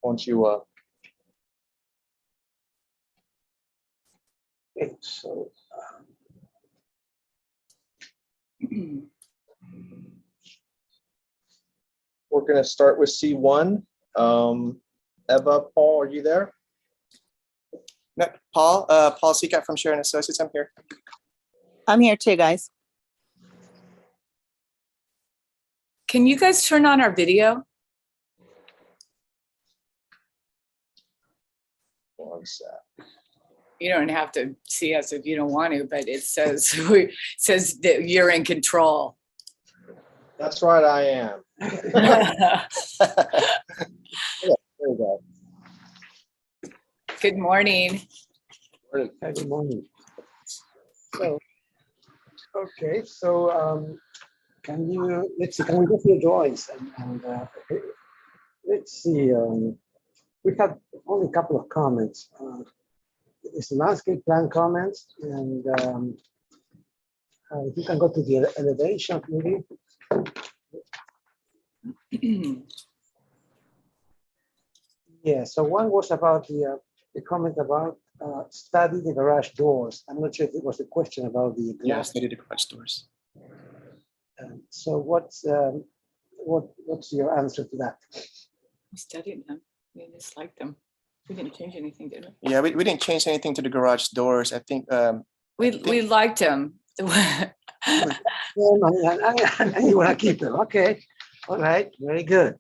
once you Okay, so we're going to start with C1. Eva, Paul, are you there? No, Paul Seacat from Sharon Associates. I'm here. I'm here too, guys. Can you guys turn on our video? One sec. You don't have to see us if you don't want to, but it says that you're in control. That's right, I am. There we go. Good morning. good morning. So, okay, so can we go through the drawings and let's see. We have only a couple of comments. It's landscape plan comments, and if you can go to the elevation, maybe. Yeah, so one was about the comment about study the garage doors. I'm not sure if it was a question about the Yeah, glass. study the garage doors. So what's your answer to that? We studied them. We just liked them. We didn't change anything, did we? Yeah, we didn't change anything to the garage doors. I think We liked them. And you want to keep them? Okay, all right, very good.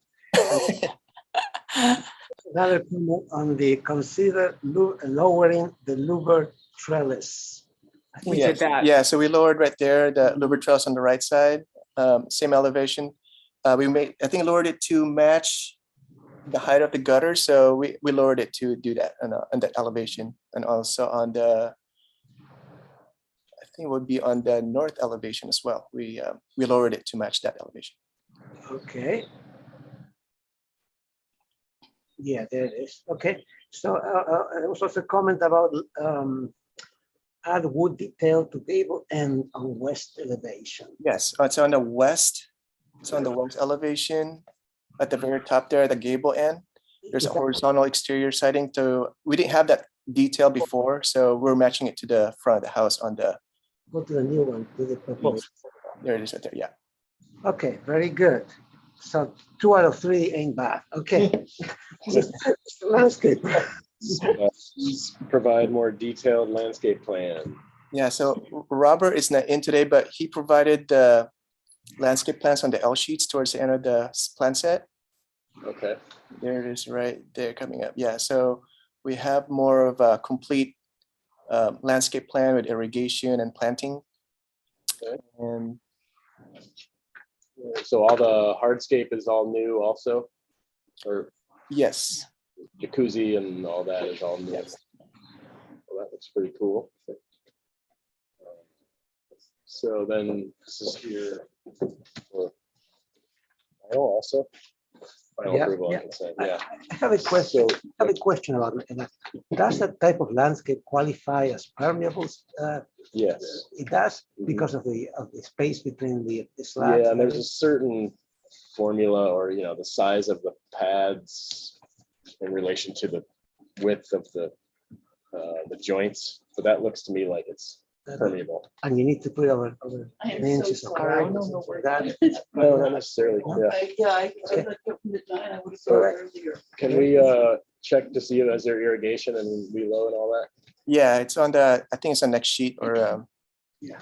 Another comment on the consider lowering the louvered trellis. I think We did that. Yeah, so we lowered right there the louvered trellis on the right side, same elevation. We made, I think, lowered it to match the height of the gutter, so we lowered it to do that on that elevation, and also on the, I think it would be on the north elevation as well. We lowered it to match that elevation. okay. Yeah, there it is. Okay, so there was also a comment about add wood detail to gable end on west elevation. Yes, it's on the west. It's on the west elevation at the very top there, at the gable end. There's a Is that- horizontal exterior siding. We didn't have that detail before, so we're matching it to the front of the house on the, Go to the new one, to the proposed. there it is right there, yeah. Okay, very good. So 2 out of 3 ain't bad. Okay. Landscape. Provide more detailed landscape plan. Yeah, so Robert is not in today, but he provided the landscape plans on the L sheets towards the end of the plan set. Okay. There it is right there coming up. Yeah, so we have more of a complete landscape plan with irrigation and planting. Okay. And So all the hardscape is all new also? Or yes, jacuzzi and all that is all new? Yes. Well, that looks pretty cool. So then this is here for final also? Final Yeah, approval, yeah. I can say, yeah. I have a question. So, I have a question about that. Does that type of landscape qualify as permeable? yes. It does because of the space between the slabs. Yeah, and there's a certain formula or, the size of the pads in relation to the width of the joints. So that looks to me like it's permeable. And you need to put over I am inches so of sorry. I crack don't and know stuff where like that. No, not necessarily, yeah. I Okay. looked up from the giant, I would have All thought right. earlier. Can we check to see if there's irrigation and reload and all that? yeah, it's on the, I think it's on next sheet or Yeah.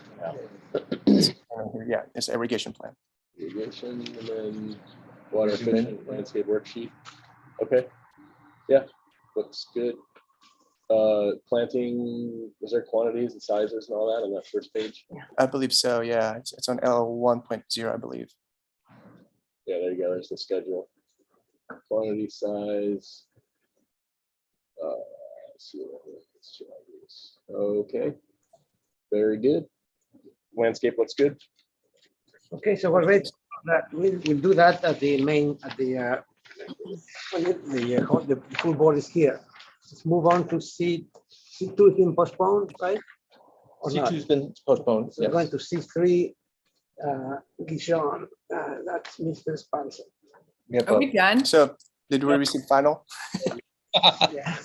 yeah, it's irrigation plan. Irrigation and then water efficient landscape worksheet. Okay, yeah, looks good. Planting, is there quantities and sizes and all that on that first page? I believe so, yeah. It's on L 1.0, I believe. Yeah, there you go, there's the schedule. Quantity, size. Let's see what let's try this. Okay, very good. Landscape looks good. Okay, so we're ready. We'll do that at the main, at the full board is here. Let's move on to C2 has been postponed, right? Or not? C2's been postponed. So we're going to C3, Guichon, that's Mr. Spencer. We have Are we done? So Did we receive final? Yeah.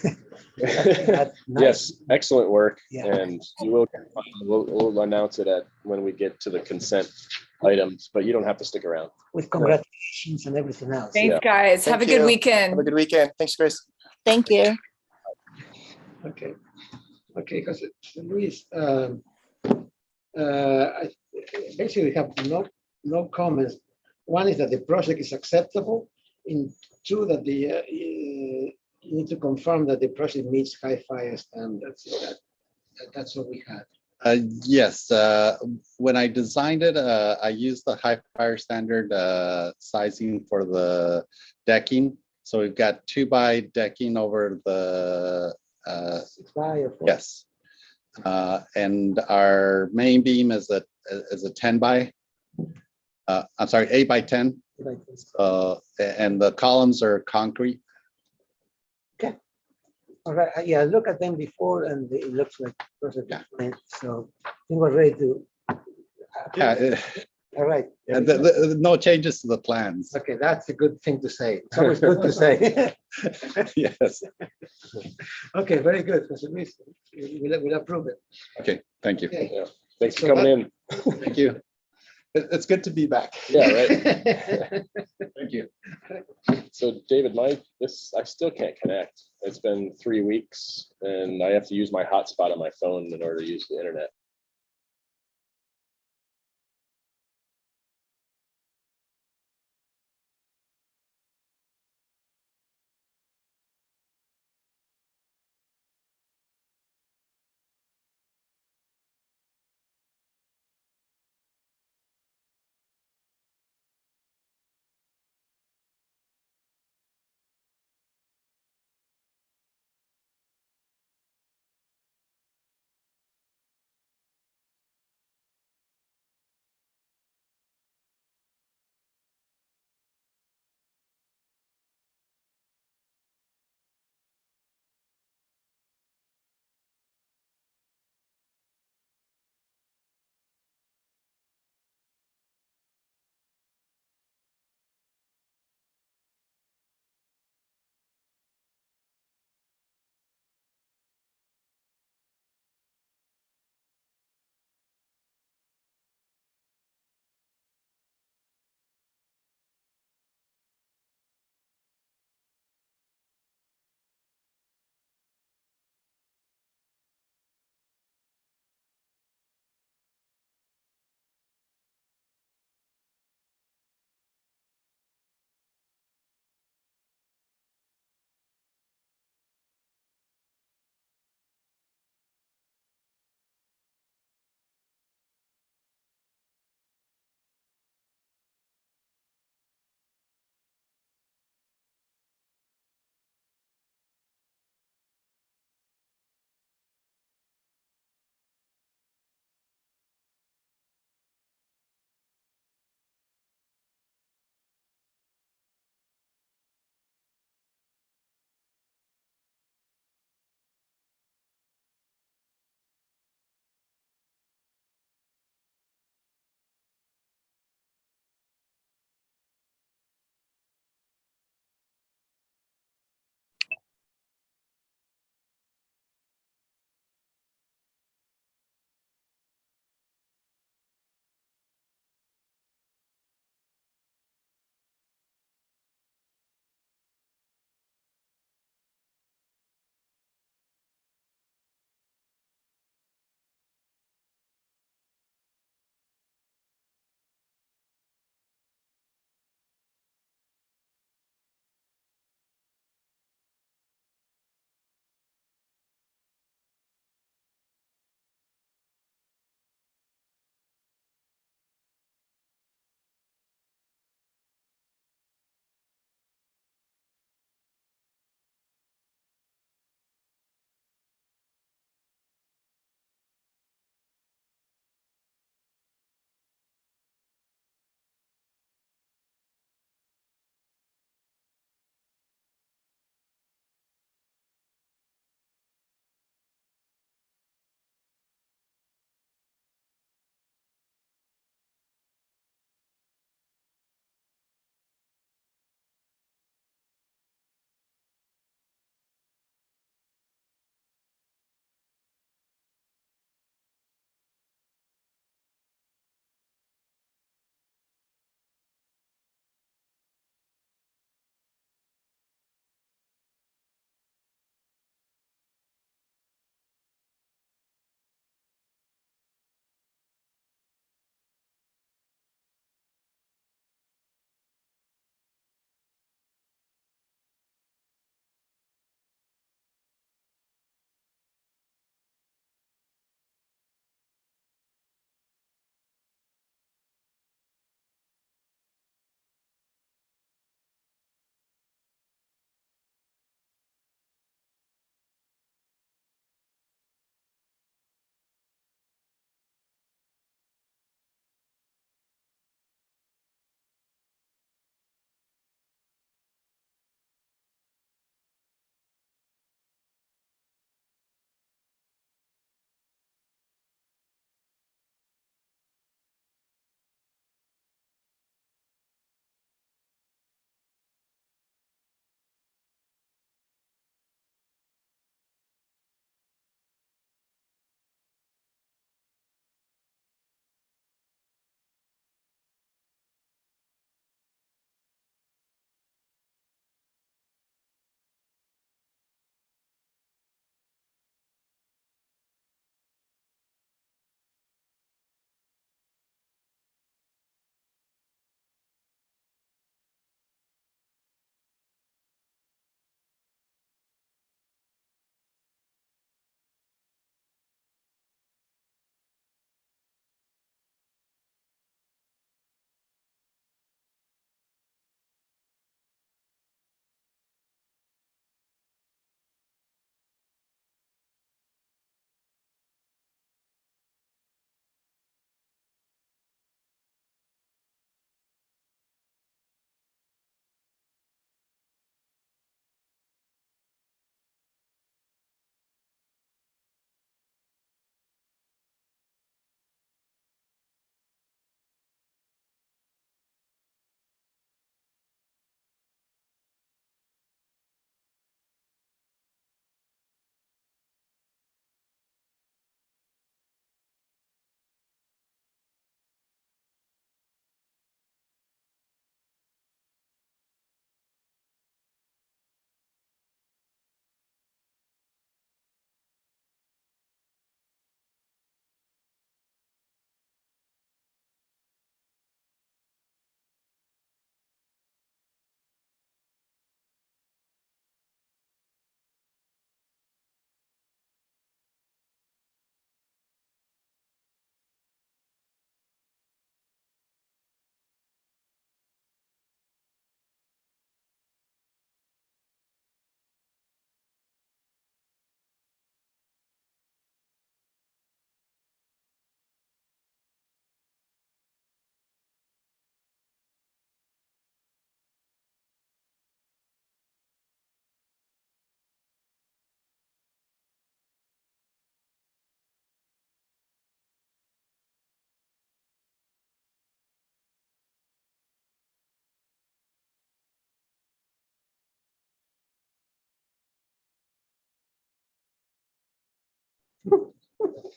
That's nice. Yes, excellent work. Yeah. And you will, we'll announce it when we get to the consent items, but you don't have to stick around. With congratulations and everything else. Thanks, guys. Have a Thank good you. weekend. Have a good weekend. Thanks, Chris. Thank you. Okay. Okay, because Luis, I basically have no comments. One is that the project is acceptable. In two, that you need to confirm that the project meets high fire standards. That's what we had. Yes, when I designed it, I used the high fire standard sizing for the decking. So we've got 2x decking over the 6 by or 4? yes, and our main beam is a 10x. I'm sorry, 8x10. And the columns are concrete. All right, yeah, look at them before and it looks like perfect. So I think we're ready to. Yeah, All right. and no changes to the plans. Okay, that's a good thing to say. It's always good to say. Yes. Okay, very good. Mr. Luis, we'll approve it. Okay, thank you. Okay. Yeah. Thanks for So coming in. Thank you. It's good to be back. Yeah, right. Thank you. So David, I still can't connect. It's been 3 weeks and I have to use my hotspot on my phone in order to use the internet.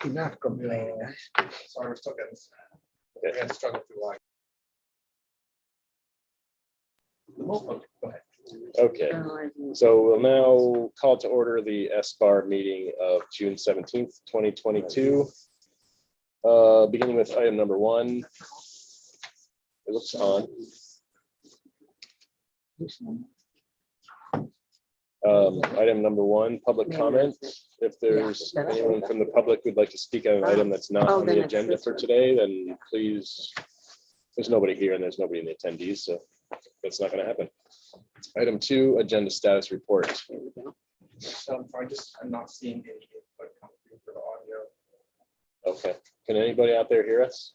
Enough complaining, guys. Sorry, we're still getting this. Okay. We had to struggle through like. Go ahead. Okay, so we'll now call to order the S-Bar meeting of June 17th, 2022. Beginning with item number 1. It looks on. Item number 1, public comment. If there's anyone from the public who'd like to speak on an item that's not on the agenda for today, then please, there's nobody here and there's nobody in the attendees, so that's not going to happen. Item 2, agenda status report. So I'm not seeing any input come through for the audio. Okay, can anybody out there hear us?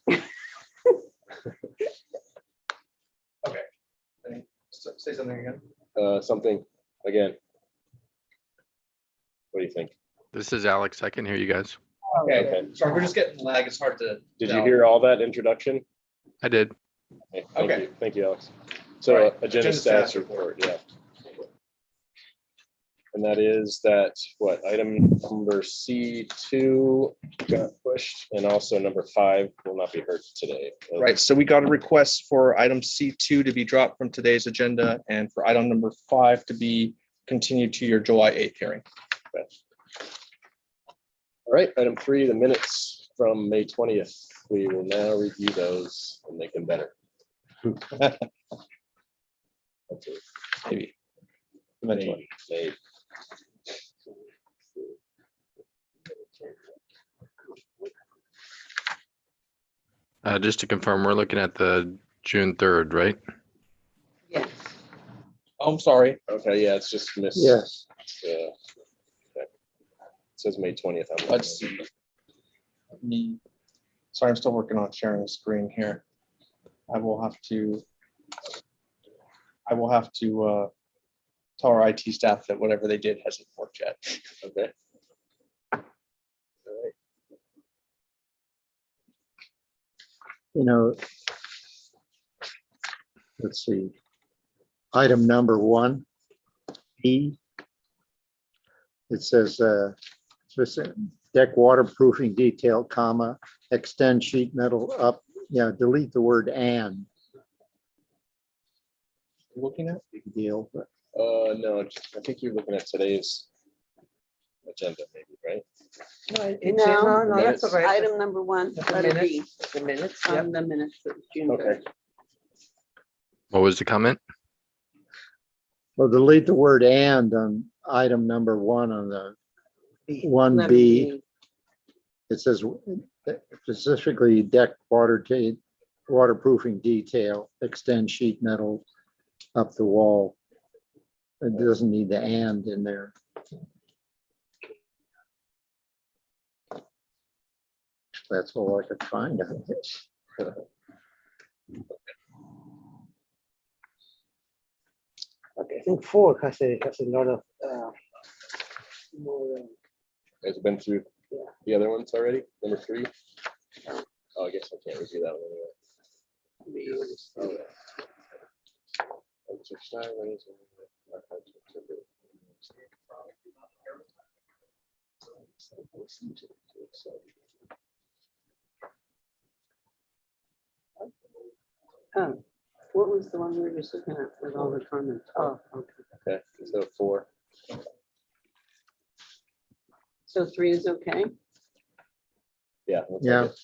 Say something again. Something again. What do you think? This is Alex. I can hear you guys. Okay, sorry, we're just getting lag. It's hard to. Did tell. you hear all that introduction? I did. Okay, Okay. Thank you, Alex. So Right, agenda status report, yeah. And that is that, what, item number C2 got pushed, and also number 5 will not be heard today. Right, so we got a request for item C2 to be dropped from today's agenda and for item number 5 to be continued to your July 8th hearing. Okay. All right, item 3, the minutes from May 20th. We will now review those and make them better. Okay. Maybe. Eventually. Made. Just to confirm, we're looking at the June 3rd, right? Yes. Oh, I'm sorry. Okay, yeah, it's just missed. Yes. Okay. It says May 20th. on the- Let's see. Sorry, I'm still working on sharing the screen here. I will have to tell our IT staff that whatever they did hasn't worked yet. Okay. You know, let's see, item number 1, E. It says, deck waterproofing detail, comma, extend sheet metal up, yeah, delete the word and. Looking at, Big deal, but No, I think you're looking at today's agenda, maybe, right? No, Minutes. that's all right. Item number 1, The letter B, minutes, the minutes, yeah. on the minutes of June Okay. 3rd. What was the comment? well, delete the word and on item number 1 on the Letter 1B. B. It says specifically deck waterproofing detail, extend sheet metal up the wall. It doesn't need the and in there. That's all I could find on this. Okay, I think 4 has a lot of more. Has it been through the other ones already? Number 3? Oh, I guess I can't review that one anyway. Oh, what was the one we were just looking at with all the comments? Oh, okay. Okay, so 4. So 3 is okay? Yeah. looks like Yeah. it.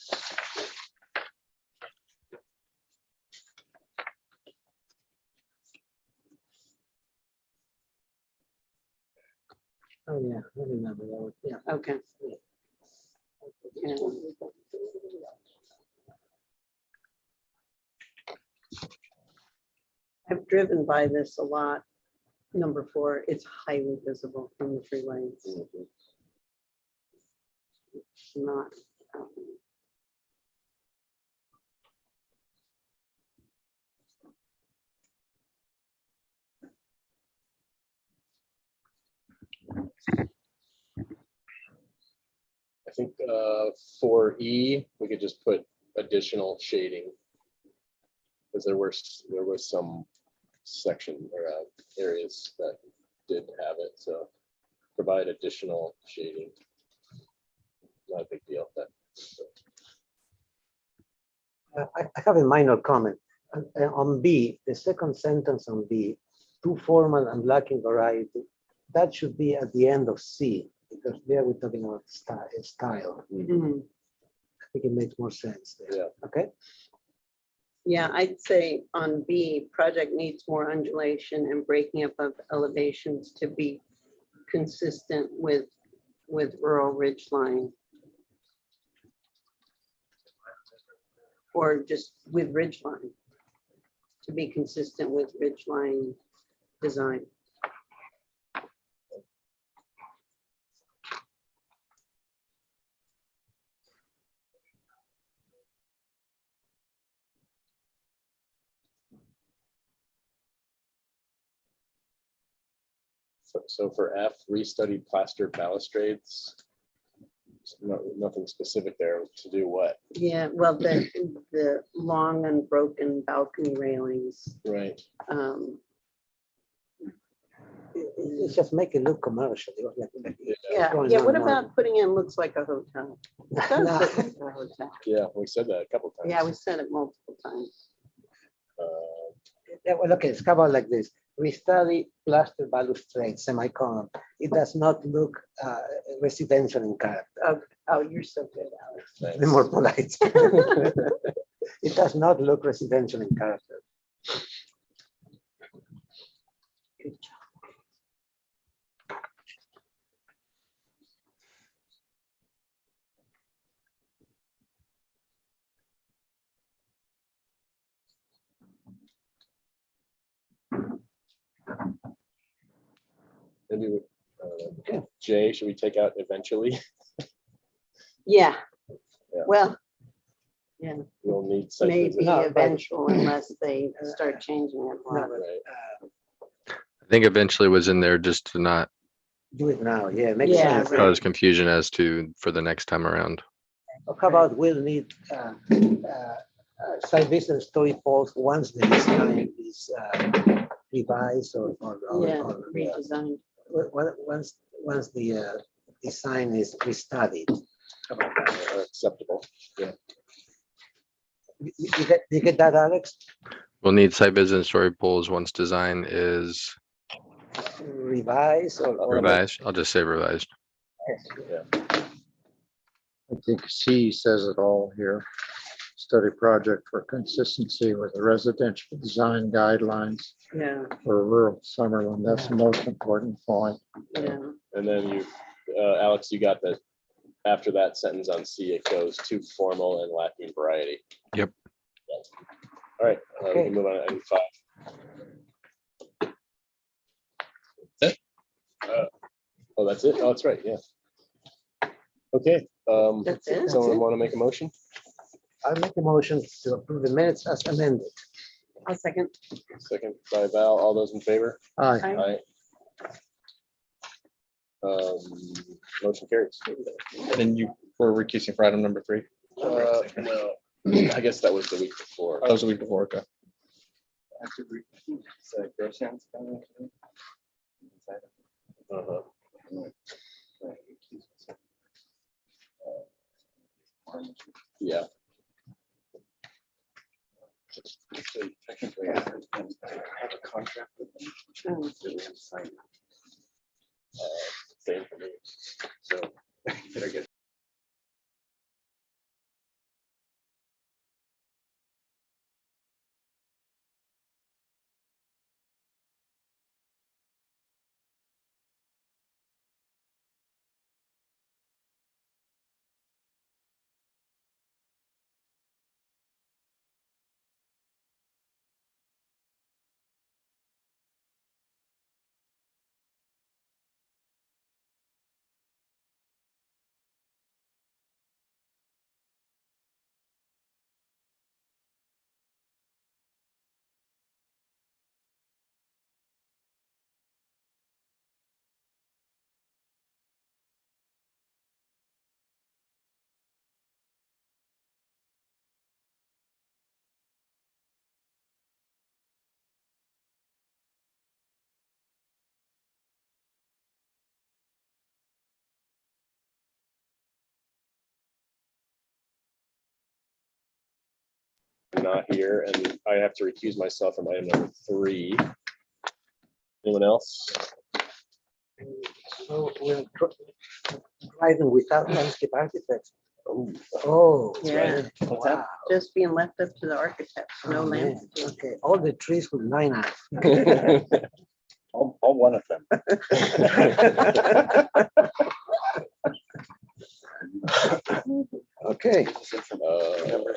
Oh, yeah, I remember that one, yeah. Okay. And I've driven by this a lot. Number 4, it's highly visible from the freeways. It's not. I think for E, we could just put additional shading. Because there was some section or areas that did have it, so provide additional shading. not a big deal. I have a minor comment. On B, the second sentence on B, too formal and lacking variety, that should be at the end of C, because there we're talking about style. Mhm. I think it makes more sense there. Yeah. Okay. Yeah, I'd say on B, project needs more undulation and breaking up of elevations to be consistent with rural ridgeline. Or just with ridgeline, to be consistent with ridgeline design. So for F, restudy plaster balustrades. Nothing specific there to do what? Yeah, well, the long unbroken balcony railings. Right. It's just make it look commercial. Yeah, going yeah, on what and on. about putting in looks like a hotel? It does look like a hotel. Yeah, we said that a couple times. Yeah, we said it multiple times. Yeah, well, okay, it's covered like this. We study plaster balustrade, semicolon. It does not look residential in character. Oh, you're so good, Alex. Nice. The more polite. It does not look residential in character. Good job. Maybe J, should we take out eventually? Yeah, Yeah. well, yeah, We'll need site maybe visit. No, but- eventual unless they start changing it. a lot. Right. I think eventually was in there just to not Do it now, yeah, makes Yeah, sense. right. cause confusion as to for the next time around. Or how about we'll need site visit and story posts once the design is revised or Yeah, or, redesigned. once the design is restudied. How about that? Acceptable. Yeah. You get that, Alex? We'll need site visit and story polls once design is Revised or revised. I'll just say revised. I think C says it all here. Study project for consistency with the residential design guidelines Yeah, for rural Summerlin. That's the most important point. yeah. And then you, Alex, you got that after that sentence on C, it goes too formal and lacking variety. Yep. All right, we Okay. can move on to item 5. That's it? Oh, that's it? Oh, that's right, yeah. Okay. That's it? Someone want to make a motion? I'll make a motion to approve the minutes as amended. I'll second. Second by Val, all those in favor? Aye. Aye. Aye. Motion carries. And then you were recusing for item number 3. No, I guess that was the week before. Oh, that was the week before, okay. Uh-huh. Yeah. So technically, I have a contract with them. Oh. So we have to sign it. Same for me. So did I get not here, and I have to recuse myself from item number 3. Anyone else? So we're driving without landscape architects. Oh, Yeah. wow. Just being left up to the architects, no Oh, man. landscape. Okay, all the trees with 9 eyes. All one of them. Okay.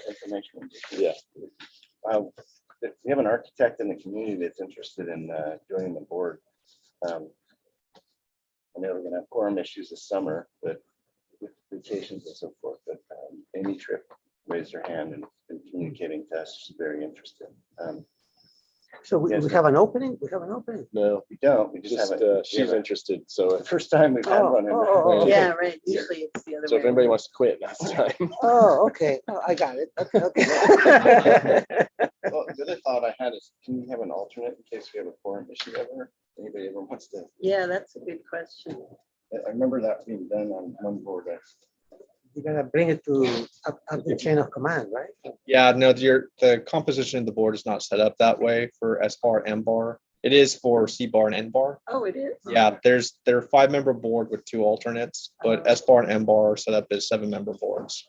Information. Yeah. If you have an architect in the community that's interested in joining the board, I know we're gonna have quorum issues this summer, but with vacations and so forth, but Amy Tripp raised her hand and been communicating to us, she's very interested. So we Yes. have an opening? We have an opening? No, We don't, we just just have a, she's interested. So the first time we've had Oh, one. oh, oh, Yeah, right. Usually it's the other so way. if anybody wants to quit, that's the time. Oh, okay. Oh, I got it. Okay, okay. Well, the other thought I had is, can we have an alternate in case we have a quorum issue ever? Anybody ever wants to? Yeah, that's a good question. I remember that being done on one board. You're gonna bring it to up the chain of command, right? Yeah, no, the composition of the board is not set up that way for S bar and bar. It is for C bar and N bar. Oh, it is? Yeah, they're a 5-member board with 2 alternates, but S bar and N bar are set up as 7-member boards.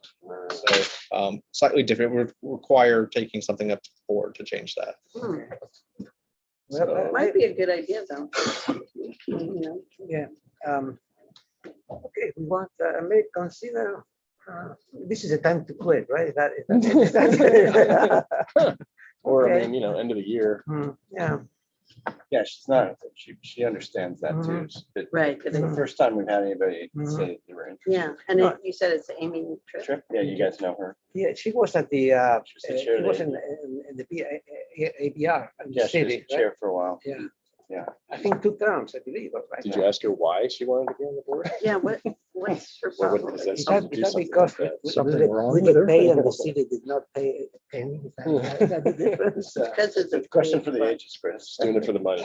So slightly different. Would require taking something up to the board to change that. Well, Might be a good idea, though. You know, yeah. Okay, we want, may consider, this is a time to quit, right? Is that- Or, I Okay. mean, end of the year. Yeah. Yeah, she's not, she understands that too. But Right. it's the first time we've had anybody say they were interested. Yeah, and you said it's Amy Tripp. Tripp, yeah, you guys know her. Yeah, she was at the, She was the chair she was there. in the ABR. in the Yeah, she was city, the right? chair for a while. Yeah. Yeah. I think 2 terms, I believe, right? Did you ask her why she wanted to be on the board? Yeah, what's her Or what problem? is that? Is that Do because something because like that. we Something did wrong we with did her? pay and the city did not pay a penny? Is that the difference? Because it's a Question for the ages, Chris. Just doing it for the money.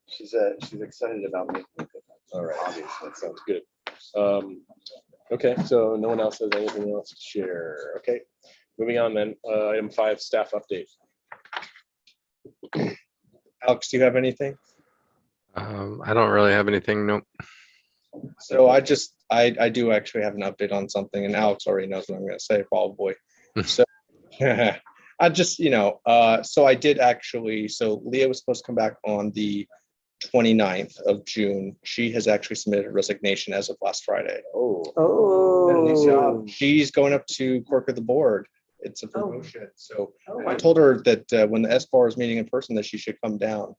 She's excited about making it. All right. Obviously. That sounds good. Okay, so no one else has anything else to share. Okay, moving on then. Item 5, staff update. Alex, do you have anything? I don't really have anything. Nope. So I do actually have an update on something, and Alex already knows what I'm going to say, probably. So I just, so I did actually, so Leah was supposed to come back on the 29th of June. She has actually submitted a resignation as of last Friday. Oh. She's going up to clerk of the board. It's a promotion. So I told her that when the S bar is meeting in person, that she should come down.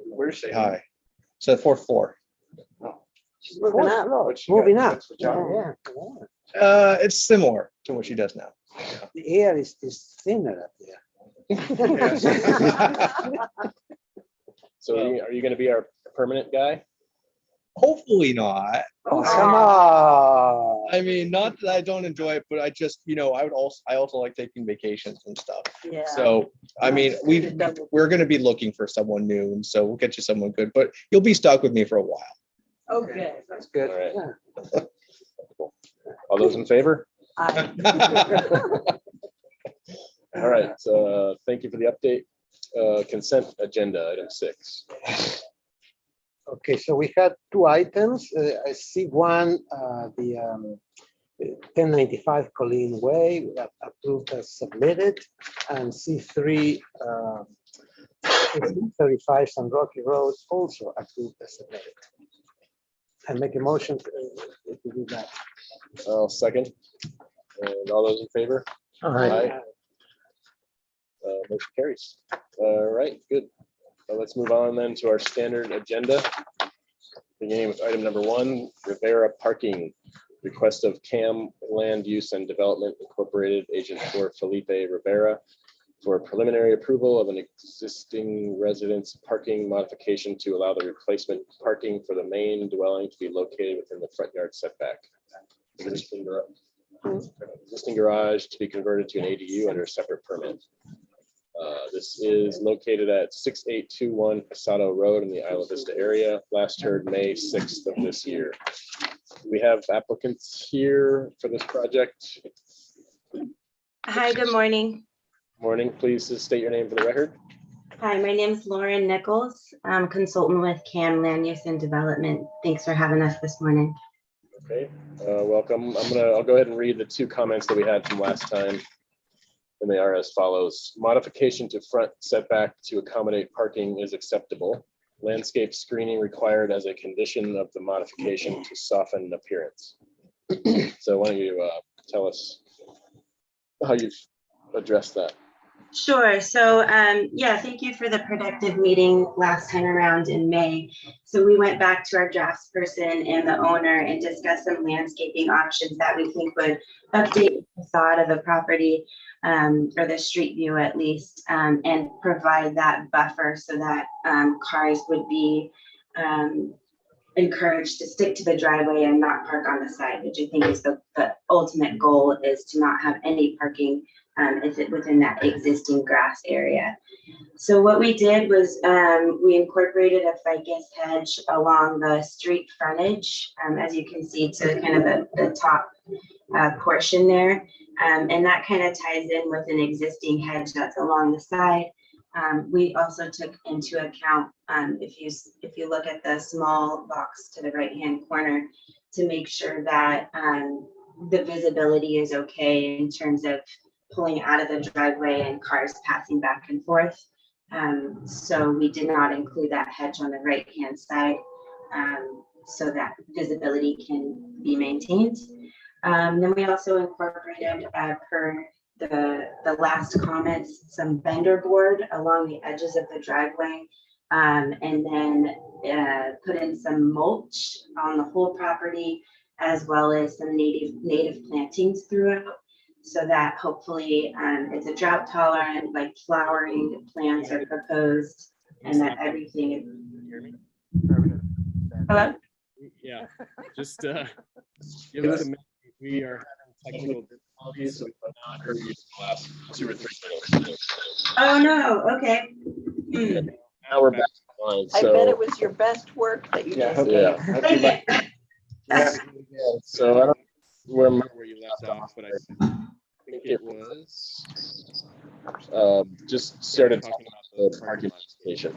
Where's she? Say hi. So 4th floor. She's moving up. What's she Moving got? up. What's the job? Yeah. It's similar to what she does now. The air is thinner up there. So are you going to be our permanent guy? Hopefully not. Oh, come on. I mean, not that I don't enjoy it, but I just, I also like taking vacations and stuff. Yeah. So, I mean, we're going to be looking for someone new, and so we'll get you someone good, but you'll be stuck with me for a while. Okay. That's good. All right. Yeah. All those in favor? I- All right, so thank you for the update. Consent agenda, item 6. Okay, so we had 2 items. I see one, the 1095 Colleen Way, that approved as submitted, and C3 35 San Roque Road, also approved as submitted. I make a motion to do that. I'll second. And all those in favor? Aye. Motion carries. All right, good. Let's move on then to our standard agenda. Beginning with item number 1, Rivera parking. Request of CAM Land Use and Development Incorporated, agent for Felipe Rivera, for preliminary approval of an existing residence parking modification to allow the replacement parking for the main dwelling to be located within the front yard setback. Existing garage to be converted to an ADU under a separate permit. This is located at 6821 Pasado Road in the Isla Vista area. Last heard May 6th of this year. We have applicants here for this project. Hi, good morning. Morning, please state your name for the record. Hi, my name is Lauren Nichols. I'm a consultant with CAN Land Use and Development. Thanks for having us this morning. Okay, welcome. I'll go ahead and read the 2 comments that we had from last time. And they are as follows. Modification to front setback to accommodate parking is acceptable. Landscape screening required as a condition of the modification to soften appearance. So why don't you tell us how you've addressed that? Sure. So yeah, thank you for the productive meeting last time around in May. So we went back to our drafts person and the owner and discussed some landscaping options that we think would update the facade of the property, or the street view at least, and provide that buffer so that cars would be encouraged to stick to the driveway and not park on the side, which I think is the ultimate goal, is to not have any parking within that existing grass area. So what we did was we incorporated a ficus hedge along the street frontage, as you can see, to kind of the top portion there. And that kind of ties in with an existing hedge that's along the side. We also took into account, if you look at the small box to the right-hand corner, to make sure that the visibility is okay in terms of pulling out of the driveway and cars passing back and forth. So we did not include that hedge on the right-hand side, so that visibility can be maintained. Then we also incorporated, per the last comments, some vendor board along the edges of the driveway, and then put in some mulch on the whole property, as well as some native plantings throughout, so that hopefully it's a drought tolerant, like flowering plants are proposed, and that everything is. Hello? Yeah, just give us a minute. We are having technical difficulties, so we have not heard you for the last 2 or 3 minutes. Oh no, okay. Now we're back online. I So, bet it was your best work that you just yeah. gave. So I don't remember where you left off, but I think it was just started talking about the parking modification.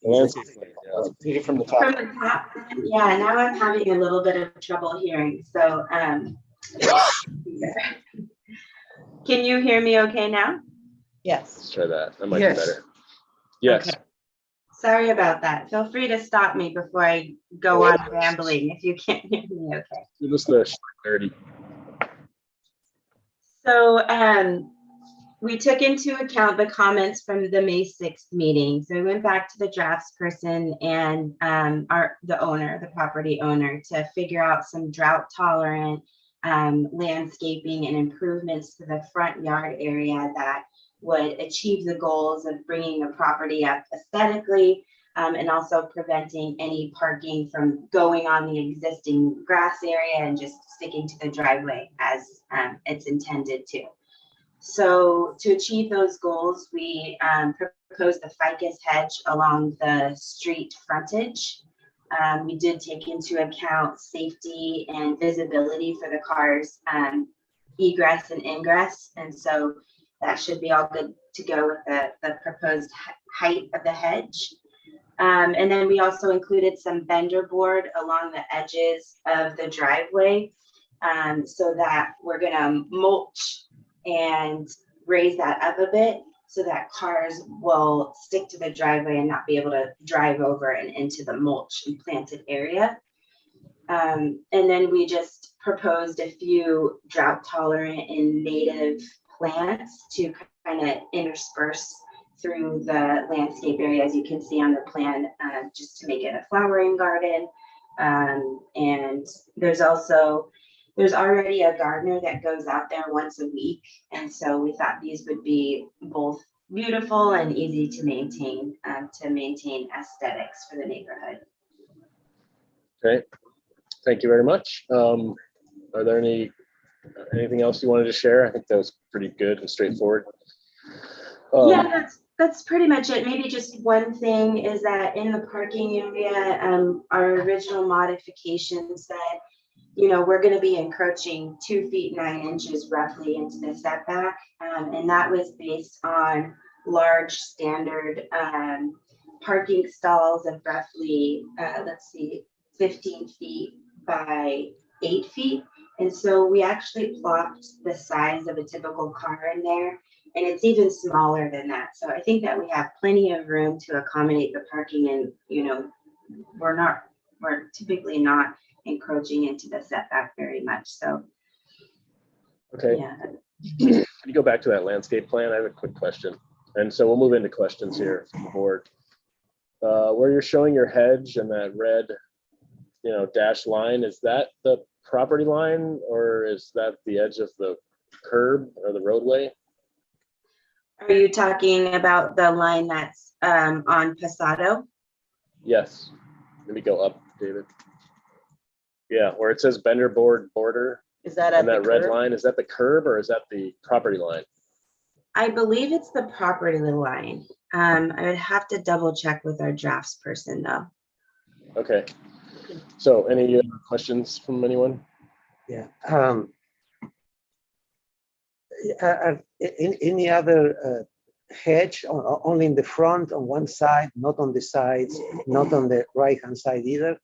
Landscape plan, yeah. Take it from the top. From the top, yeah, now I'm having a little bit of trouble hearing, so can you hear me okay now? Yes. Let's try that. That might be better. Yes. Okay. Sorry about that. Feel free to stop me before I go on rambling if you can't hear me okay. Give us the clarity. So we took into account the comments from the May 6th meeting. So we went back to the drafts person and the property owner, to figure out some drought tolerant landscaping and improvements to the front yard area that would achieve the goals of bringing the property up aesthetically, and also preventing any parking from going on the existing grass area and just sticking to the driveway as it's intended to. So to achieve those goals, we proposed the ficus hedge along the street frontage. We did take into account safety and visibility for the cars, egress and ingress, and so that should be all good to go with the proposed height of the hedge. And then we also included some vendor board along the edges of the driveway, so that we're gonna mulch and raise that up a bit so that cars will stick to the driveway and not be able to drive over and into the mulch and planted area. And then we just proposed a few drought tolerant and native plants to kind of intersperse through the landscape area, as you can see on the plan, just to make it a flowering garden. And there's already a gardener that goes out there once a week. And so we thought these would be both beautiful and easy to maintain aesthetics for the neighborhood. Okay, thank you very much. Are there anything else you wanted to share? I think that was pretty good and straightforward. Yeah, that's pretty much it. Maybe just one thing is that in the parking area, our original modification said we're going to be encroaching 2 feet 9 inches roughly into the setback. And that was based on large standard parking stalls of roughly, 15 feet by 8 feet. And so we actually plopped the size of a typical car in there, and it's even smaller than that. So I think that we have plenty of room to accommodate the parking, and we're typically not encroaching into the setback very much. So Okay. yeah. Can you go back to that landscape plan? I have a quick question. And so we'll move into questions here from the board. Where you're showing your hedge and that red, dashed line, is that the property line, or is that the edge of the curb or the roadway? Are you talking about the line that's on Pasado? Yes. Let me go up, David. Yeah, where it says Bender board border. Is that and that red line, is that the curb or is that the property line? I believe it's the property line. I would have to double check with our drafts person though. Okay. So any questions from anyone? Yeah. Any other hedge only in the front on one side, not on the sides, not on the right-hand side either?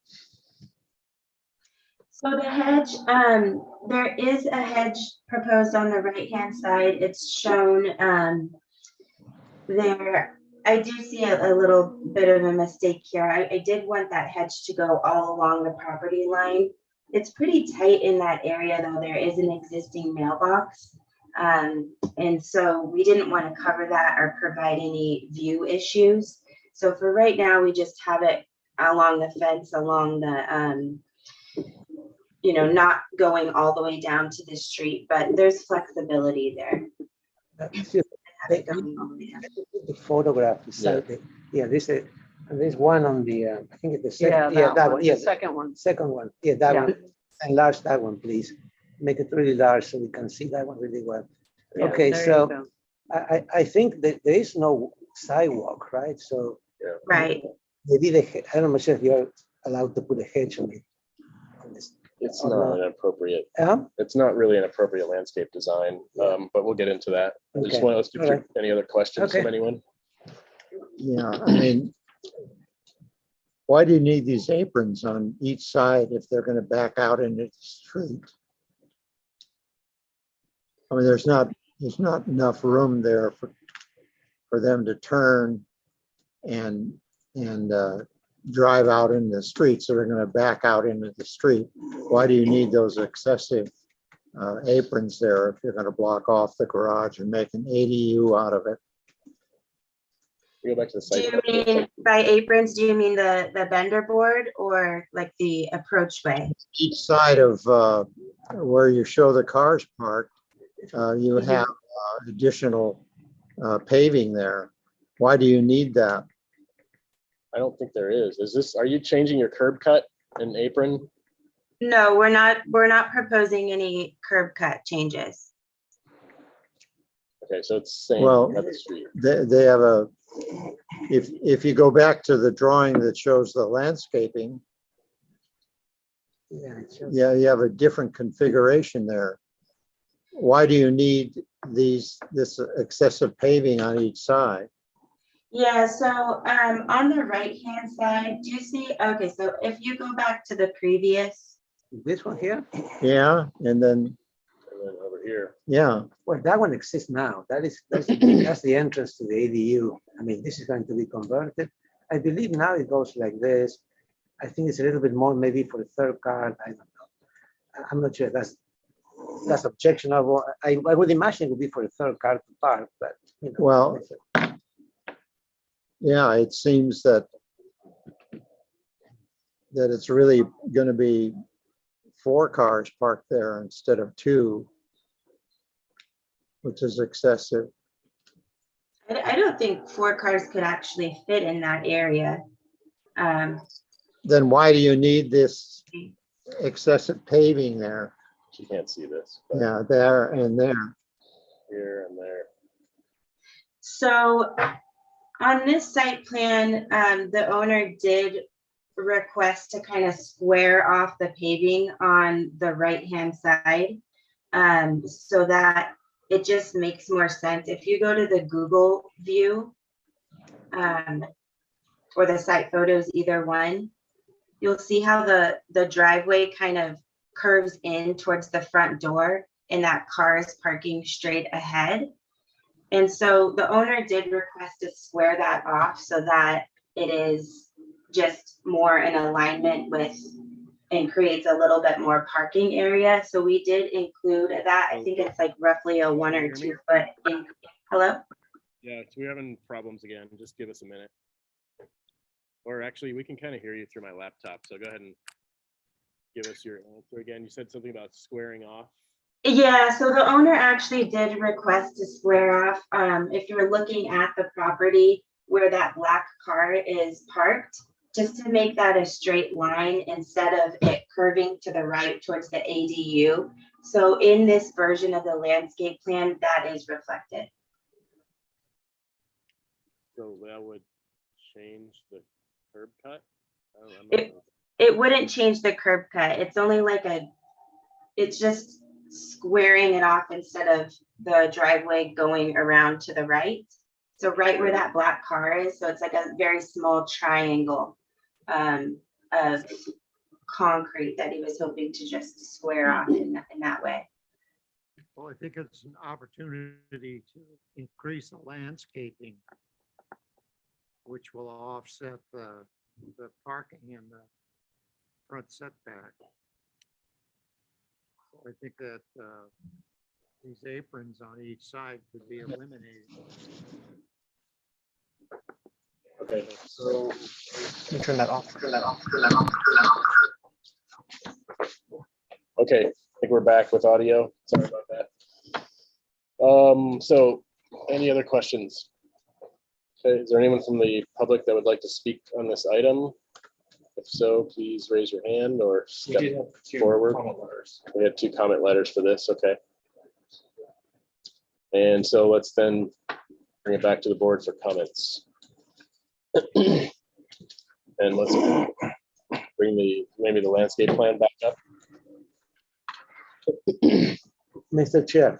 So the hedge, there is a hedge proposed on the right-hand side. It's shown there. I do see a little bit of a mistake here. I did want that hedge to go all along the property line. It's pretty tight in that area though. There is an existing mailbox. And so we didn't want to cover that or provide any view issues. So for right now, we just have it along the fence, along the, not going all the way down to the street, but there's flexibility there. The photograph beside it. Yeah, there's one on the, I think it's the second. Yeah, that one. Yeah, second one. second one. Yeah, that Yeah. one. Enlarge that one, please. Make it really large so we can see that one really well. Yeah, Okay, there you so go. I think that there is no sidewalk, right? So Right. maybe I don't know if you're allowed to put a hedge on it. It's or not an appropriate. Uh-huh. It's not really an appropriate landscape design, but we'll get into that. I just Okay. want to get All through right. any other questions Okay. from anyone. Yeah, I mean, why do you need these aprons on each side if they're going to back out into the street? I mean, there's not enough room there for them to turn and drive out in the street, so they're going to back out into the street. Why do you need those excessive aprons there if you're going to block off the garage and make an ADU out of it? Go back to the Do site. you mean by aprons, do you mean the bender board or like the approachway? Each side of where you show the cars parked, you have additional paving there. Why do you need that? I don't think there is. Are you changing your curb cut and apron? No, we're not proposing any curb cut changes. Okay, so it's same Well, at the street. they have if you go back to the drawing that shows the landscaping, yeah, you have a different configuration there. Why do you need this excessive paving on each side? Yeah, so on the right-hand side, do you see, okay, so if you go back to the previous. This one here? Yeah, and then over here. Yeah. Well, that one exists now. That's the entrance to the ADU. I mean, this is going to be converted. I believe now it goes like this. I think it's a little bit more maybe for the third car. I don't know. I'm not sure that's objectionable. I would imagine it would be for the third car to park, but well, yeah, it seems that it's really going to be 4 cars parked there instead of 2, which is excessive. I don't think 4 cars could actually fit in that area. Then why do you need this excessive paving there? You can't see this. Yeah, there and there. Here and there. So on this site plan, the owner did request to kind of square off the paving on the right-hand side, so that it just makes more sense. If you go to the Google view, or the site photos, either one, you'll see how the driveway kind of curves in towards the front door, and that car is parking straight ahead. And so the owner did request to square that off so that it is just more in alignment with and creates a little bit more parking area. So we did include that. I think it's like roughly a 1 or 2 foot in. Hello? Yeah, so we're having problems again. Just give us a minute. Or actually, we can kind of hear you through my laptop. So go ahead and give us your answer again. You said something about squaring off. Yeah, so the owner actually did request to square off. If you're looking at the property where that black car is parked, just to make that a straight line instead of it curving to the right towards the ADU. So in this version of the landscape plan, that is reflected. So that would change the curb cut? It wouldn't change the curb cut. It's only like it's just squaring it off instead of the driveway going around to the right. So right where that black car is, so it's like a very small triangle of concrete that he was hoping to just square off in that way. Well, I think it's an opportunity to increase the landscaping, which will offset the parking in the front setback. So I think that these aprons on each side could be eliminated. Okay, so Let me turn that off. okay, I think we're back with audio. Sorry about that. So any other questions? Okay, is there anyone from the public that would like to speak on this item? If so, please raise your hand or step forward. We had 2 comment letters for this, okay. And so let's then bring it back to the board for comments. And let's bring maybe the landscape plan back up. Mr. Chair,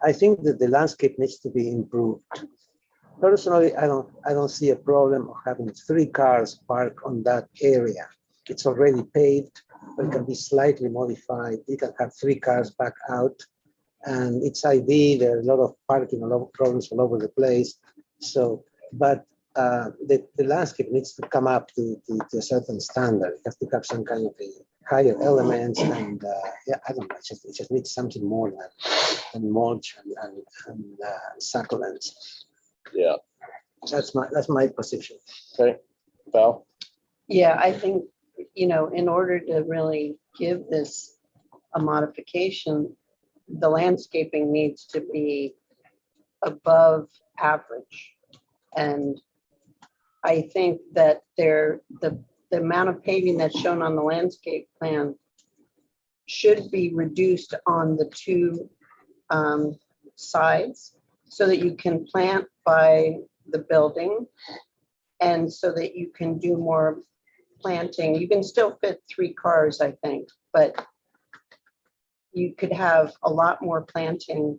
I think that the landscape needs to be improved. Personally, I don't see a problem of having 3 cars parked on that area. It's already paved, but it can be slightly modified. You can have 3 cars back out, and it's ideal. There are a lot of parking, a lot of problems all over the place. So, but the landscape needs to come up to a certain standard. It has to have some kind of a higher elements, and yeah, I don't know. It just needs something more than mulch and succulents. Yeah, that's my position. Okay, Val. Yeah, I think, in order to really give this a modification, the landscaping needs to be above average. And I think that the amount of paving that's shown on the landscape plan should be reduced on the 2 sides so that you can plant by the building and so that you can do more planting. You can still fit 3 cars, I think, but you could have a lot more planting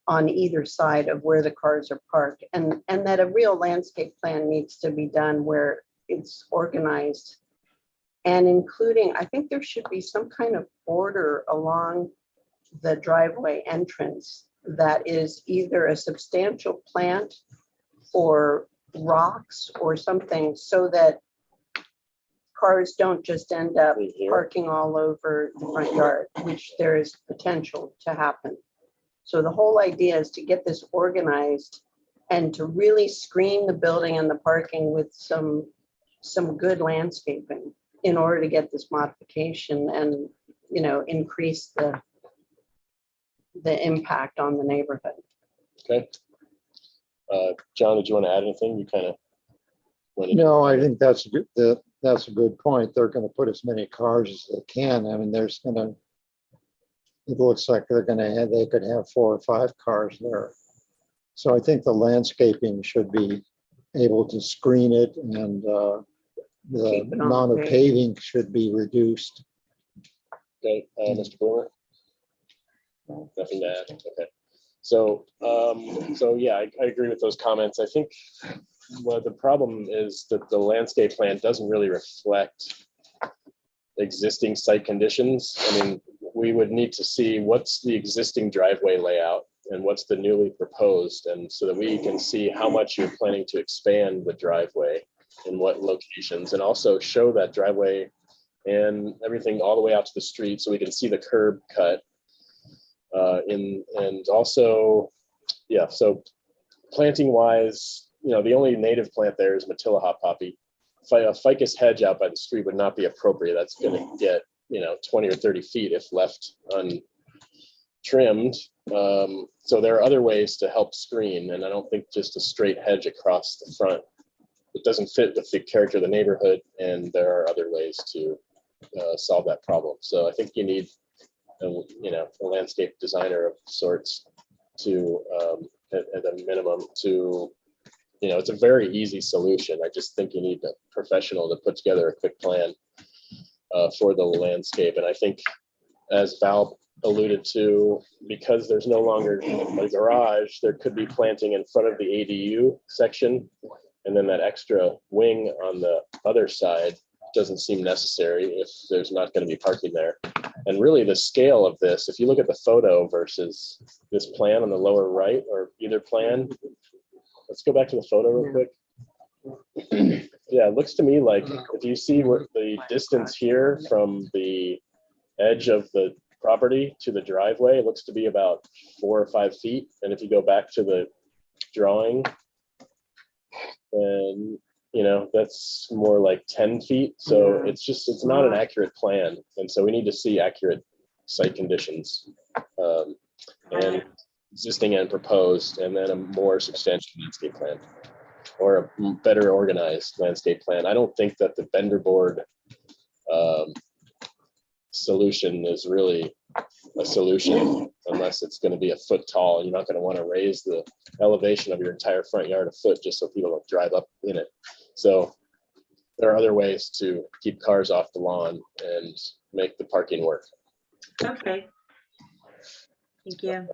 on either side of where the cars are parked, and that a real landscape plan needs to be done where it's organized, and including, I think there should be some kind of border along the driveway entrance that is either a substantial plant or rocks or something, so that cars don't just end up parking all over the front yard, which there is potential to happen. So the whole idea is to get this organized and to really screen the building and the parking with some good landscaping in order to get this modification and, increase the impact on the neighborhood. Okay. John, did you want to add anything? You kind of went into. No, I think that's a good point. They're going to put as many cars as they can. I mean, it looks like they could have 4 or 5 cars there. So I think the landscaping should be able to screen it and the Keep it on amount of page. paving should be reduced. Okay, Mr. Brewer? Nothing to add, okay. So, so yeah, I agree with those comments. I think well, the problem is that the landscape plan doesn't really reflect existing site conditions. I mean, we would need to see what's the existing driveway layout and what's the newly proposed, and so that we can see how much you're planning to expand the driveway and what locations, and also show that driveway and everything all the way out to the street so we can see the curb cut. And also, yeah, so planting wise, you know, the only native plant there is Matilla hot poppy. A ficus hedge out by the street would not be appropriate. That's going to get, you know, 20 or 30 feet if left untrimmed. So there are other ways to help screen, and I don't think just a straight hedge across the front, it doesn't fit with the character of the neighborhood, and there are other ways to solve that problem. So I think you need you know, a landscape designer of sorts to, at a minimum, to, you know, it's a very easy solution. I just think you need a professional to put together a quick plan for the landscape. And I think, as Val alluded to, because there's no longer a garage, there could be planting in front of the ADU section, and then that extra wing on the other side doesn't seem necessary if there's not going to be parking there. And really the scale of this, if you look at the photo versus this plan on the lower right, or either plan, let's go back to the photo real quick. Yeah, it looks to me like if you see what the distance here from the edge of the property to the driveway, it looks to be about 4 or 5 feet. And if you go back to the drawing, and you know, that's more like 10 feet. So it's just, it's not an accurate plan. And so we need to see accurate site conditions, and existing and proposed, and then a more substantial landscape plan or a better organized landscape plan. I don't think that the vendor board solution is really a solution unless it's going to be a foot tall. You're not going to want to raise the elevation of your entire front yard a foot just so people don't drive up in it. So there are other ways to keep cars off the lawn and make the parking work. Okay. Thank you.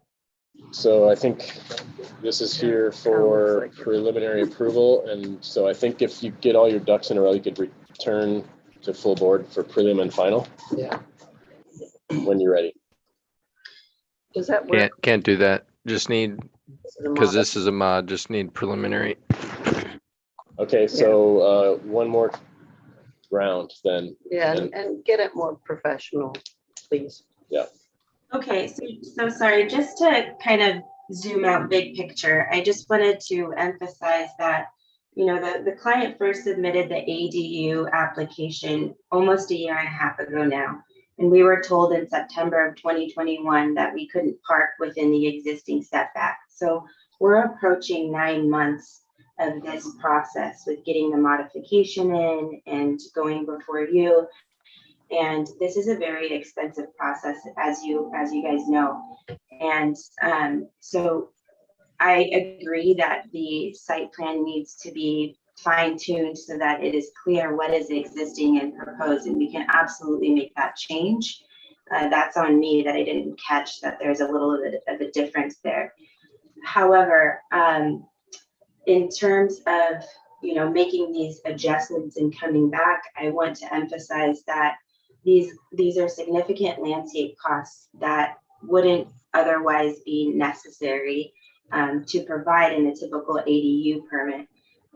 So I think this is here for preliminary approval. And so I think if you get all your ducks in a row, you could return to full board for prelim and final. Yeah. When you're ready. Does that work? Can't do that. Just need, because this is a mod, just need preliminary. Okay, so one more round then. Yeah, and get it more professional, please. Yeah. Okay, so sorry, just to kind of zoom out big picture, I just wanted to emphasize that, you know, the client first submitted the ADU application almost 1.5 years ago now. And we were told in September of 2021 that we couldn't park within the existing setback. So we're approaching 9 months of this process with getting the modification in and going before you. And this is a very expensive process, as you guys know. And so I agree that the site plan needs to be fine-tuned so that it is clear what is existing and proposed, and we can absolutely make that change. That's on me that I didn't catch that there's a little bit of a difference there. However, in terms of, you know, making these adjustments and coming back, I want to emphasize that these are significant landscape costs that wouldn't otherwise be necessary to provide in a typical ADU permit.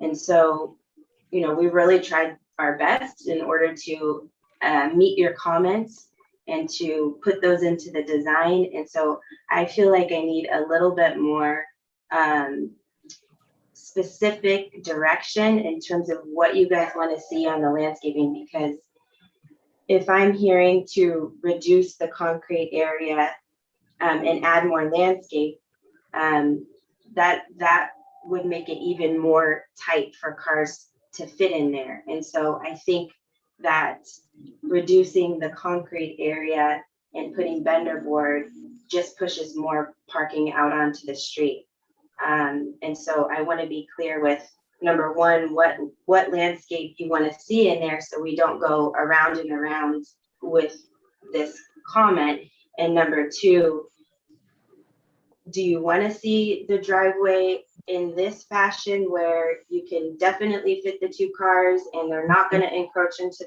And so, you know, we really tried our best in order to meet your comments and to put those into the design. And so I feel like I need a little bit more specific direction in terms of what you guys want to see on the landscaping, because if I'm hearing to reduce the concrete area and add more landscape, that would make it even more tight for cars to fit in there. And so I think that reducing the concrete area and putting vendor board just pushes more parking out onto the street. And so I want to be clear with number one, what landscape you want to see in there, so we don't go around and around with this comment. And number two, do you want to see the driveway in this fashion where you can definitely fit the 2 cars and they're not going to encroach into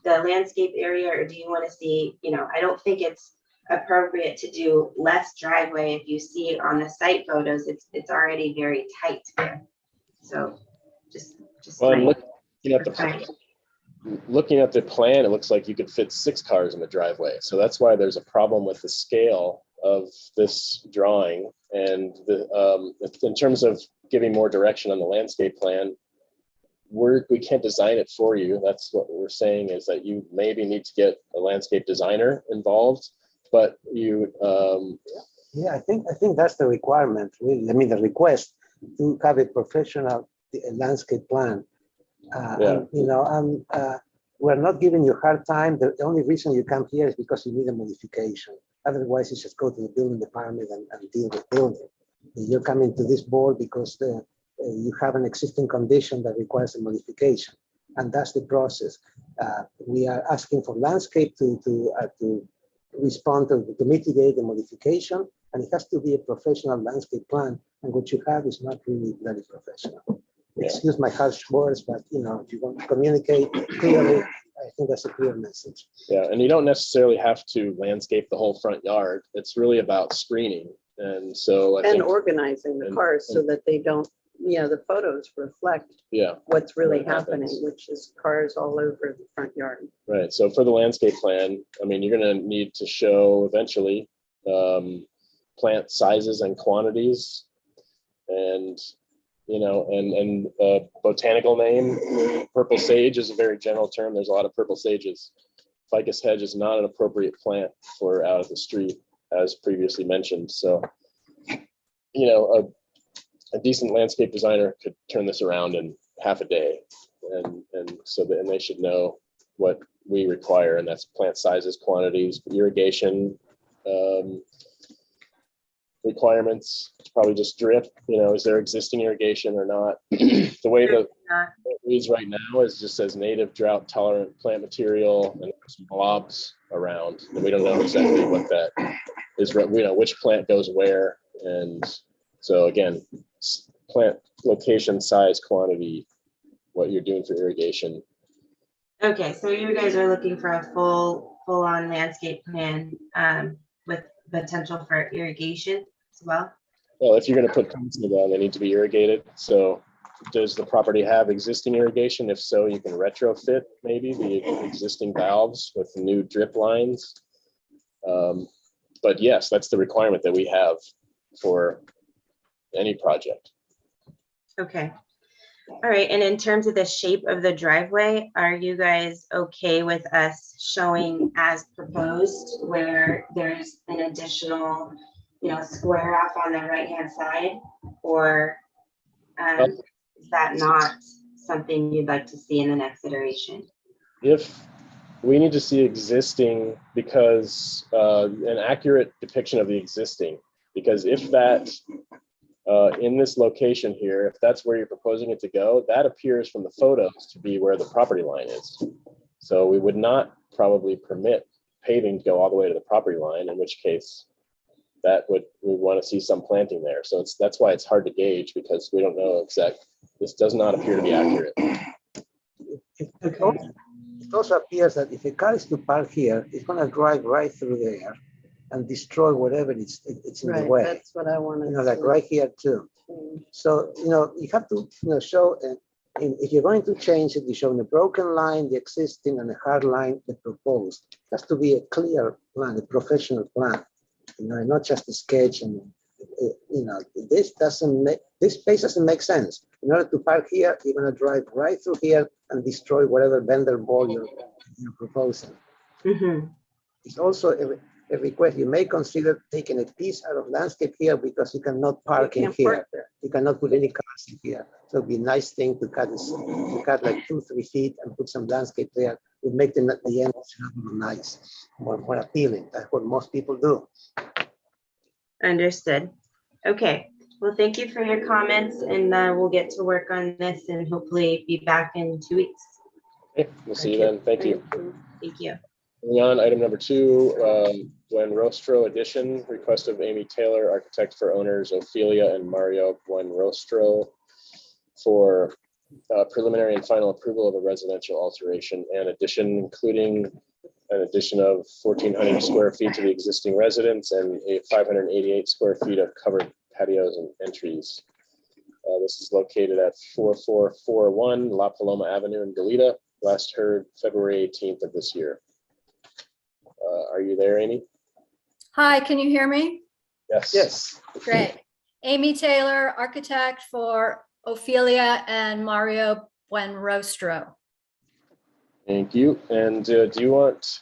the landscape area? Or do you want to see, I don't think it's appropriate to do less driveway. If you see on the site photos, it's already very tight there. So just Well, my- looking at the plan, it looks like you could fit 6 cars in the driveway. So that's why there's a problem with the scale of this drawing. And in terms of giving more direction on the landscape plan, we can't design it for you. That's what we're saying, is that you maybe need to get a landscape designer involved, but you. Yeah, I think that's the requirement, really. I mean, the request to have a professional landscape plan. We're not giving you a hard time. The only reason you come here is because you need a modification. Otherwise, you just go to the building department and deal with building. You're coming to this board because you have an existing condition that requires a modification, and that's the process. We are asking for landscape to respond to mitigate the modification, and it has to be a professional landscape plan. And what you have is not really very professional. Yeah. Excuse my harsh words, but if you want to communicate clearly, I think that's a clear message. Yeah, and you don't necessarily have to landscape the whole front yard. It's really about screening. And so And organizing the cars so that they don't, the photos reflect what's really happening, which is cars all over the front yard. Right. So for the landscape plan, I mean, you're going to need to show eventually plant sizes and quantities, and botanical name. Purple sage is a very general term. There's a lot of purple sages. Ficus hedge is not an appropriate plant for out of the street, as previously mentioned. So, a decent landscape designer could turn this around in half a day, and they should know what we require, and that's plant sizes, quantities, irrigation requirements. It's probably just drip. Is there existing irrigation or not? The way that it reads right now is just says native drought tolerant plant material, and there's some blobs around, and we don't know exactly what that is. We know which plant goes where, and so again, plant location, size, quantity, what you're doing for irrigation. Okay, so you guys are looking for a full-on landscape plan with potential for irrigation as well? Well, if you're going to put plants in the ground, they need to be irrigated. So does the property have existing irrigation? If so, you can retrofit maybe the existing valves with new drip lines. But yes, that's the requirement that we have for any project. Okay. All right. And in terms of the shape of the driveway, are you guys okay with us showing as proposed where there's an additional, square off on the right-hand side? Or is that not something you'd like to see in the next iteration? If we need to see existing, because an accurate depiction of the existing, because if that in this location here, if that's where you're proposing it to go, that appears from the photos to be where the property line is. So we would not probably permit paving to go all the way to the property line, in which case we want to see some planting there. So that's why it's hard to gauge, because we don't know exact. This does not appear to be accurate. It also appears that if a car is to park here, it's going to drive right through there and destroy whatever it's in the way. That's what I want to like right here too. So, you have to, show, if you're going to change it, you show the broken line, the existing, and the hard line, the proposed. It has to be a clear plan, a professional plan, not just a sketch. And, this space doesn't make sense. In order to park here, you're going to drive right through here and destroy whatever vendor ball you're proposing. Mm-hmm. It's also a request. You may consider taking a piece out of landscape here because you cannot park in here. You cannot put any cars in here. So it'd be a nice thing to cut this, like 2-3 feet and put some landscape there. It would make the end nice, more appealing. That's what most people do. Understood. Okay. Well, thank you for your comments, and we'll get to work on this and hopefully be back in 2 weeks. Okay, we'll see you then. Thank you. Thank you. Moving on, item number 2, Buenrostro addition, request of Amy Taylor, architect for owners Ophelia and Mario Buenrostro for preliminary and final approval of a residential alteration and addition, including an addition of 1,400 square feet to the existing residence and 588 square feet of covered patios and entries. This is located at 4441 La Paloma Avenue in Goleta. Last heard February 18th of this year. Are you there, Amy? Hi, can you hear me? Yes. Yes. Great. Amy Taylor, architect for Ophelia and Mario Buenrostro. Thank you. And do you want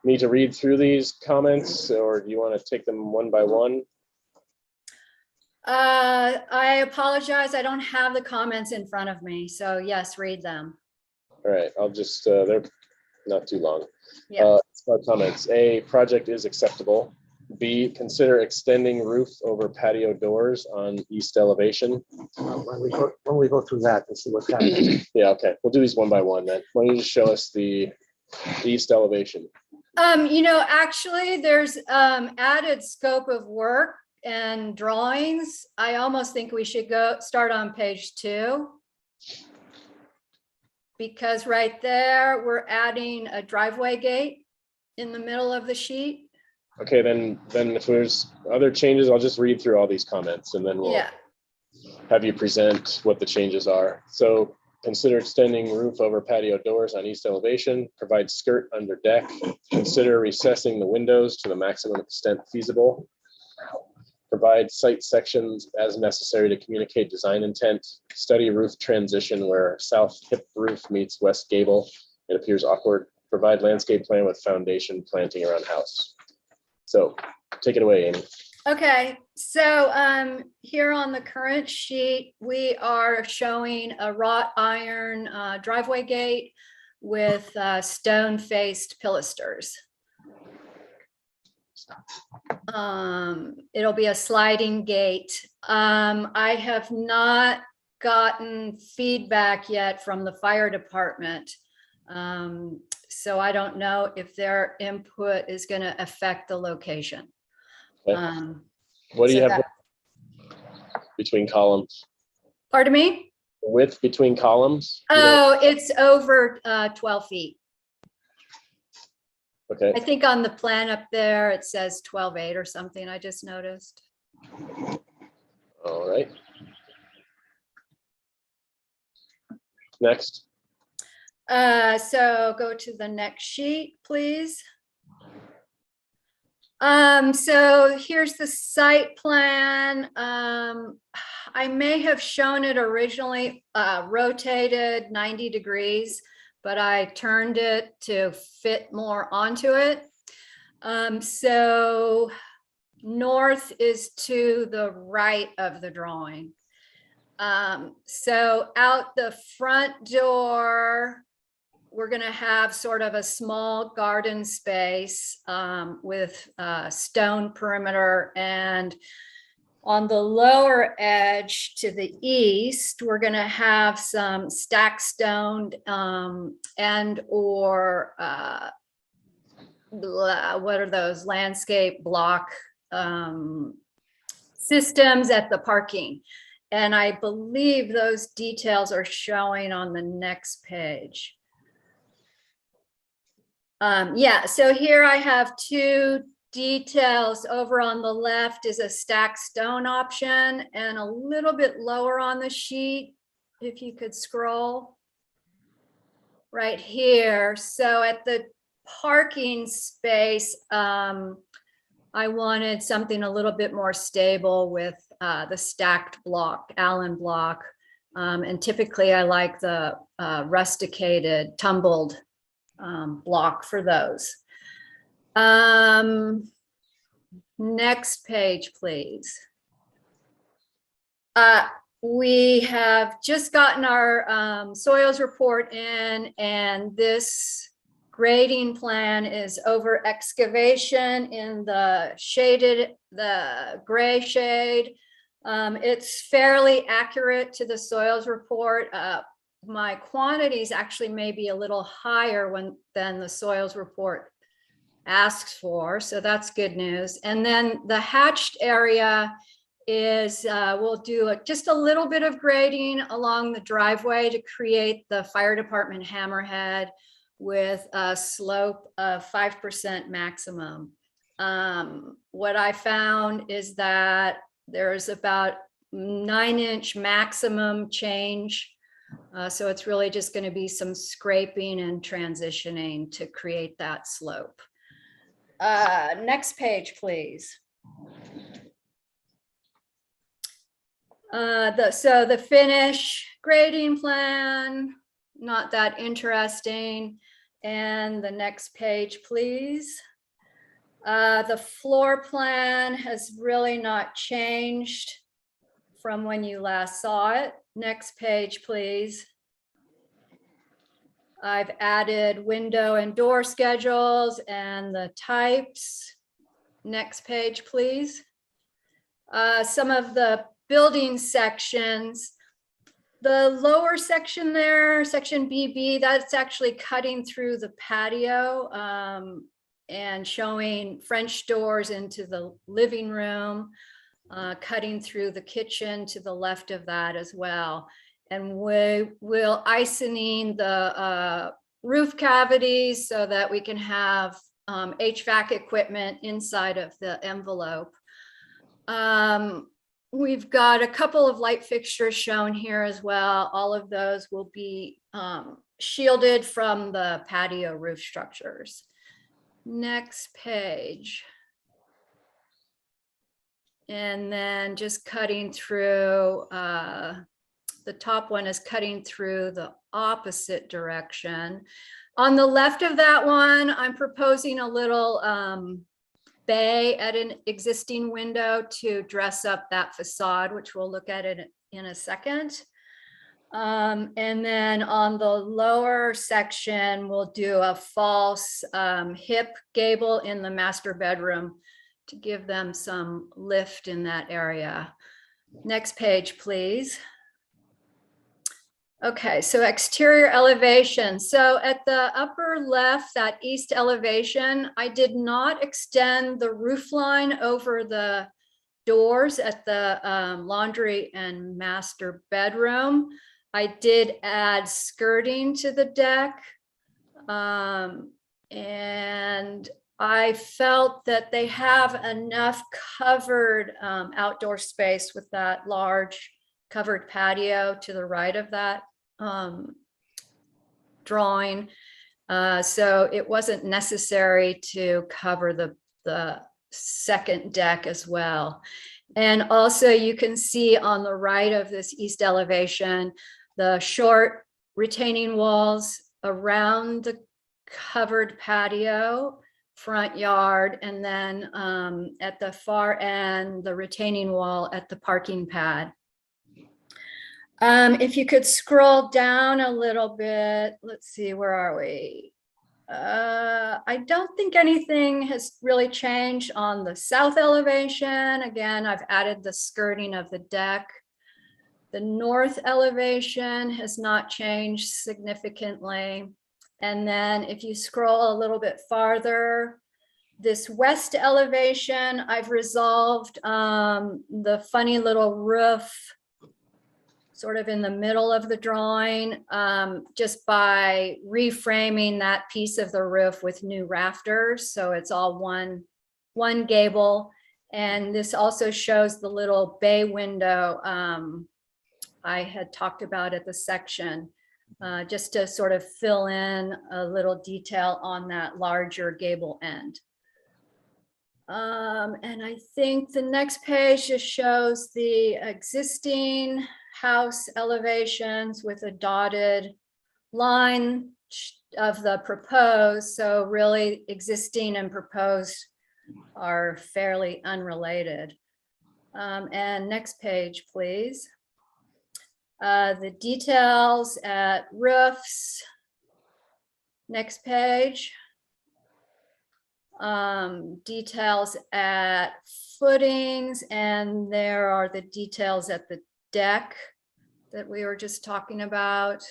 me to read through these comments, or do you want to take them one by one? I apologize. I don't have the comments in front of me. So yes, read them. All right, I'll just, they're not too long. Yeah. Comments. A, project is acceptable. B, consider extending roof over patio doors on east elevation. When we go through that, to see what's happening. Yeah, okay. We'll do these one by one then. Why don't you just show us the east elevation? Actually, there's added scope of work and drawings. I almost think we should start on page 2. Because right there, we're adding a driveway gate in the middle of the sheet. Okay, then if there's other changes, I'll just read through all these comments and then we'll have you present what the changes are. So consider extending roof over patio doors on east elevation, provide skirt under deck, consider recessing the windows to the maximum extent feasible, provide site sections as necessary to communicate design intent, study roof transition where south hip roof meets west gable. It appears awkward. Provide landscape plan with foundation planting around house. So take it away, Amy. Okay, so here on the current sheet, we are showing a wrought iron driveway gate with stone-faced pilasters. It'll be a sliding gate. I have not gotten feedback yet from the fire department. So I don't know if their input is going to affect the location. Okay. What do you have between columns? Pardon me? Width between columns? Oh, it's over 12 feet. Okay. I think on the plan up there, it says 12.8 or something. I just noticed. All right. Next. So go to the next sheet, please. So here's the site plan. I may have shown it originally rotated 90 degrees, but I turned it to fit more onto it. So north is to the right of the drawing. So out the front door, we're going to have sort of a small garden space with stone perimeter, and on the lower edge to the east, we're going to have some stacked stone and or what are those landscape block systems at the parking. And I believe those details are showing on the next page. Yeah, so here I have 2 details. Over on the left is a stacked stone option, and a little bit lower on the sheet, if you could scroll right here. So at the parking space, I wanted something a little bit more stable with the stacked block, Allen block. And typically I like the rusticated, tumbled block for those. Next page, please. We have just gotten our soils report in, and this grading plan is over excavation in the shaded, the gray shade. It's fairly accurate to the soils report. My quantities actually may be a little higher than the soils report asks for, so that's good news. And then the hatched area is, we'll do just a little bit of grading along the driveway to create the fire department hammerhead with a slope of 5% maximum. What I found is that there's about 9-inch maximum change. So it's really just going to be some scraping and transitioning to create that slope. Next page, please. So the finish grading plan, not that interesting. And the next page, please. The floor plan has really not changed from when you last saw it. Next page, please. I've added window and door schedules and the types. Next page, please. Some of the building sections. The lower section there, section BB, that's actually cutting through the patio and showing French doors into the living room, cutting through the kitchen to the left of that as well. And we will isoning the roof cavities so that we can have HVAC equipment inside of the envelope. We've got a couple of light fixtures shown here as well. All of those will be shielded from the patio roof structures. Next page. And then just cutting through, the top one is cutting through the opposite direction. On the left of that one, I'm proposing a little bay at an existing window to dress up that facade, which we'll look at it in a second. And then on the lower section, we'll do a false hip gable in the master bedroom to give them some lift in that area. Next page, please. Okay, so exterior elevation. So at the upper left, that east elevation, I did not extend the roof line over the doors at the laundry and master bedroom. I did add skirting to the deck. And I felt that they have enough covered outdoor space with that large covered patio to the right of that drawing. So it wasn't necessary to cover the second deck as well. And also you can see on the right of this east elevation, the short retaining walls around the covered patio, front yard, and then at the far end, the retaining wall at the parking pad. If you could scroll down a little bit, let's see, where are we? I don't think anything has really changed on the south elevation. Again, I've added the skirting of the deck. The north elevation has not changed significantly. And then if you scroll a little bit farther, this west elevation, I've resolved the funny little roof sort of in the middle of the drawing, just by reframing that piece of the roof with new rafters. So it's all one gable. And this also shows the little bay window I had talked about at the section, just to sort of fill in a little detail on that larger gable end. And I think the next page just shows the existing house elevations with a dotted line of the proposed. So really existing and proposed are fairly unrelated. And next page, please. The details at roofs. Next page. details at footings, and there are the details at the deck that we were just talking about.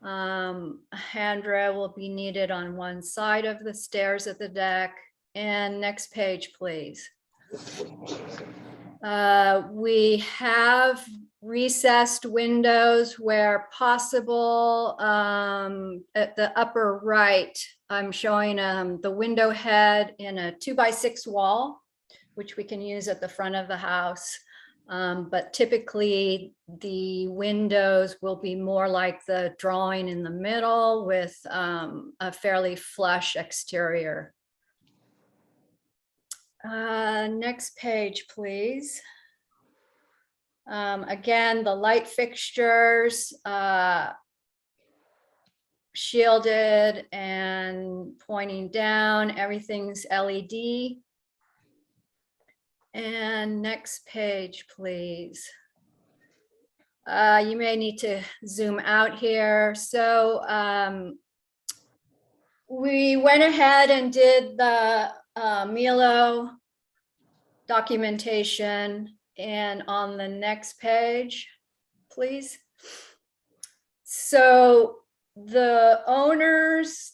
Handrail will be needed on one side of the stairs at the deck. And next page, please. We have recessed windows where possible. At the upper right, I'm showing the window head in a 2x6 wall, which we can use at the front of the house. But typically the windows will be more like the drawing in the middle with a fairly flush exterior. Next page, please. Again, the light fixtures, shielded and pointing down, everything's LED. And next page, please. You may need to zoom out here. So we went ahead and did the Milo documentation, and on the next page, please. So the owner's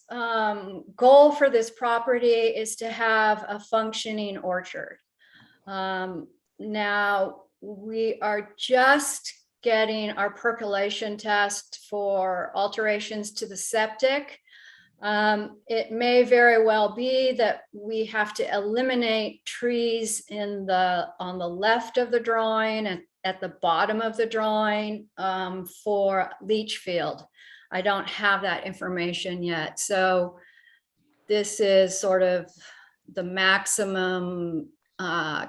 goal for this property is to have a functioning orchard. Now we are just getting our percolation test for alterations to the septic. It may very well be that we have to eliminate trees on the left of the drawing and at the bottom of the drawing for leach field. I don't have that information yet. So this is sort of the maximum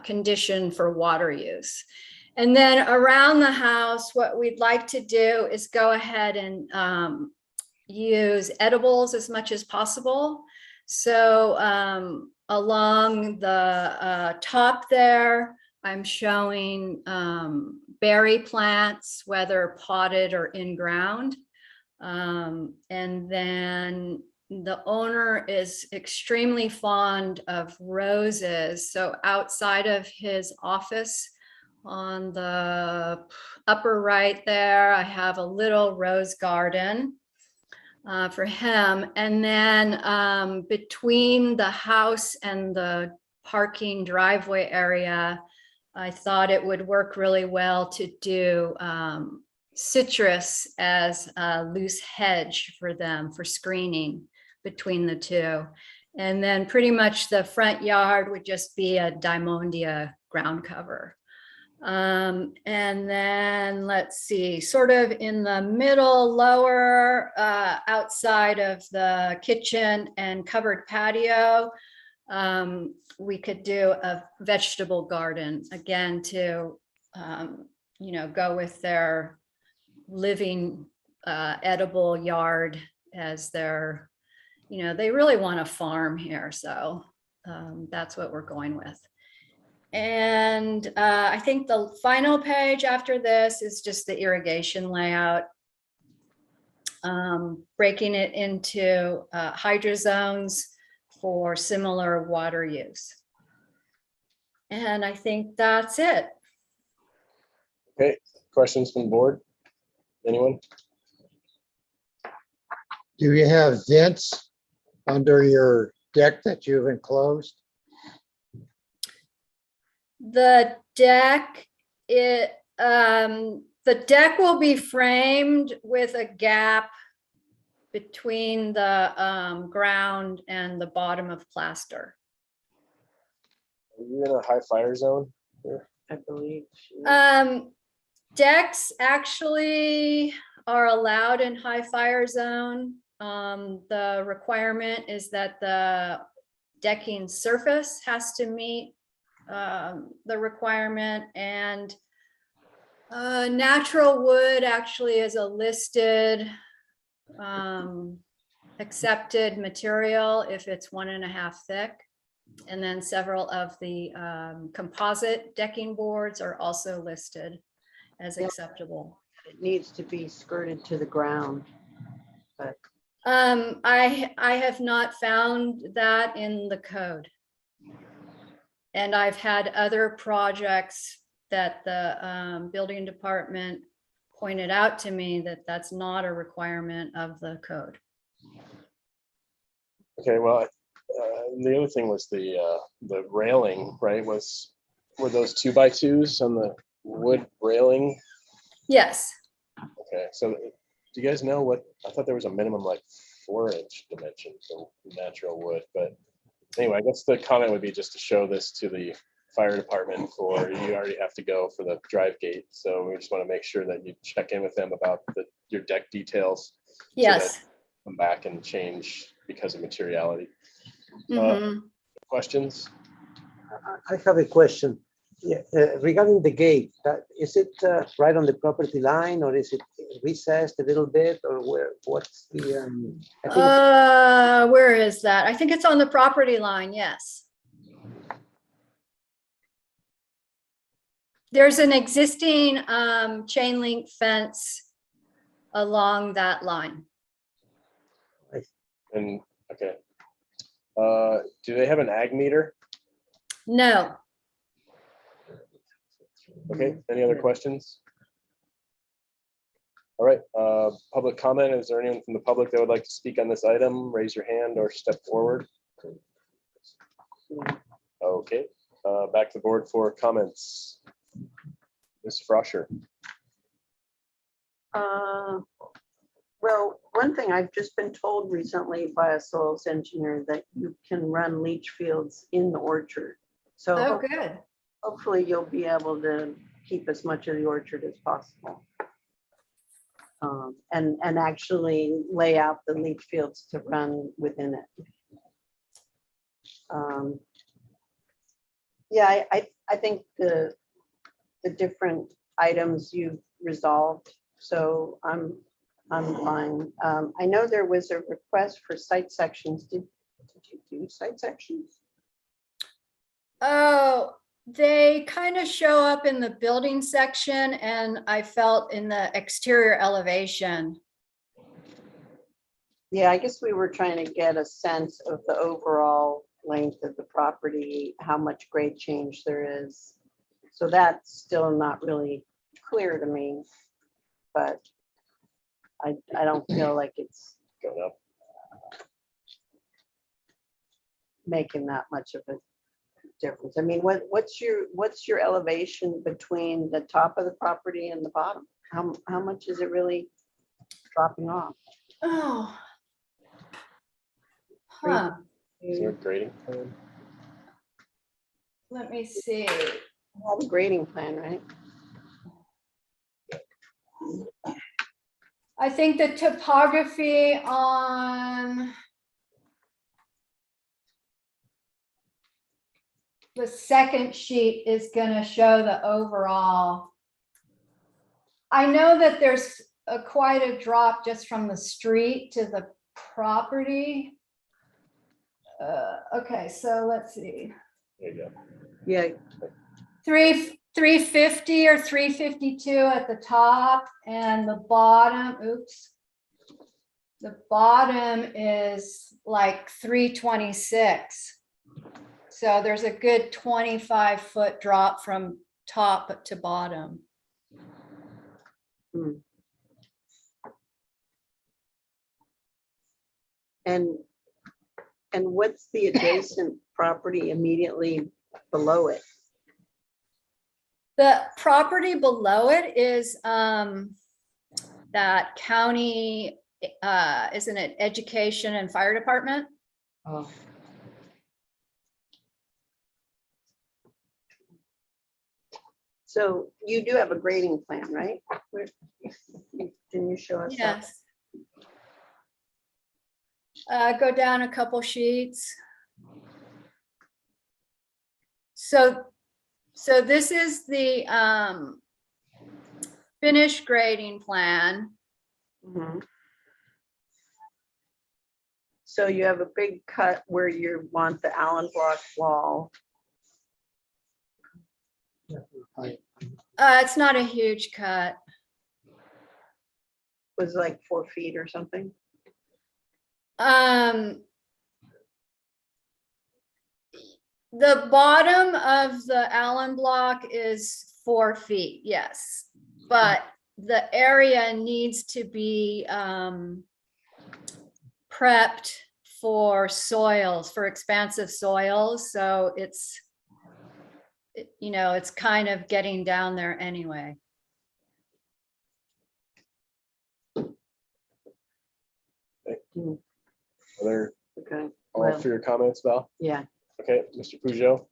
condition for water use. And then around the house, what we'd like to do is go ahead and use edibles as much as possible. So along the top there, I'm showing berry plants, whether potted or in ground. And then the owner is extremely fond of roses. So outside of his office on the upper right there, I have a little rose garden for him. And then between the house and the parking driveway area, I thought it would work really well to do citrus as a loose hedge for them for screening between the two. And then pretty much the front yard would just be a Diamondia ground cover. And then let's see, sort of in the middle lower outside of the kitchen and covered patio, we could do a vegetable garden again to, you know, go with their living edible yard as their, you know, they really want a farm here. So that's what we're going with. And I think the final page after this is just the irrigation layout, breaking it into hydro zones for similar water use. And I think that's it. Okay, questions from the board? Anyone? Do you have vents under your deck that you've enclosed? The deck, the deck will be framed with a gap between the ground and the bottom of plaster. Are you in a high fire zone here? I believe. Decks actually are allowed in high fire zone. The requirement is that the decking surface has to meet the requirement, and natural wood actually is a listed accepted material if it's 1.5 thick. And then several of the composite decking boards are also listed as acceptable. It needs to be skirted to the ground, but I have not found that in the code. And I've had other projects that the building department pointed out to me that that's not a requirement of the code. Okay, well, the other thing was the railing, right? Were those 2x2s on the wood railing? Yes. Okay, so do you guys know what, I thought there was a minimum like 4-inch dimension for natural wood, but anyway, I guess the comment would be just to show this to the fire department, for you already have to go for the drive gate. So we just want to make sure that you check in with them about your deck details. Yes. So come back and change because of materiality. Mhm. Questions? I have a question. Yeah, regarding the gate, is it right on the property line, or is it recessed a little bit, or what's the? I think Where is that? I think it's on the property line. Yes. There's an existing chain link fence along that line. And okay. Do they have an ag meter? No. Okay, any other questions? All right, public comment. Is there anyone from the public that would like to speak on this item? Raise your hand or step forward. Okay, back to the board for comments. Ms. Froscher. Well, one thing I've just been told recently by a soils engineer that you can run leach fields in the orchard. So Oh, good. hopefully you'll be able to keep as much of the orchard as possible. And actually lay out the leach fields to run within it. Yeah, I think the different items you've resolved, so I'm fine. I know there was a request for site sections. Did you do site sections? Oh, they kind of show up in the building section, and I felt in the exterior elevation. Yeah, I guess we were trying to get a sense of the overall length of the property, how much grade change there is. So that's still not really clear to me, but I don't feel like it's going up, making that much of a difference. I mean, what's your elevation between the top of the property and the bottom? How much is it really dropping off? Oh. Huh. Is there a grading plan? Let me see. All the grading plan, right? I think the topography on the second sheet is going to show the overall. I know that there's quite a drop just from the street to the property. Okay, so let's see. There you go. Yeah. 350 or 352 at the top, and the bottom, oops. The bottom is like 326. So there's a good 25-foot drop from top to bottom. Hmm. And what's the adjacent property immediately below it? The property below it is that county, isn't it education and fire department? Oh. So you do have a grading plan, right? Can you show us that? Yes. Go down a couple sheets. So this is the finished grading plan. Mm-hmm. So you have a big cut where you want the Allen block wall. It's not a huge cut. Was like 4 feet or something. The bottom of the Allen block is 4 feet, yes, but the area needs to be prepped for soils, for expansive soils. So it's, you know, it's kind of getting down there anyway. Other, Okay. all Well, for your comments, Val? yeah. Okay, Mr. Peugeot?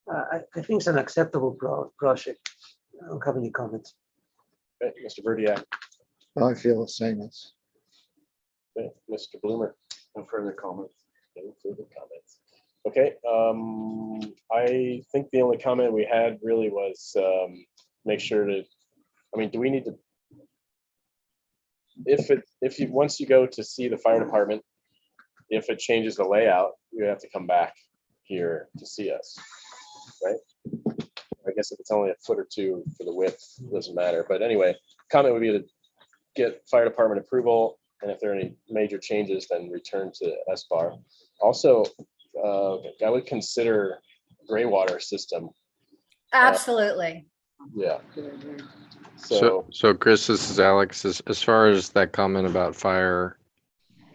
I think it's an acceptable project. I don't have any comments. Okay, Mr. Verdiak? I feel the same. It's Okay, Mr. Bloomer? No further comments. No further comments. Okay, I think the only comment we had really was make sure to, I mean, do we need to, if you, once you go to see the fire department, if it changes the layout, you have to come back here to see us, right? I guess if it's only a foot or two for the width, it doesn't matter. But anyway, comment would be to get fire department approval, and if there are any major changes, then return to SBAR. Also, I would consider gray water system. Absolutely. Yeah. So Chris, this is Alex. As far as that comment about fire,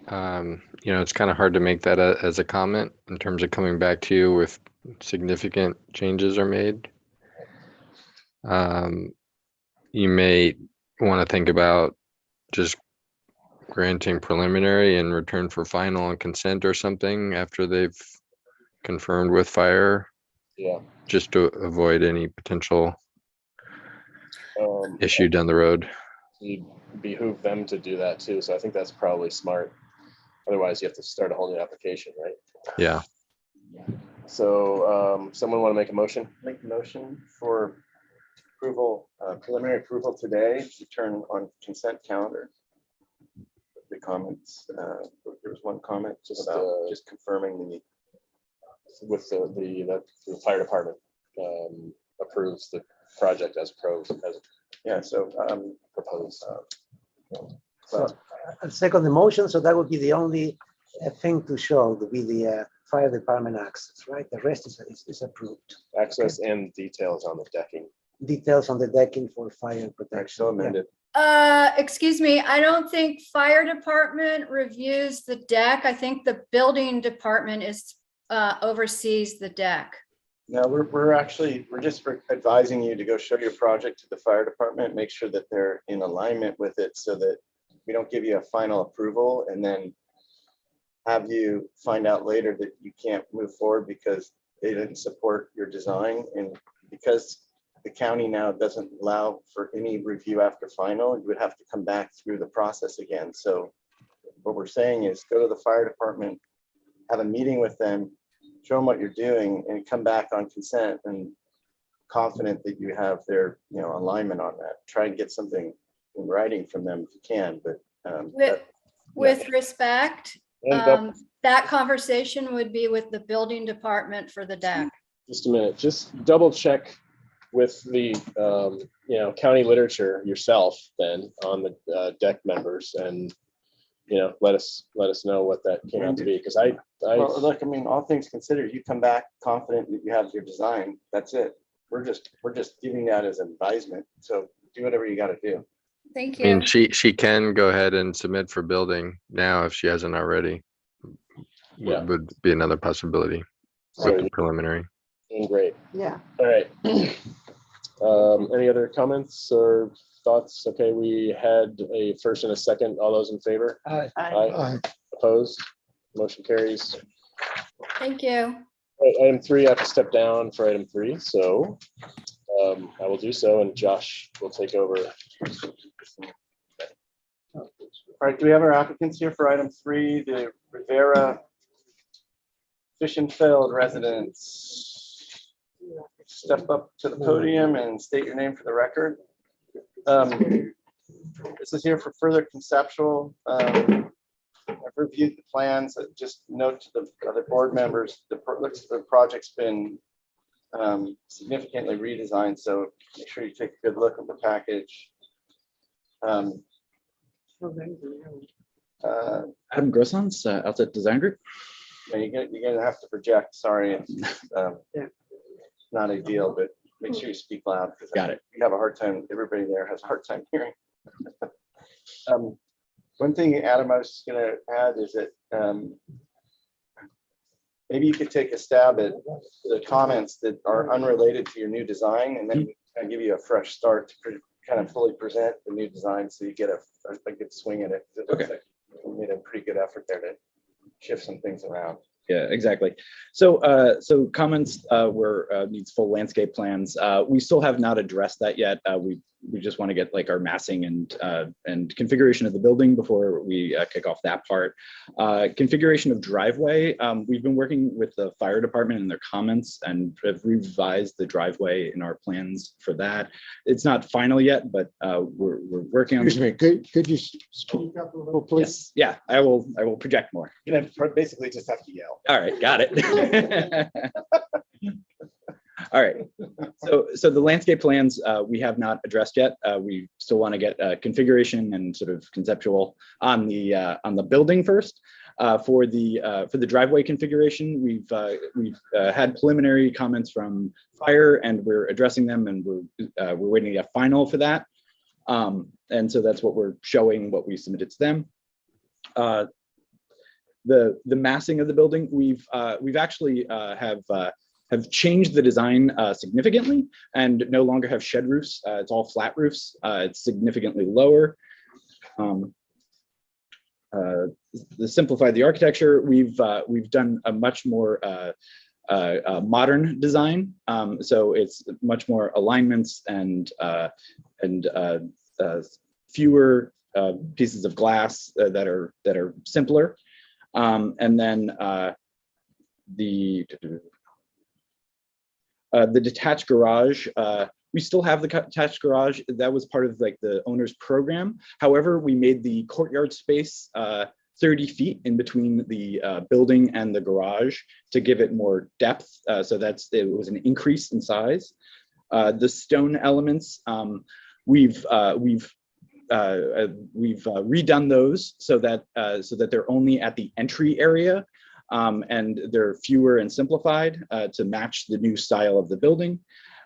you know, it's kind of hard to make that as a comment in terms of coming back to you with significant changes are made. You may want to think about just granting preliminary in return for final and consent or something after they've confirmed with fire. Yeah. Just to avoid any potential issue down the road. You behoove them to do that too. So I think that's probably smart. Otherwise you have to start a whole new application, right? Yeah. So someone want to make a motion? Make the motion for approval, preliminary approval today to turn on consent calendar. The comments, there was one comment just about just confirming the with the fire department approves the project as proposed. Yeah, so proposed. So I'll second the motion, so that would be the only thing to show, to be the fire department access, right? The rest is approved. Access and details on the decking. Details on the decking for fire protection. so amended. Excuse me, I don't think fire department reviews the deck. I think the building department is oversees the deck. No, we're just advising you to go show your project to the fire department, make sure that they're in alignment with it so that we don't give you a final approval and then have you find out later that you can't move forward because they didn't support your design. And because the county now doesn't allow for any review after final, you would have to come back through the process again. So what we're saying is go to the fire department, have a meeting with them, show them what you're doing, and come back on consent and confident that you have their alignment on that. Try and get something in writing from them if you can. But with respect, that conversation would be with the building department for the deck. Just a minute, just double check with the county literature yourself then on the deck members, and let us know what that came out to be, because well, look, I mean, all things considered, you come back confident that you have your design. That's it. We're just giving that as advisement. So do whatever you got to do. Thank I you. mean, she can go ahead and submit for building now if she hasn't already. Yeah. Would be another possibility with the preliminary. Doing great. Yeah. All right. Any other comments or thoughts? Okay, we had a first and a second. All those in favor? Aye. Aye. Opposed? Motion carries. Thank you. All right, item 3, I have to step down for item 3, so I will do so, and Josh will take over. All right, do we have our applicants here for item 3, the Rivera Fish and Field residents? Step up to the podium and state your name for the record. This is here for further conceptual. I've reviewed the plans. Just note to the other board members, the project's been significantly redesigned, so make sure you take a good look at the package. Adam Grossons, Outset Design Group. Yeah, you're gonna have to project. Sorry, it's not ideal, but make sure you speak loud because Got it. We have a hard time. Everybody there has a hard time hearing. One thing, Adam, I was just gonna add is that maybe you could take a stab at the comments that are unrelated to your new design, and then kind of give you a fresh start to kind of fully present the new design, so you get a good swing at it. It looks like you made a pretty good effort there to shift some things around. Yeah, exactly. So, so comments were needs full landscape plans. We still have not addressed that yet. We just want to get like our massing and configuration of the building before we kick off that part. Configuration of driveway. We've been working with the fire department and their comments and have revised the driveway in our plans for that. It's not final yet, but we're working on. Excuse me, could you speak up a little, please? Yes. Yeah, I will project more. You're gonna basically just have to yell. All right, got it. All right, so the landscape plans we have not addressed yet. We still want to get configuration and sort of conceptual on the building first. For the driveway configuration, we've had preliminary comments from fire, and we're addressing them, and we're waiting to get final for that. And so that's what we're showing, what we submitted to them. The massing of the building, we've actually have changed the design significantly and no longer have shed roofs. It's all flat roofs. It's significantly lower. Simplified the architecture. We've done a much more modern design. So it's much more alignments and fewer pieces of glass that are simpler. And then the detached garage, we still have the detached garage. That was part of like the owner's program. However, we made the courtyard space 30 feet in between the building and the garage to give it more depth. So it was an increase in size. The stone elements, we've redone those so that they're only at the entry area, and they're fewer and simplified to match the new style of the building.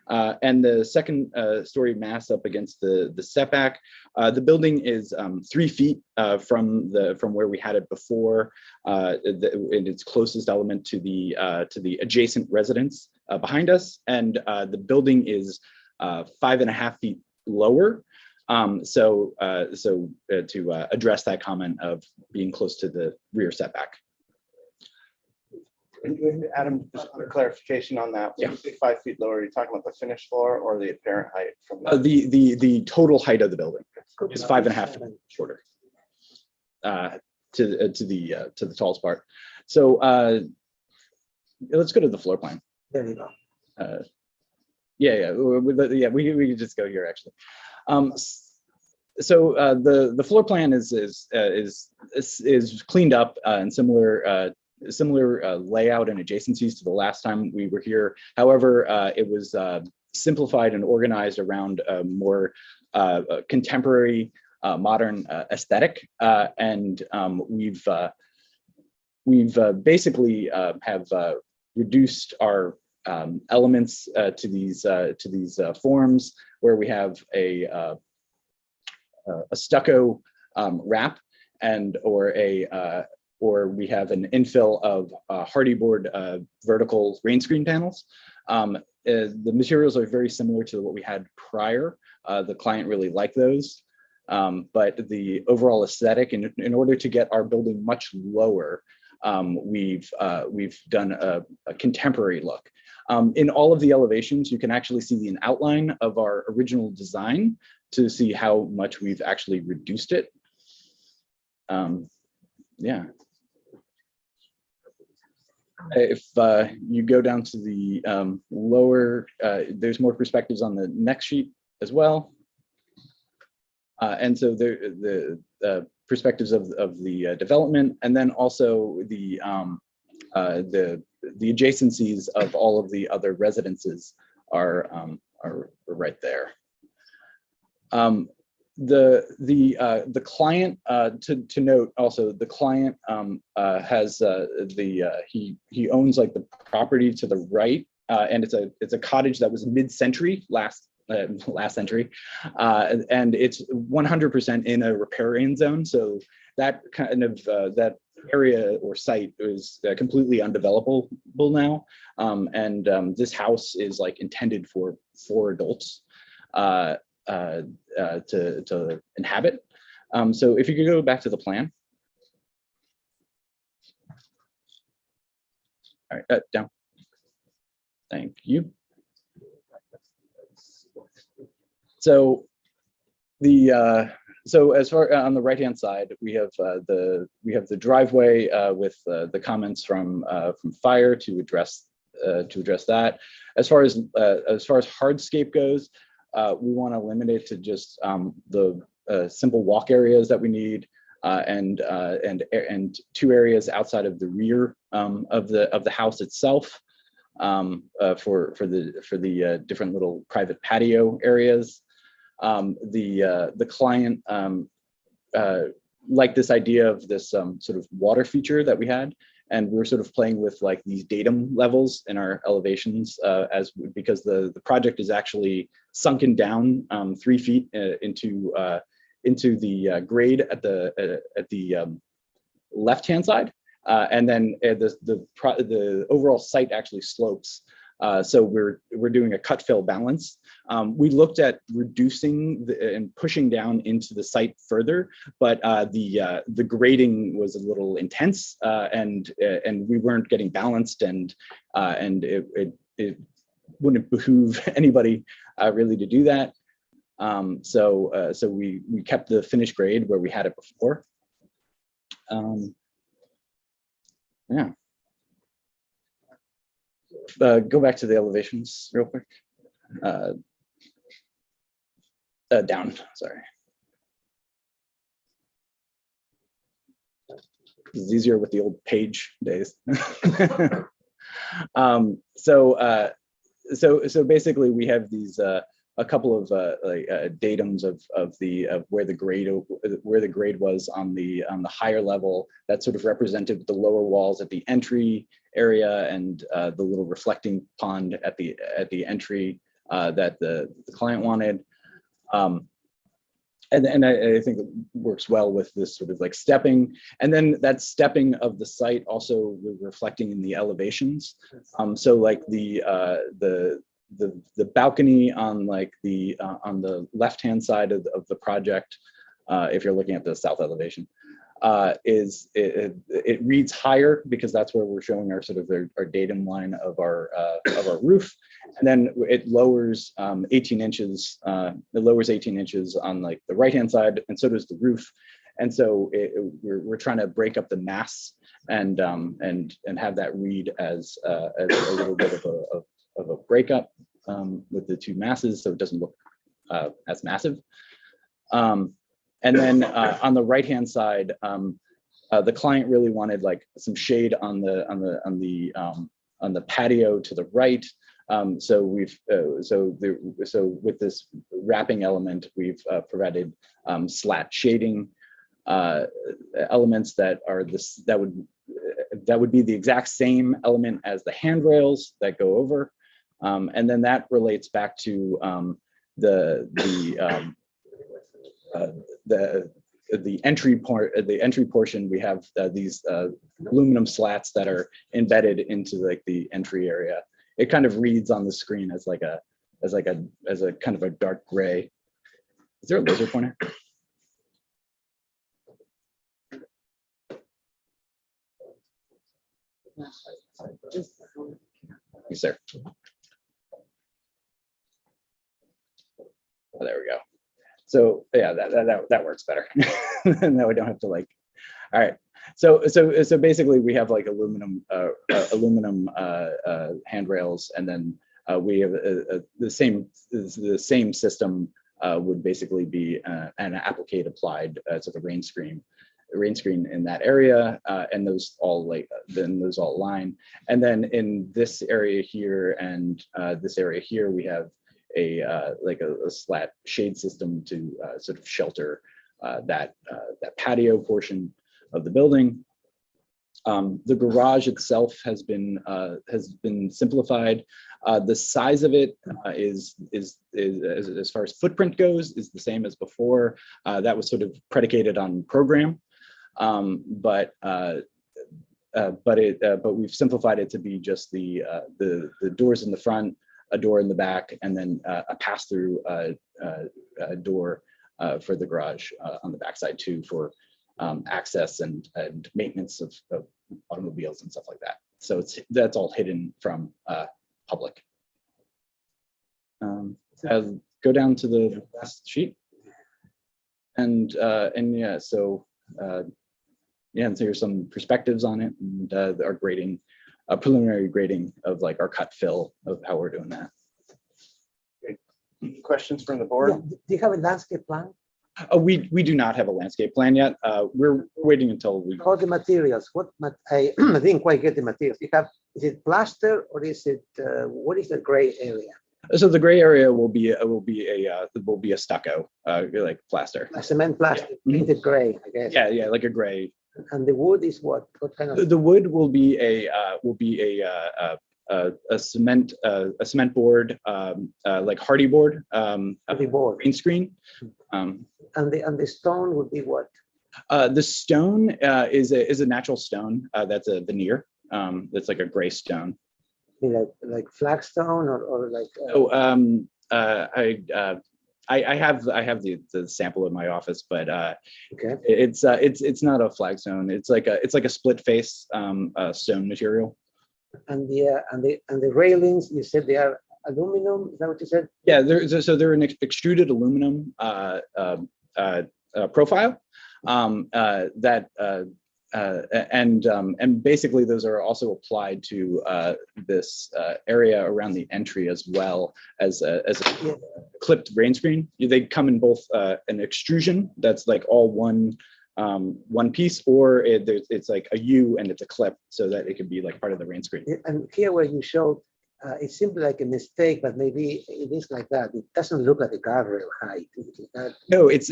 And the second story mass up against the setback, the building is 3 feet from where we had it before, in its closest element to the adjacent residence behind us, and the building is 5.5 feet lower. So to address that comment of being close to the rear setback. Adam, just a clarification on that. When you say 5 feet lower, are you talking about the finished floor or the apparent height from the total height of the building is 5.5 feet shorter to the tallest part. So let's go to the floor plan. There you go. We could just go here actually. So the floor plan is cleaned up and similar layout and adjacencies to the last time we were here. However, it was simplified and organized around a more contemporary, modern aesthetic, and we've basically have reduced our elements to these forms, where we have a stucco wrap or we have an infill of hardyboard vertical rain screen panels. The materials are very similar to what we had prior. The client really liked those, but the overall aesthetic, in order to get our building much lower, we've done a contemporary look. In all of the elevations, you can actually see an outline of our original design to see how much we've actually reduced it. Yeah. If you go down to the lower, there's more perspectives on the next sheet as well. And so the perspectives of the development, and then also the adjacencies of all of the other residences are right there. the client to note also, the client has he owns like the property to the right, and it's a cottage that was mid-century last century, and it's 100% in a riparian zone. So that kind of that area or site is completely undevelopable now, and this house is like intended for 4 adults to inhabit. So if you could go back to the plan. All right, down. Thank you. So so as far on the right hand side, we have the driveway with the comments from fire to address that. As far as hardscape goes, we want to limit it to just the simple walk areas that we need, and 2 areas outside of the rear of the house itself, for the different little private patio areas. The client liked this idea of this sort of water feature that we had, and we're sort of playing with like these datum levels in our elevations, because the project is actually sunken down 3 feet into the grade at the left hand side, and then the overall site actually slopes. So we're doing a cut fill balance. We looked at reducing and pushing down into the site further, but the grading was a little intense, and we weren't getting balanced, and it wouldn't behoove anybody really to do that. So we kept the finished grade where we had it before. Yeah. Go back to the elevations real quick. Down, sorry. It's easier with the old page days. So basically we have these a couple of datums of where the grade was on the higher level that sort of represented the lower walls at the entry area, and the little reflecting pond at the entry that the client wanted. And I think it works well with this sort of like stepping, and then that stepping of the site also reflecting in the elevations. So like the balcony on like on the left hand side of the project, if you're looking at the south elevation, it reads higher because that's where we're showing our sort of our datum line of our roof, and then it lowers 18 inches. It lowers 18 inches on like the right hand side, and so does the roof. And so we're trying to break up the mass and have that read as a little bit of a breakup with the 2 masses, so it doesn't look as massive. And then on the right hand side, the client really wanted like some shade on the patio to the right. So with this wrapping element, we've provided slat shading elements that are that would be the exact same element as the handrails that go over, and then that relates back to the entry portion. We have these aluminum slats that are embedded into like the entry area. It kind of reads on the screen as a kind of a dark gray. Is there a laser pointer? Yes, sir. Oh, there we go. So yeah, that works better. Now we don't have to like. All right. So basically, we have like aluminum handrails, and then we have the same system would basically be an applique applied to the rain screen in that area, and those all line. And then in this area here and this area here, we have like a slat shade system to sort of shelter that patio portion of the building. The garage itself has been simplified. The size of it is as far as footprint goes, is the same as before. That was sort of predicated on program, but we've simplified it to be just the doors in the front, a door in the back, and then a pass-through door for the garage on the backside too, for access and maintenance of automobiles and stuff like that. So that's all hidden from public. Go down to the last sheet, and yeah, so and so here's some perspectives on it, and our grading, preliminary grading of like our cut fill of how we're doing that. Questions from the board? Yeah. Do you have a landscape plan? We do not have a landscape plan yet. We're waiting until we. All the materials. I didn't quite get the materials. Is it plaster or is it what is the gray area? So the gray area will be a stucco, like plaster. A cement plaster, painted gray, I guess. Yeah, like a gray. And the wood is what? What kind of? The wood will be a cement board, like hardy board, green screen. And the stone would be what? The stone is a natural stone. That's a veneer. That's like a gray stone. Like flagstone or like. I have the sample in my office, but okay. It's not a flagstone. It's like a split face stone material. And the railings, you said they are aluminum. Is that what you said? Yeah, they're an extruded aluminum profile and basically those are also applied to this area around the entry as well as a clipped rain screen. They come in both an extrusion that's like all one piece, or it's like a U and it's a clip so that it could be like part of the rain screen. And here where you showed, it seemed like a mistake, but maybe it is like that. It doesn't look like a guardrail height. No, it's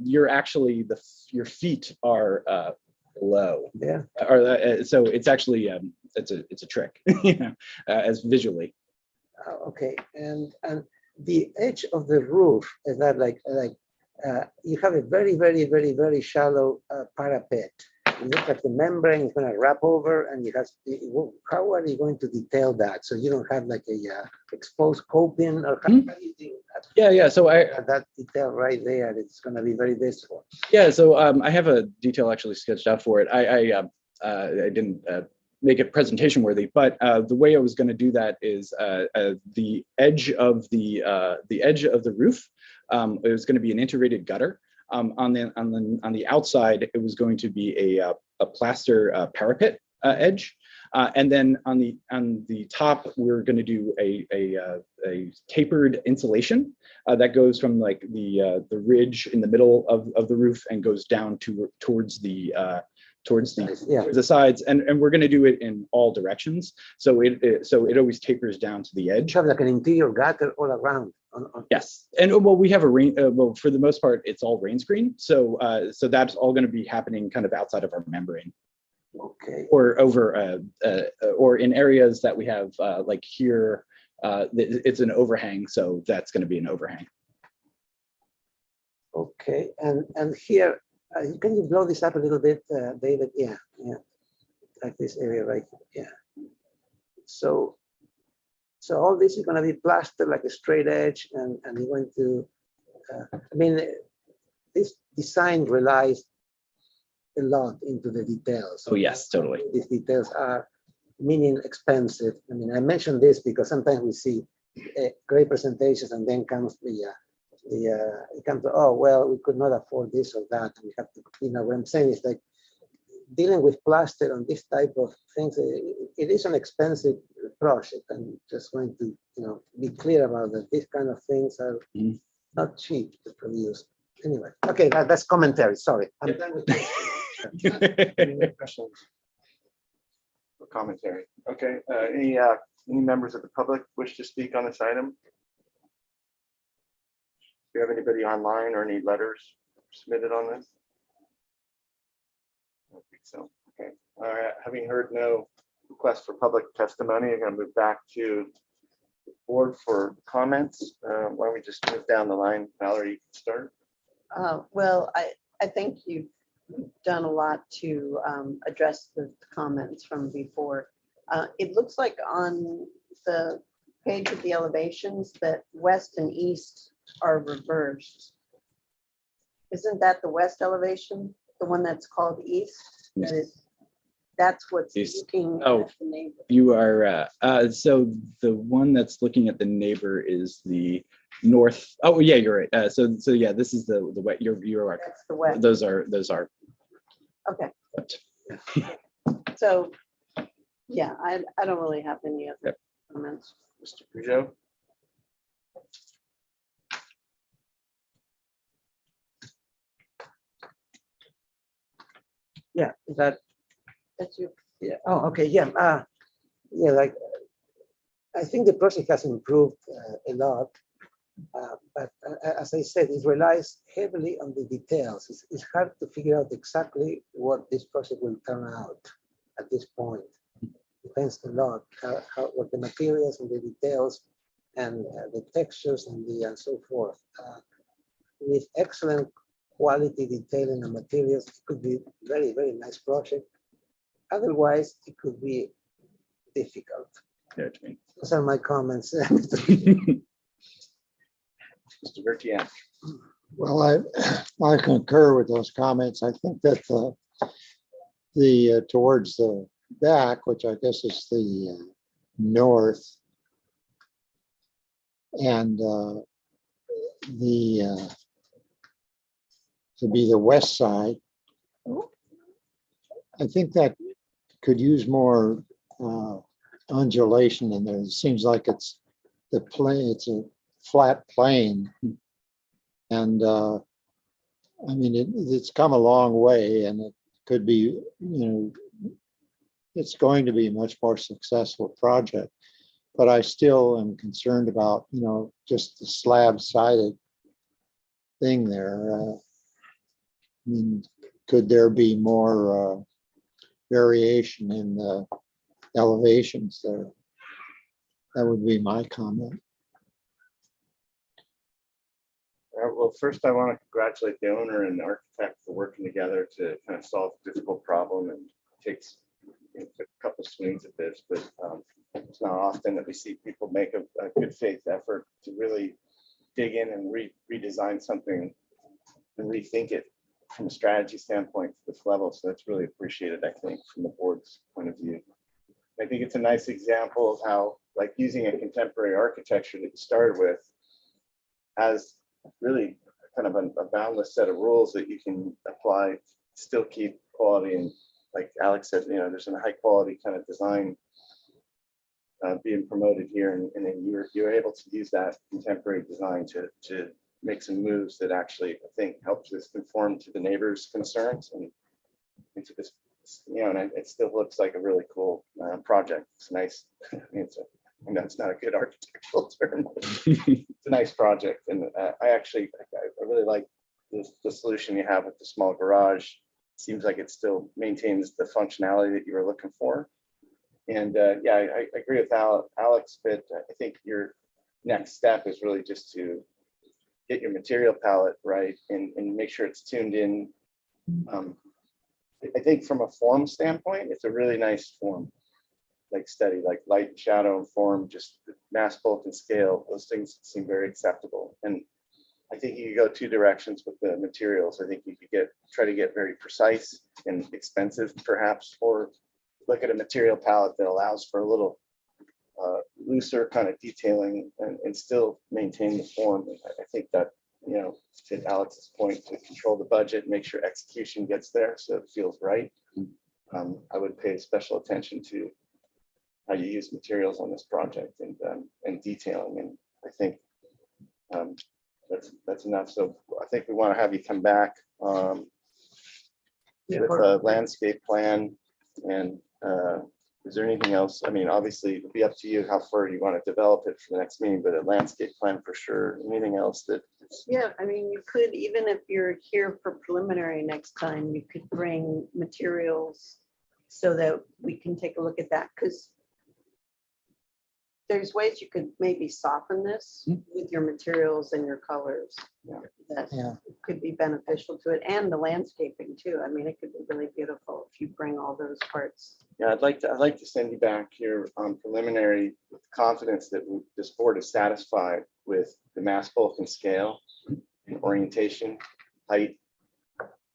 you're actually your feet are low. Yeah. So it's actually it's a trick, as visually. Okay, and the edge of the roof is that like you have a very, very, very, very shallow parapet. You look at the membrane, it's going to wrap over, and you have. How are you going to detail that so you don't have like a exposed coping, or how do you think that? Yeah. So that detail right there, it's going to be very visible. Yeah. So I have a detail actually sketched out for it. I didn't make it presentation worthy, but the way I was going to do that is the edge of the roof. It was going to be an integrated gutter. On the outside, it was going to be a plaster parapet edge, and then on the top, we're going to do a tapered insulation that goes from like the ridge in the middle of the roof and goes down towards the sides, and we're going to do it in all directions. So it always tapers down to the edge. You have like an interior gutter all around. Yes, and well, we have a rain. Well, for the most part, it's all rain screen. So that's all going to be happening kind of outside of our membrane. Okay. Or over, or in areas that we have, like here, it's an overhang. So that's going to be an overhang. Okay, and here, can you blow this up a little bit, David? Yeah, like this area right here. Yeah. So all this is going to be plastered like a straight edge, and you're going to, I mean, this design relies a lot into the details. Oh yes, totally. These details are meaning expensive. I mean, I mentioned this because sometimes we see great presentations, and then comes it comes to, oh, well, we could not afford this or that. And we have to, what I'm saying is like dealing with plaster on this type of things, it is an expensive project, and just going to, be clear about that. These kind of things are not cheap to produce. Anyway, okay, that's commentary. Sorry, I'm done with this. Any questions or commentary? Okay, any Any members of the public wish to speak on this item? Do you have anybody online or any letters submitted on this? I don't think so. Okay. All right. Having heard no request for public testimony, I'm going to move back to the board for comments. Why don't we just move down the line? Valerie, you can start. Well, I think you've done a lot to address the comments from before. It looks like on the page of the elevations that west and east are reversed. Isn't that the west elevation, the one that's called east? That's what's looking Oh, at the neighbor. you are, so the one that's looking at the neighbor is the north. Oh, yeah, you're right. So yeah, this is the wet, you're right. That's the west. Those are. Okay. So, yeah, I don't really have any other comments. Mr. Peugeot? Yeah, that, That's you. yeah, oh, okay, yeah, yeah, like, I think the project has improved a lot, but as I said, it relies heavily on the details. It's hard to figure out exactly what this project will turn out at this point. Depends a lot what the materials and the details and the textures and so forth. With excellent quality detailing and materials, it could be very, very nice project. Otherwise, it could be difficult. Yeah, Those are my comments. Mr. Bertian. Well, I concur with those comments. I think that the towards the back, which I guess is the north, and to be the west side, I think that could use more undulation in there. It seems like it's the plane, it's a flat plane. And I mean, it's come a long way, and it could be, it's going to be a much more successful project. But I still am concerned about, just the slab-sided thing there. I mean, could there be more variation in the elevations there? That would be my comment. Well, first I want to congratulate the owner and the architect for working together to kind of solve a difficult problem, and it takes a couple swings at this, but it's not often that we see people make a good faith effort to really dig in and redesign something and rethink it from a strategy standpoint to this level. So that's really appreciated, I think, from the board's point of view. I think it's a nice example of how, like, using a contemporary architecture that you started with has really kind of a boundless set of rules that you can apply, still keep quality, and like Alex said, there's a high quality kind of design being promoted here, and then you're able to use that contemporary design to make some moves that actually, I think, helps us conform to the neighbors' concerns and into this, and it still looks like a really cool project. It's nice. I mean, I know it's not a good architectural term, but it's a nice project. And I really like the solution you have with the small garage. Seems like it still maintains the functionality that you were looking for. And yeah, I agree with Alex, but I think your next step is really just to get your material palette right and make sure it's tuned in. I think from a form standpoint, it's a really nice form, like study, like light and shadow and form, just mass, bulk, and scale. Those things seem very acceptable. And I think you could go two directions with the materials. I think you could try to get very precise and expensive, perhaps, or look at a material palette that allows for a little looser kind of detailing and still maintain the form. And I think that, to Alex's point, to control the budget, make sure execution gets there so it feels right. I would pay special attention to how you use materials on this project and detailing. And I think that's enough. So I think we want to have you come back with a landscape plan and is there anything else? I mean, obviously, it'll be up to you how far you want to develop it for the next meeting, but a landscape plan for sure. Anything else that? Yeah, I mean, you could, even if you're here for preliminary next time, you could bring materials so that we can take a look at that, because there's ways you could maybe soften this with your materials and your colors. That could be beneficial to it, and the landscaping too. I mean, it could be really beautiful if you bring all those parts. Yeah, I'd like to send you back here on preliminary with confidence that this board is satisfied with the mass bulk and scale, and orientation, height,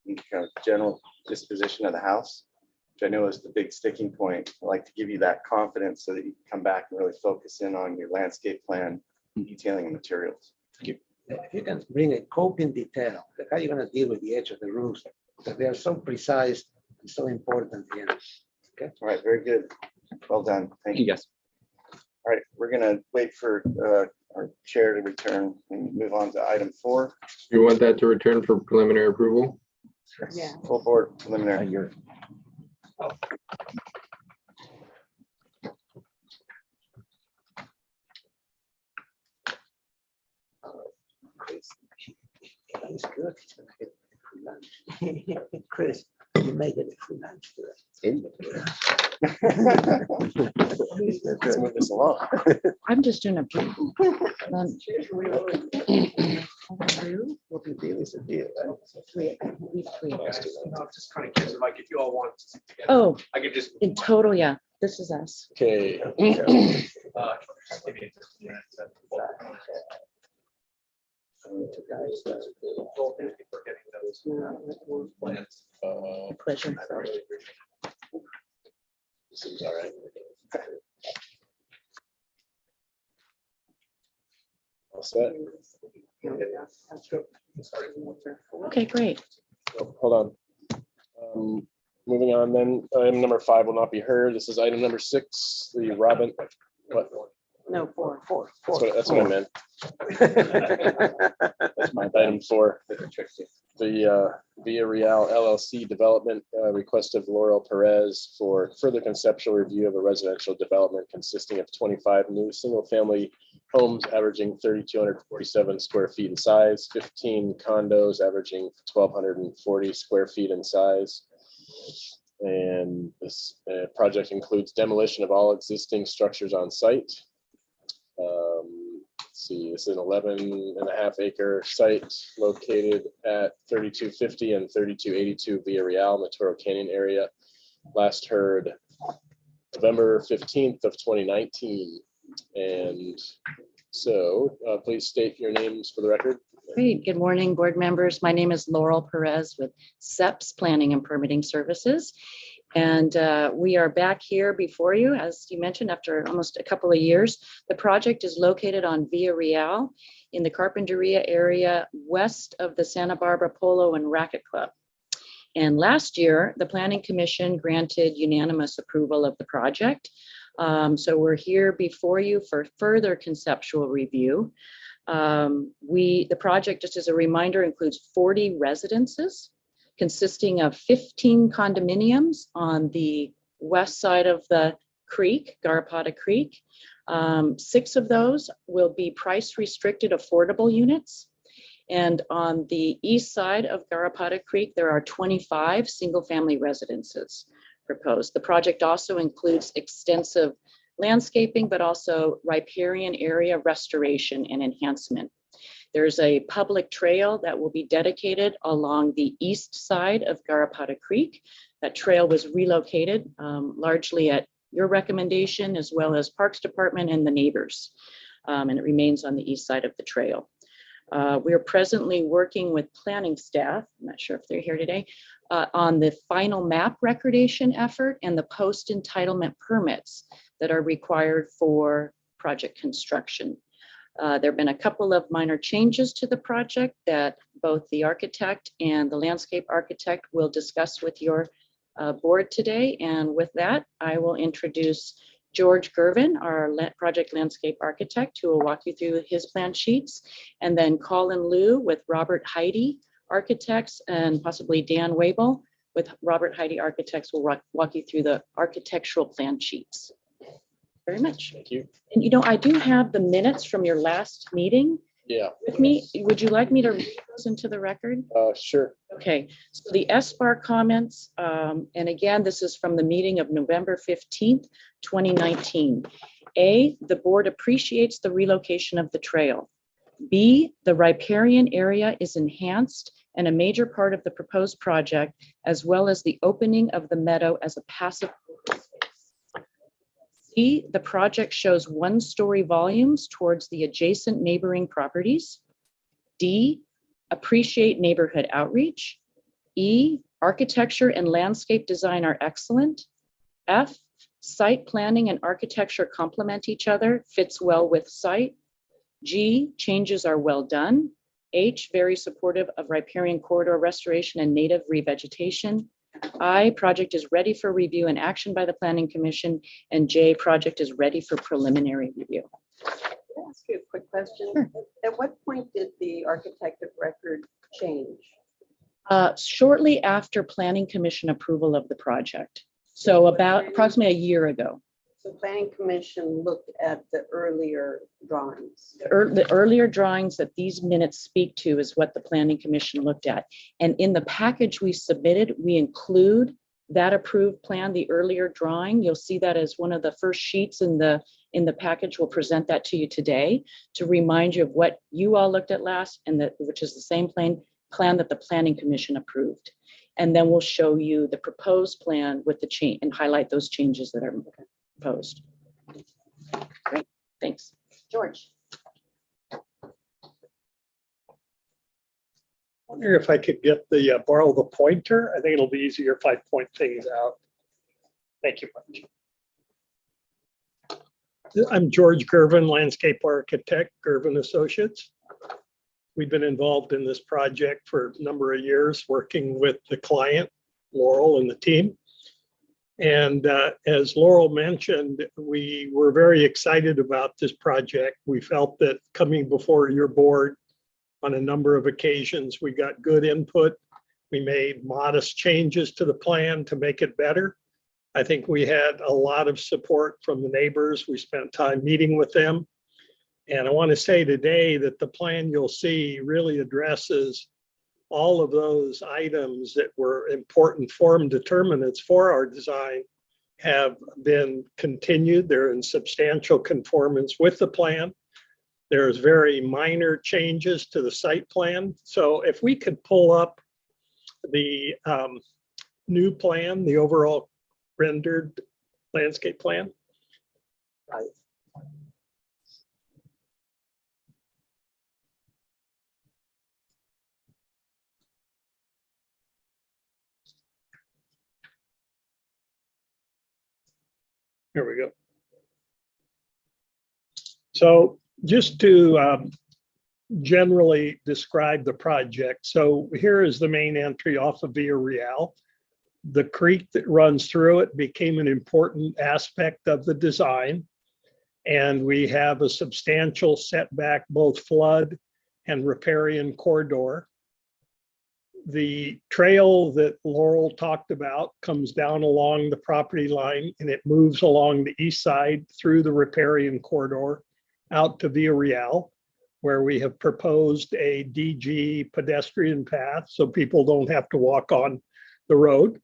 and kind of general disposition of the house, which I know is the big sticking point. I'd like to give you that confidence so that you can come back and really focus in on your landscape plan, detailing and materials. If you can bring a coping detail, like how are you going to deal with the edge of the roofs? Because they are so precise and so important here. Okay. All right, very good. Well done. Thank you. Yes. All right, we're gonna wait for our chair to return and move on to item 4. You want that to return for preliminary approval? Yeah. Full board preliminary. Chris, he's good. He's gonna get free lunch. Chris, you may get a free lunch today. Let's move this along. I'm just doing a brief. What the deal is a deal, right? Three. No, just kind of curious, like if you all want to stick together. Oh, I could just. in total, yeah. This is us. Okay. Pleasure. Seems all right. All set. Okay, great. Oh, hold on. Moving on then, item number 5 will not be heard. This is item number 6, the Robin. What? No, 4. That's what I meant. That's my item 4. The Via Real LLC development request of Laurel Perez for further conceptual review of a residential development consisting of 25 new single-family homes averaging 3,247 square feet in size, 15 condos averaging 1,240 square feet in size. And this project includes demolition of all existing structures on site. Let's see, this is an 11.5 acre site located at 3250 and 3282 Via Real, Matoro Canyon area. Last heard November 15th of 2019. And so please state your names for the record. Great. Good morning, board members. My name is Laurel Perez with SEPS Planning and Permitting Services. And we are back here before you, as you mentioned, after almost a couple of years. The project is located on Via Real in the Carpinteria area west of the Santa Barbara Polo and Racquet Club. And last year, the Planning Commission granted unanimous approval of the project. So we're here before you for further conceptual review. The project, just as a reminder, includes 40 residences consisting of 15 condominiums on the west side of the creek, Garapata Creek. 6 of those will be price restricted affordable units. And on the east side of Garapata Creek, there are 25 single family residences proposed. The project also includes extensive landscaping, but also riparian area restoration and enhancement. There's a public trail that will be dedicated along the east side of Garapata Creek. That trail was relocated largely at your recommendation, as well as Parks Department and the neighbors. And it remains on the east side of the trail. We are presently working with planning staff, I'm not sure if they're here today, on the final map recordation effort and the post entitlement permits that are required for project construction. There have been a couple of minor changes to the project that both the architect and the landscape architect will discuss with your board today. And with that, I will introduce George Gervin, our project landscape architect, who will walk you through his plan sheets, and then Colin Liu with Robert Heidi Architects and possibly Dan Wabel with Robert Heidi Architects will walk you through the architectural plan sheets. Very much. Thank you. And you know, I do have the minutes from your last meeting Yeah. with me. Would you like me to read those into the record? Sure. Okay, so the SBAR comments, and again, this is from the meeting of November 15th, 2019. A, the board appreciates the relocation of the trail. B, the riparian area is enhanced and a major part of the proposed project, as well as the opening of the meadow as a passive open space. C, the project shows one-story volumes towards the adjacent neighboring properties. D, appreciate neighborhood outreach. E, architecture and landscape design are excellent. F, site planning and architecture complement each other, fits well with site. G, changes are well done. H, very supportive of riparian corridor restoration and native revegetation. I, project is ready for review and action by the Planning Commission. And J, project is ready for preliminary review. Can I ask you a quick question? Sure. At what point did the architect of record change? Shortly after Planning Commission approval of the project. So about approximately a year ago. So Planning Commission looked at the earlier drawings. The earlier drawings that these minutes speak to is what the Planning Commission looked at. And in the package we submitted, we include that approved plan, the earlier drawing. You'll see that as one of the first sheets in the package. We'll present that to you today to remind you of what you all looked at last, and which is the same plan that the Planning Commission approved. And then we'll show you the proposed plan with the change and highlight those changes that are proposed. Great, thanks. George. Wonder if I could get the borrow the pointer. I think it'll be easier if I point things out. Thank you much. I'm George Gervin, landscape architect, Gervin Associates. We've been involved in this project for a number of years, working with the client, Laurel, and the team. And as Laurel mentioned, we were very excited about this project. We felt that coming before your board on a number of occasions, we got good input. We made modest changes to the plan to make it better. I think we had a lot of support from the neighbors. We spent time meeting with them. And I want to say today that the plan you'll see really addresses all of those items that were important form determinants for our design have been continued. They're in substantial conformance with the plan. There's very minor changes to the site plan. So if we could pull up the new plan, the overall rendered landscape plan. Right. Here we go. So just to generally describe the project. So here is the main entry off of Via Real. The creek that runs through it became an important aspect of the design. And we have a substantial setback, both flood and riparian corridor. The trail that Laurel talked about comes down along the property line and it moves along the east side through the riparian corridor out to Via Real, where we have proposed a DG pedestrian path so people don't have to walk on the road.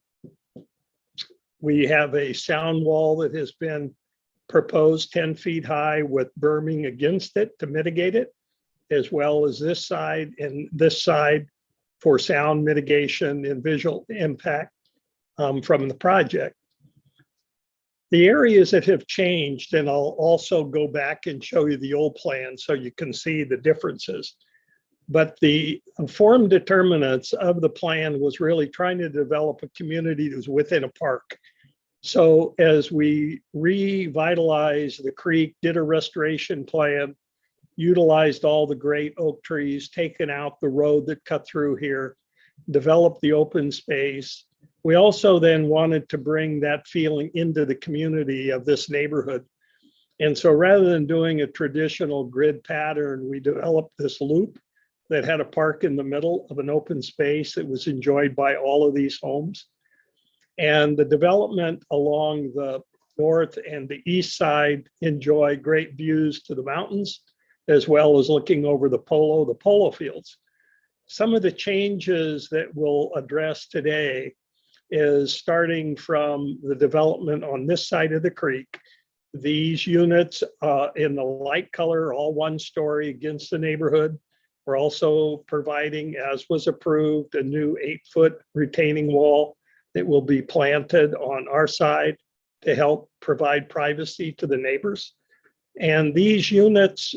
We have a sound wall that has been proposed 10 feet high with berming against it to mitigate it, as well as this side and this side for sound mitigation and visual impact from the project. The areas that have changed, and I'll also go back and show you the old plan so you can see the differences. But the form determinants of the plan was really trying to develop a community that was within a park. So as we revitalized the creek, did a restoration plan, utilized all the great oak trees, taken out the road that cut through here, developed the open space. We also then wanted to bring that feeling into the community of this neighborhood. And so rather than doing a traditional grid pattern, we developed this loop that had a park in the middle of an open space that was enjoyed by all of these homes. And the development along the north and the east side enjoy great views to the mountains, as well as looking over the polo fields. Some of the changes that we'll address today is starting from the development on this side of the creek. These units in the light color, all 1 story against the neighborhood. We're also providing, as was approved, a new 8-foot retaining wall that will be planted on our side to help provide privacy to the neighbors. And these units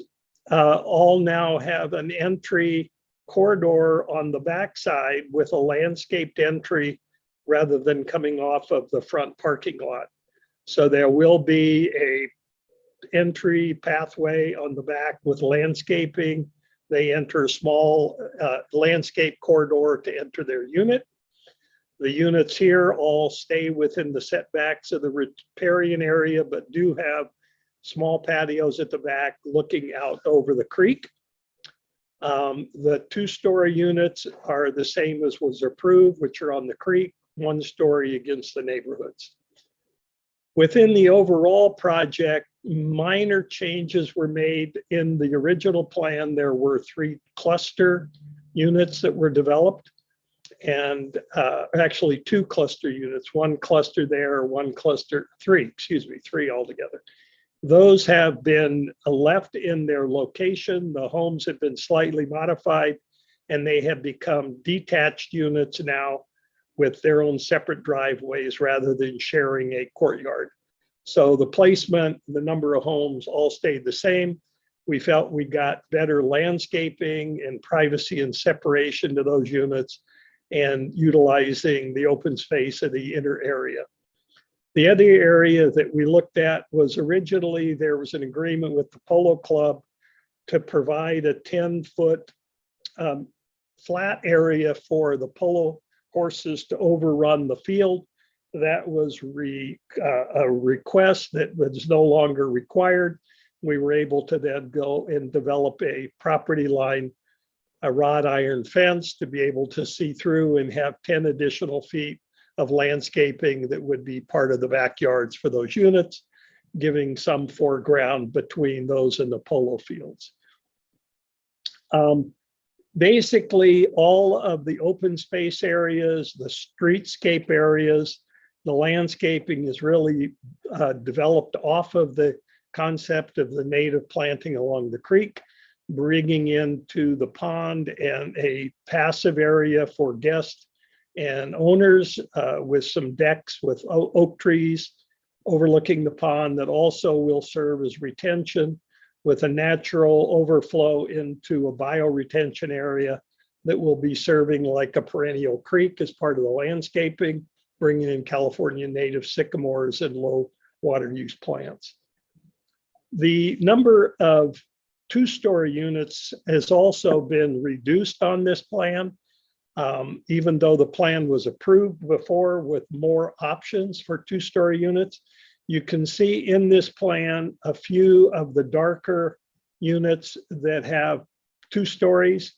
all now have an entry corridor on the backside with a landscaped entry rather than coming off of the front parking lot. So there will be a entry pathway on the back with landscaping. They enter a small landscape corridor to enter their unit. The units here all stay within the setbacks of the riparian area, but do have small patios at the back looking out over the creek. The 2-story units are the same as was approved, which are on the creek, 1 story against the neighborhoods. Within the overall project, minor changes were made in the original plan. There were 3 cluster units that were developed, and actually 2 cluster units, 1 cluster there, 1 cluster, 3 altogether. Those have been left in their location. The homes have been slightly modified, and they have become detached units now with their own separate driveways rather than sharing a courtyard. So the placement, the number of homes all stayed the same. We felt we got better landscaping and privacy and separation to those units and utilizing the open space of the inner area. The other area that we looked at was originally there was an agreement with the Polo Club to provide a 10-foot flat area for the polo horses to overrun the field. That was a request that was no longer required. We were able to then go and develop a property line, a wrought iron fence to be able to see through and have 10 additional feet of landscaping that would be part of the backyards for those units, giving some foreground between those and the polo fields. Basically, all of the open space areas, the streetscape areas, the landscaping is really developed off of the concept of the native planting along the creek, bringing into the pond and a passive area for guests and owners with some decks with oak trees overlooking the pond that also will serve as retention, with a natural overflow into a bioretention area that will be serving like a perennial creek as part of the landscaping, bringing in California native sycamores and low water use plants. The number of 2-story units has also been reduced on this plan, even though the plan was approved before with more options for 2-story units. You can see in this plan a few of the darker units that have 2 stories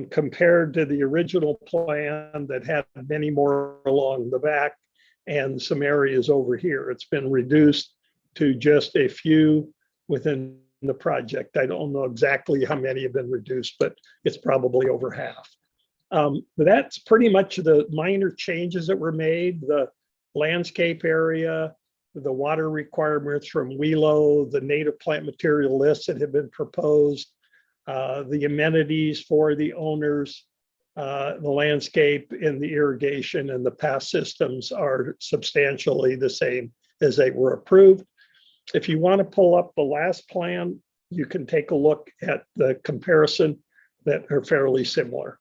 compared to the original plan that had many more along the back and some areas over here. It's been reduced to just a few within the project. I don't know exactly how many have been reduced, but it's probably over half. But that's pretty much the minor changes that were made. The landscape area, the water requirements from WELO, the native plant material lists that have been proposed, the amenities for the owners, the landscape and the irrigation and the pass systems are substantially the same as they were approved. If you want to pull up the last plan, you can take a look at the comparison that are fairly similar.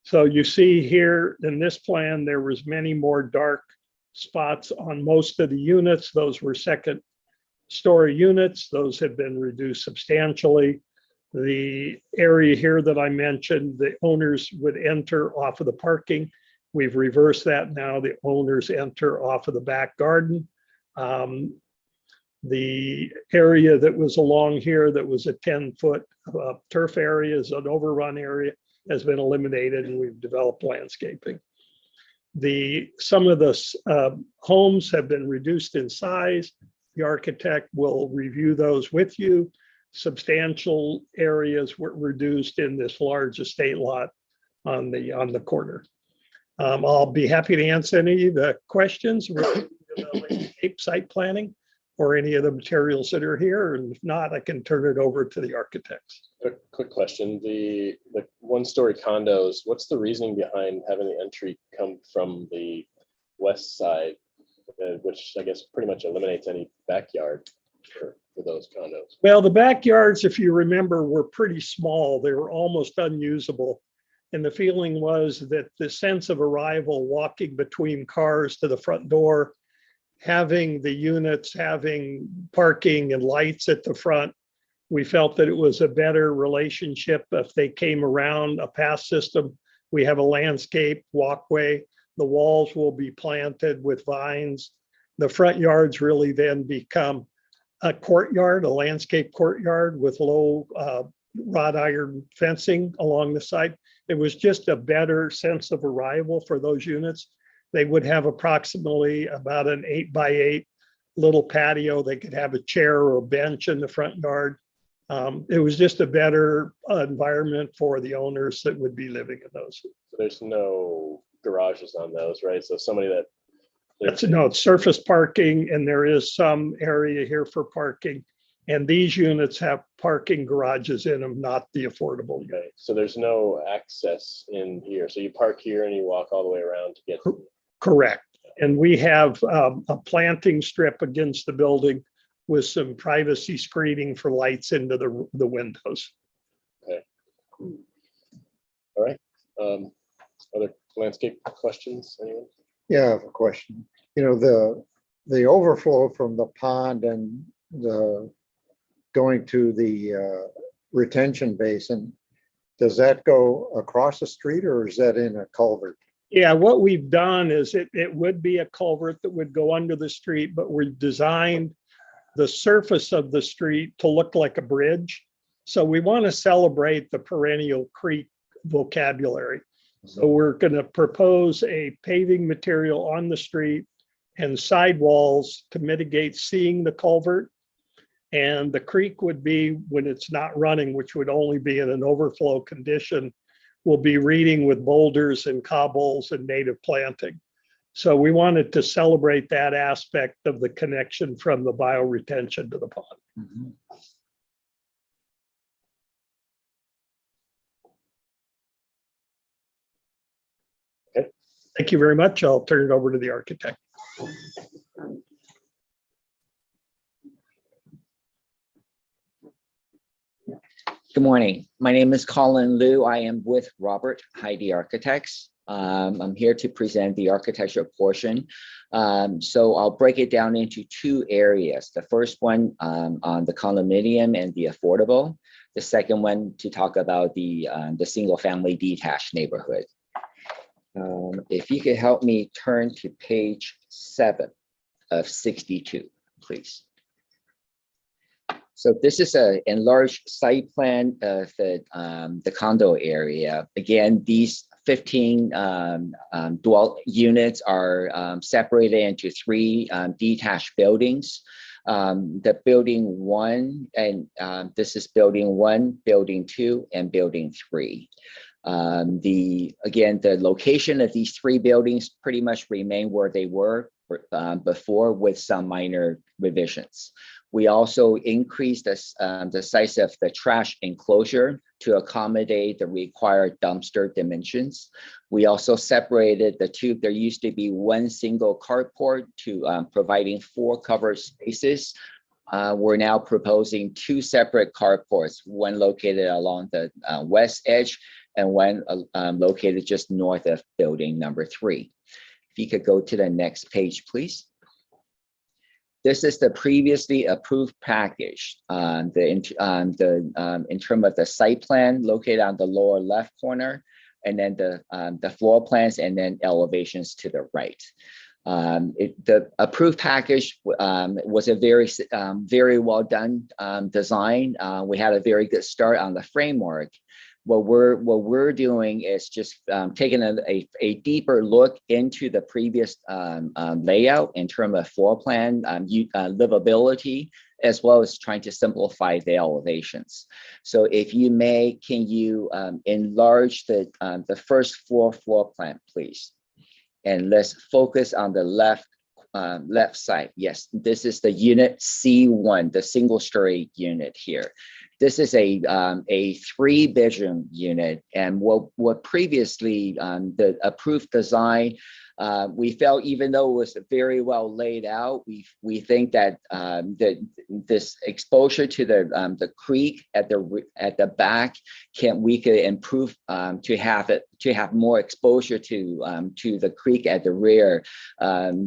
So you see here in this plan, there was many more dark spots on most of the units. Those were 2nd-story units. Those have been reduced substantially. The area here that I mentioned, the owners would enter off of the parking. We've reversed that now. The owners enter off of the back garden. The area that was along here that was a 10-foot turf area is an overrun area. has been eliminated and we've developed landscaping. Some of the homes have been reduced in size. The architect will review those with you. Substantial areas were reduced in this large estate lot on the corner. I'll be happy to answer any of the questions related to the landscape site planning or any of the materials that are here. And if not, I can turn it over to the architects. Quick question. The one-story condos, what's the reasoning behind having the entry come from the west side, which I guess pretty much eliminates any backyard for those condos? Well, the backyards, if you remember, were pretty small. They were almost unusable. And the feeling was that the sense of arrival, walking between cars to the front door, having the units, having parking and lights at the front, we felt that it was a better relationship if they came around a path system. We have a landscape walkway. The walls will be planted with vines. The front yards really then become a courtyard, a landscape courtyard with low wrought iron fencing along the side. It was just a better sense of arrival for those units. They would have approximately about an 8x8 little patio. They could have a chair or a bench in the front yard. It was just a better environment for the owners that would be living in those. So there's no garages on those, right? So somebody that no, it's surface parking, and there is some area here for parking. And these units have parking garages in them, not the affordable unit. Okay. So there's no access in here. So you park here and you walk all the way around to get to Correct. And we have a planting strip against the building with some privacy screening for lights into the windows. Okay. All right. Other landscape questions, anyone? Yeah, I have a question. You know, the overflow from the pond and the going to the retention basin, does that go across the street or is that in a culvert? Yeah, what we've done is it would be a culvert that would go under the street, but we've designed the surface of the street to look like a bridge. So we want to celebrate the perennial creek vocabulary. So we're going to propose a paving material on the street and sidewalls to mitigate seeing the culvert. And the creek would be, when it's not running, which would only be in an overflow condition, will be reading with boulders and cobbles and native planting. So we wanted to celebrate that aspect of the connection from the bioretention to the pond. Mm-hmm. Okay. Thank you very much. I'll turn it over to the architect. Good morning. My name is Colin Liu. I am with Robert Heidi Architects. I'm here to present the architecture portion. So I'll break it down into two areas. The first one on the condominium and the affordable. The second one to talk about the single family detached neighborhood. If you could help me turn to page 7 of 62, please. So this is an enlarged site plan of the condo area. Again, these 15 dwell units are separated into 3 detached buildings. The building 1, and this is building 1, building 2, and building 3. Again, the location of these 3 buildings pretty much remain where they were before, with some minor revisions. We also increased the size of the trash enclosure to accommodate the required dumpster dimensions. We also separated the 2. There used to be 1 single carport to providing 4 covered spaces. We're now proposing 2 separate carports, one located along the west edge and one located just north of building number 3. If you could go to the next page, please. This is the previously approved package. In terms of the site plan located on the lower left corner, and then the floor plans and then elevations to the right. The approved package was a very well done design. We had a very good start on the framework, What we're doing is just taking a deeper look into the previous layout in terms of floor plan, livability, as well as trying to simplify the elevations. So if you may, can you enlarge the first floor plan, please? And let's focus on the left side. Yes, this is the unit C1, the single story unit here. This is a 3-bedroom unit, and what previously the approved design, we felt, even though it was very well laid out, we think that this exposure to the creek at the back we could improve to have more exposure to the creek at the rear.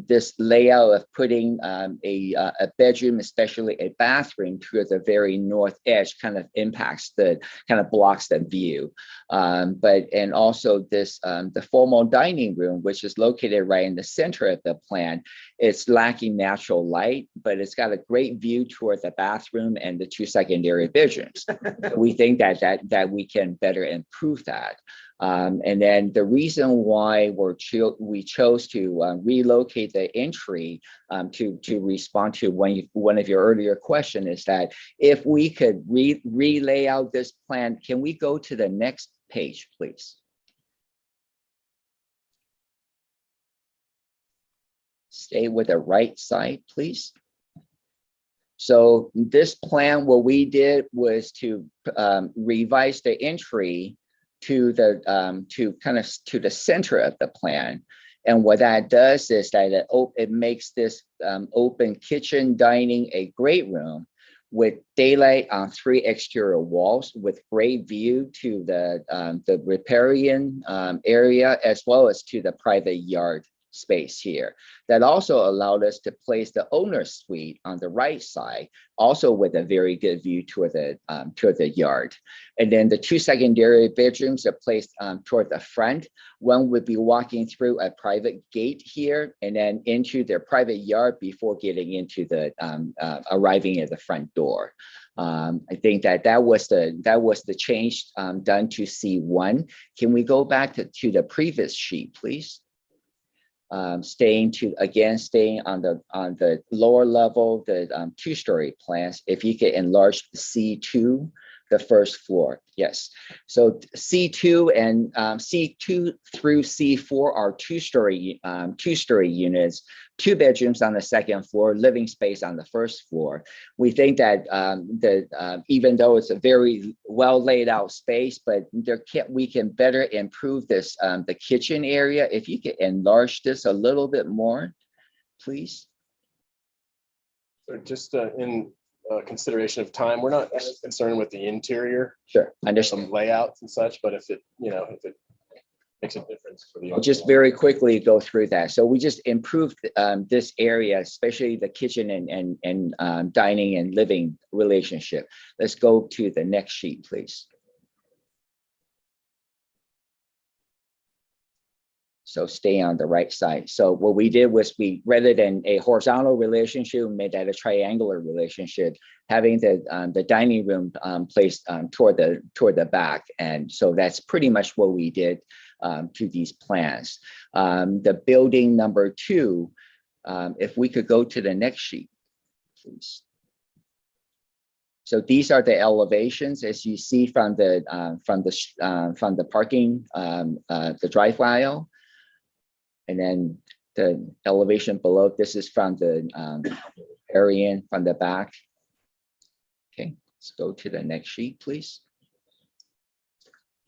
This layout of putting a bedroom, especially a bathroom, towards the very north edge kind of blocks the view. And also this the formal dining room, which is located right in the center of the plan, it's lacking natural light, but it's got a great view towards the bathroom and the 2 secondary bedrooms. We think that we can better improve that. And then the reason why we chose to relocate the entry to respond to one of your earlier questions is that if we could relay out this plan, can we go to the next page, please? Stay with the right side, please. So this plan, what we did was to revise the entry to the center of the plan. And what that does is that it makes this open kitchen dining a great room with daylight on 3 exterior walls with great view to the riparian area, as well as to the private yard space here. That also allowed us to place the owner's suite on the right side, also with a very good view toward the yard. And then the 2 secondary bedrooms are placed toward the front. One would be walking through a private gate here and then into their private yard before getting into the arriving at the front door. I think that was the change done to C1. Can we go back to the previous sheet, please? Staying on the lower level, the 2-story plans. If you could enlarge C2, the first floor, yes. So C2 and C2 through C4 are 2-story units, 2 bedrooms on the second floor, living space on the first floor. We think that even though it's a very well laid out space, but we can better improve this the kitchen area. If you could enlarge this a little bit more, please. So just in consideration of time, we're not as concerned with the interior. Sure, understand layouts and such, but if it makes a difference for the I'll just very quickly go through that. So we just improved this area, especially the kitchen and dining and living relationship. Let's go to the next sheet, please. So stay on the right side. So what we did was rather than a horizontal relationship, we made that a triangular relationship, having the dining room placed toward the back. And so that's pretty much what we did to these plans. The building number 2, if we could go to the next sheet, please. So these are the elevations, as you see from the parking, the drive aisle. And then the elevation below, this is from the area from the back. Okay, let's go to the next sheet, please.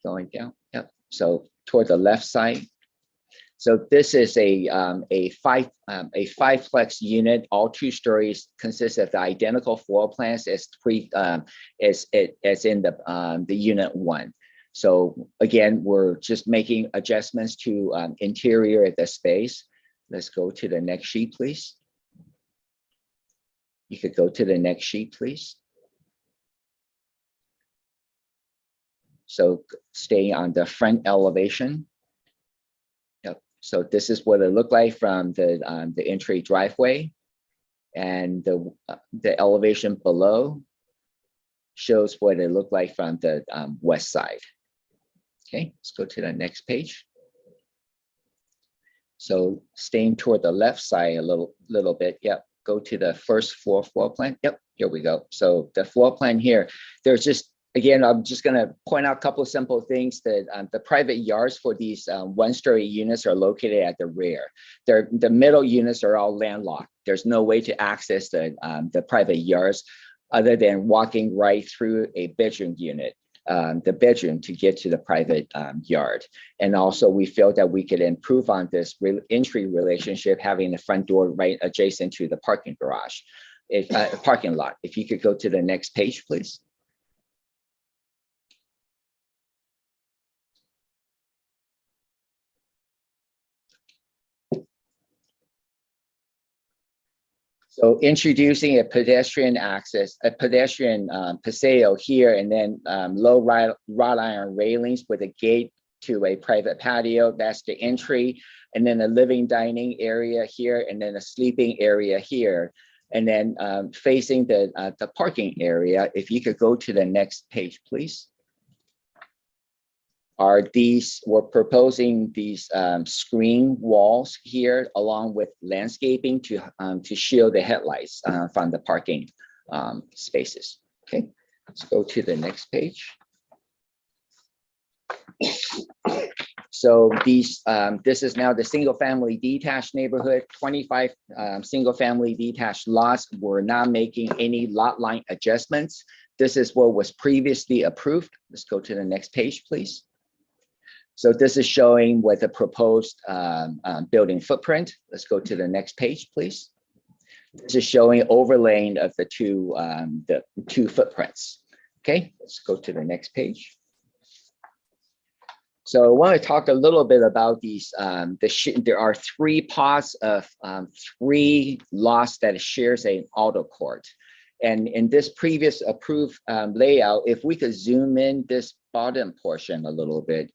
Going down, yep. So toward the left side. So this is a fiveplex unit, all 2 stories, consists of the identical floor plans as in the unit 1. So again, we're just making adjustments to interior of the space. Let's go to the next sheet, please. You could go to the next sheet, please. So stay on the front elevation. Yep. So this is what it looked like from the entry driveway, and the elevation below shows what it looked like from the west side. Okay, let's go to the next page. So staying toward the left side a little bit. Yep. Go to the first floor plan. Yep, here we go. So the floor plan here, there's just, again, I'm just gonna point out a couple of simple things that the private yards for these one-story units are located at the rear. The middle units are all landlocked. There's no way to access the private yards other than walking right through a bedroom unit. The bedroom to get to the private yard. And also we feel that we could improve on this entry relationship, having the front door right adjacent to the parking garage, parking lot. If you could go to the next page, please. So introducing a pedestrian access, a pedestrian paseo here, and then low wrought iron railings with a gate to a private patio. That's the entry, and then a living dining area here, and then a sleeping area here, and then facing the parking area. If you could go to the next page, please. We're proposing these screen walls here along with landscaping to shield the headlights from the parking spaces. Okay, let's go to the next page. So this is now the single family detached neighborhood, 25 single family detached lots. We're not making any lot line adjustments. This is what was previously approved. Let's go to the next page, please. So this is showing what the proposed building footprint. Let's go to the next page, please. This is showing overlaying of the two footprints. Okay, let's go to the next page. So I want to talk a little bit about these. There are 3 pods of 3 lots that shares an auto court. And in this previous approved layout, if we could zoom in this bottom portion a little bit.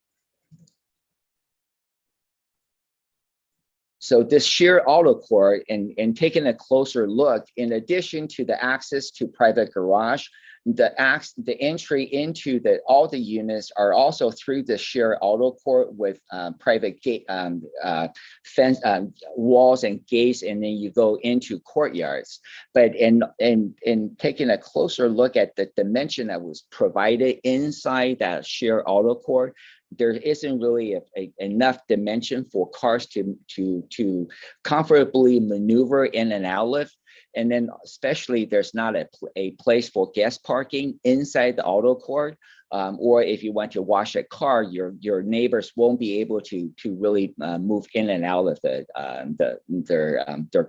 So this sheer auto court and taking a closer look, in addition to the access to private garage, the entry into all the units are also through the sheer auto court with private gate fence walls and gates, and then you go into courtyards. But in taking a closer look at the dimension that was provided inside that sheer auto court, there isn't really enough dimension for cars to comfortably maneuver in and out of. And then especially there's not a place for guest parking inside the auto court. Or if you want to wash a car, your neighbors won't be able to really move in and out of their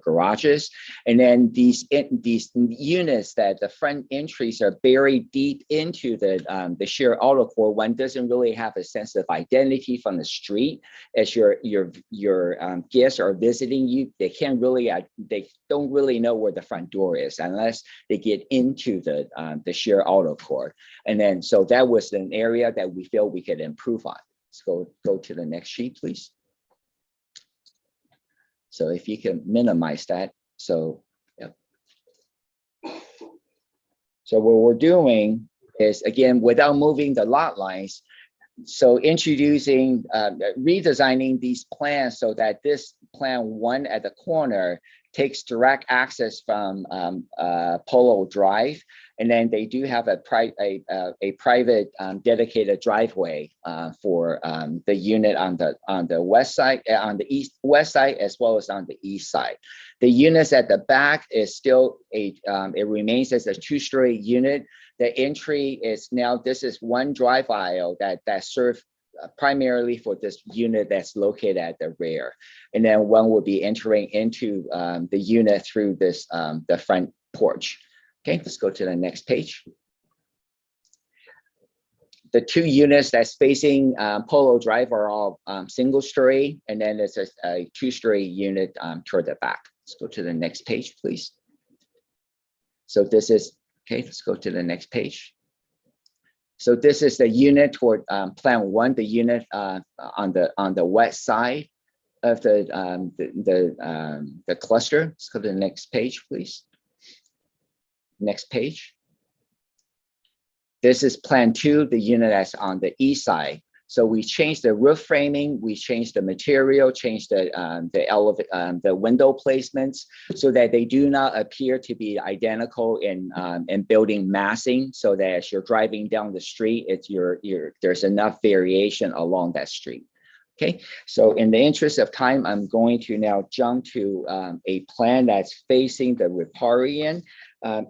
garages. And then these units that the front entries are buried deep into the sheer auto court, one doesn't really have a sense of identity from the street. As your guests are visiting you, they don't really know where the front door is unless they get into the sheer auto court. And then so that was an area that we feel we could improve on. Let's go to the next sheet, please. So if you can minimize that. So, yeah. So what we're doing is, again, without moving the lot lines, so introducing, redesigning these plans so that this plan 1 at the corner takes direct access from Polo Drive, and then they do have a private dedicated driveway for the unit on the west side, on the west side, as well as on the east side. The units at the back is still it remains as a 2-story unit. The entry is now, this is one drive aisle that serves primarily for this unit that's located at the rear. And then one will be entering into the unit through this the front porch. Okay, let's go to the next page. The 2 units that's facing Polo Drive are all single story, and then there's a 2-story unit toward the back. Let's go to the next page, please. So this is, okay, let's go to the next page. So this is the unit toward plan 1, the unit on the west side of the cluster. Let's go to the next page, please. Next page. This is plan 2, the unit that's on the east side. So we changed the roof framing, we changed the material, changed the window placements so that they do not appear to be identical in building massing, so that as you're driving down the street, there's enough variation along that street. Okay, so in the interest of time, I'm going to now jump to a plan that's facing the riparian.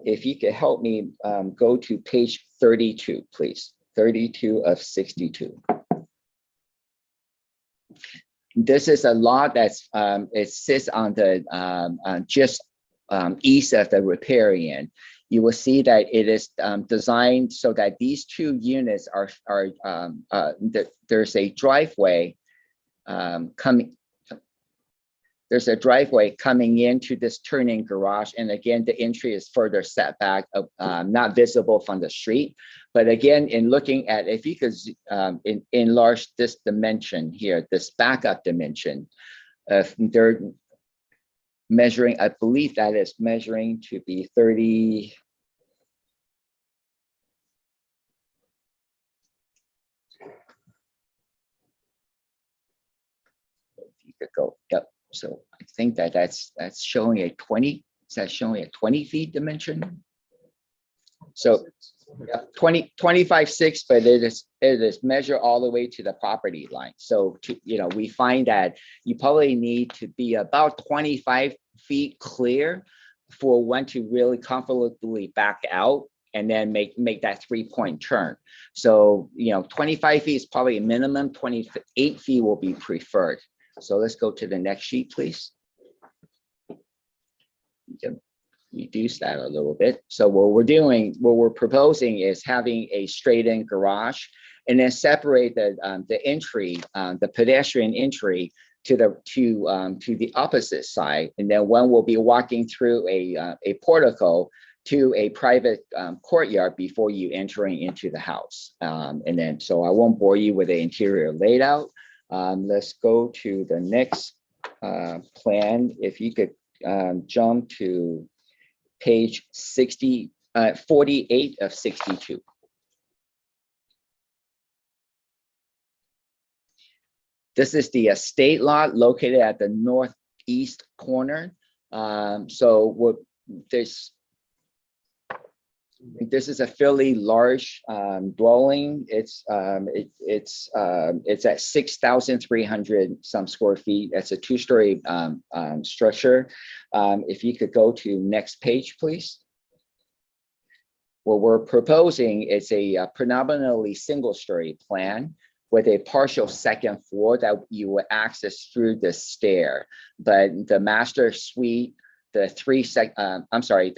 If you could help me go to page 32, please. 32 of 62. This is a lot that's it sits on the just east of the riparian. You will see that it is designed so that these two units are there's a driveway coming. There's a driveway coming into this turning garage, and again, the entry is further set back, not visible from the street. But again, in looking at, if you could enlarge this dimension here, this backup dimension, they're measuring, I believe that is measuring to be 30. If you could go, yep. So I think that's showing a 20. Is that showing a 20 feet dimension? So 25.6, but it is measured all the way to the property line. So we find that you probably need to be about 25 feet clear for one to really comfortably back out and then make that 3-point turn. So 25 feet is probably a minimum. 28 feet will be preferred. So let's go to the next sheet, please. You can reduce that a little bit. So what we're proposing is having a straight-in garage, and then separate the entry, the pedestrian entry, to the opposite side, and then one will be walking through a portico to a private courtyard before you entering into the house. And then, so I won't bore you with the interior layout. Let's go to the next plan. If you could jump to page 48 of 62. This is the estate lot located at the northeast corner. So this is a fairly large dwelling. It's at 6,300 some square feet. It's a 2-story structure. If you could go to next page, please. What we're proposing is a predominantly single-story plan with a partial second floor that you will access through the stair. But the master suite, the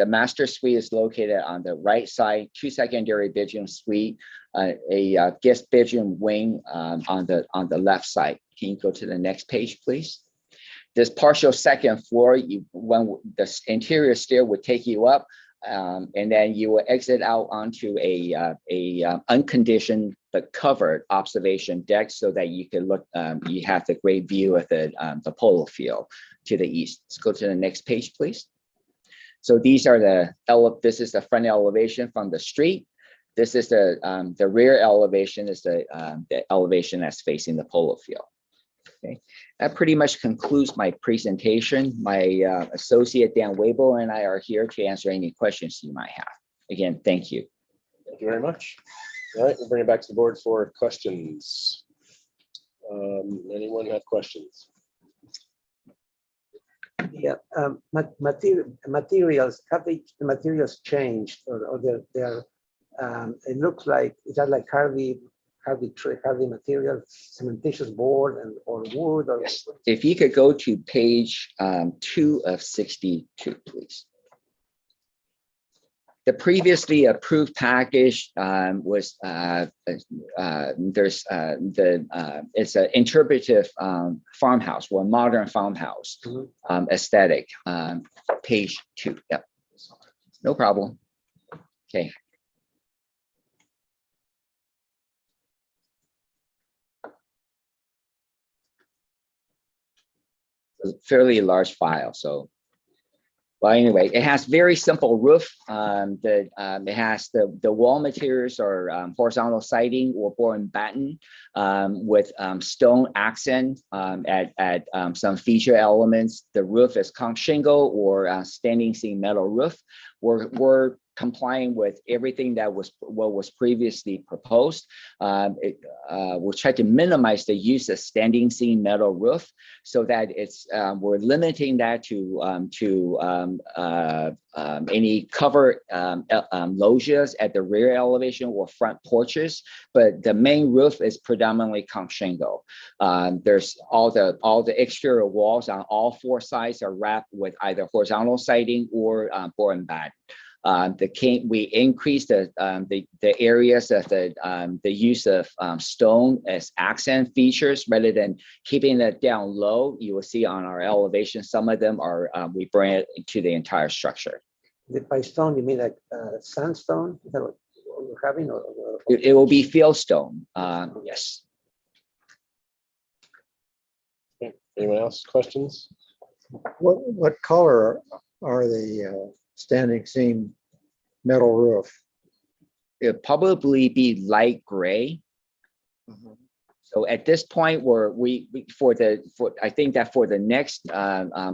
master suite is located on the right side, 2 secondary bedroom suite, a guest bedroom wing on the left side. Can you go to the next page, please? This partial second floor, when the interior stair would take you up, and then you will exit out onto a unconditioned but covered observation deck, so that you can look. You have the great view of the polo field to the east. Let's go to the next page, please. So these are this is the front elevation from the street. This is the rear elevation is the elevation that's facing the polo field. Okay, that pretty much concludes my presentation. My associate Dan Wabel and I are here to answer any questions you might have. Again, thank you. Thank you very much. All right, we'll bring it back to the board for questions. Anyone have questions? Yeah, materials, have the materials changed, or they're it looks like, is that like Hardy material, cementitious board or wood? Or yes. If you could go to page 2 of 62, please. The previously approved package was it's an interpretive farmhouse, or modern farmhouse aesthetic. Page 2. Yep. No problem. Okay. Fairly large file, so Well, anyway, it has very simple roof. It has the wall materials are horizontal siding or board and batten with stone accent at some feature elements. The roof is conch shingle or standing seam metal roof. We're complying with everything that was previously proposed. We'll try to minimize the use of standing seam metal roof so that it's we're limiting that to any cover loggias at the rear elevation or front porches, but the main roof is predominantly conch shingle. There's all the exterior walls on all four sides are wrapped with either horizontal siding or board and batten. We increased the areas of the use of stone as accent features rather than keeping it down low. You will see on our elevation, some of them are, we bring it to the entire structure. By stone, you mean like sandstone? Is that what you're having? It will be fieldstone, yes. Okay. Anyone else, questions? What color are the standing seam metal roof? It'll probably be light gray. So at this point, I think that for the next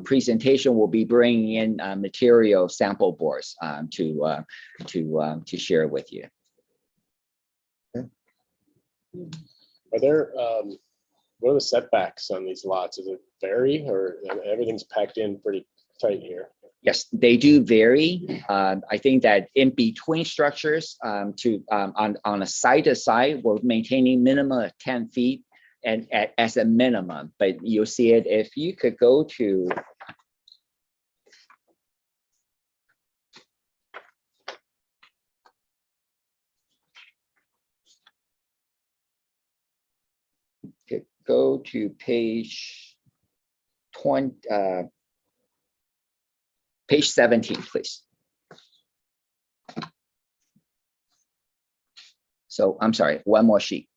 presentation, we'll be bringing in material sample boards to share with you. Are there what are the setbacks on these lots? Does it vary, or everything's packed in pretty tight here? Yes, they do vary. I think that in between structures on a side to side, we're maintaining minimum of 10 feet and as a minimum, but you'll see it if you could go to page 20. Page 17, please. So I'm sorry, one more sheet.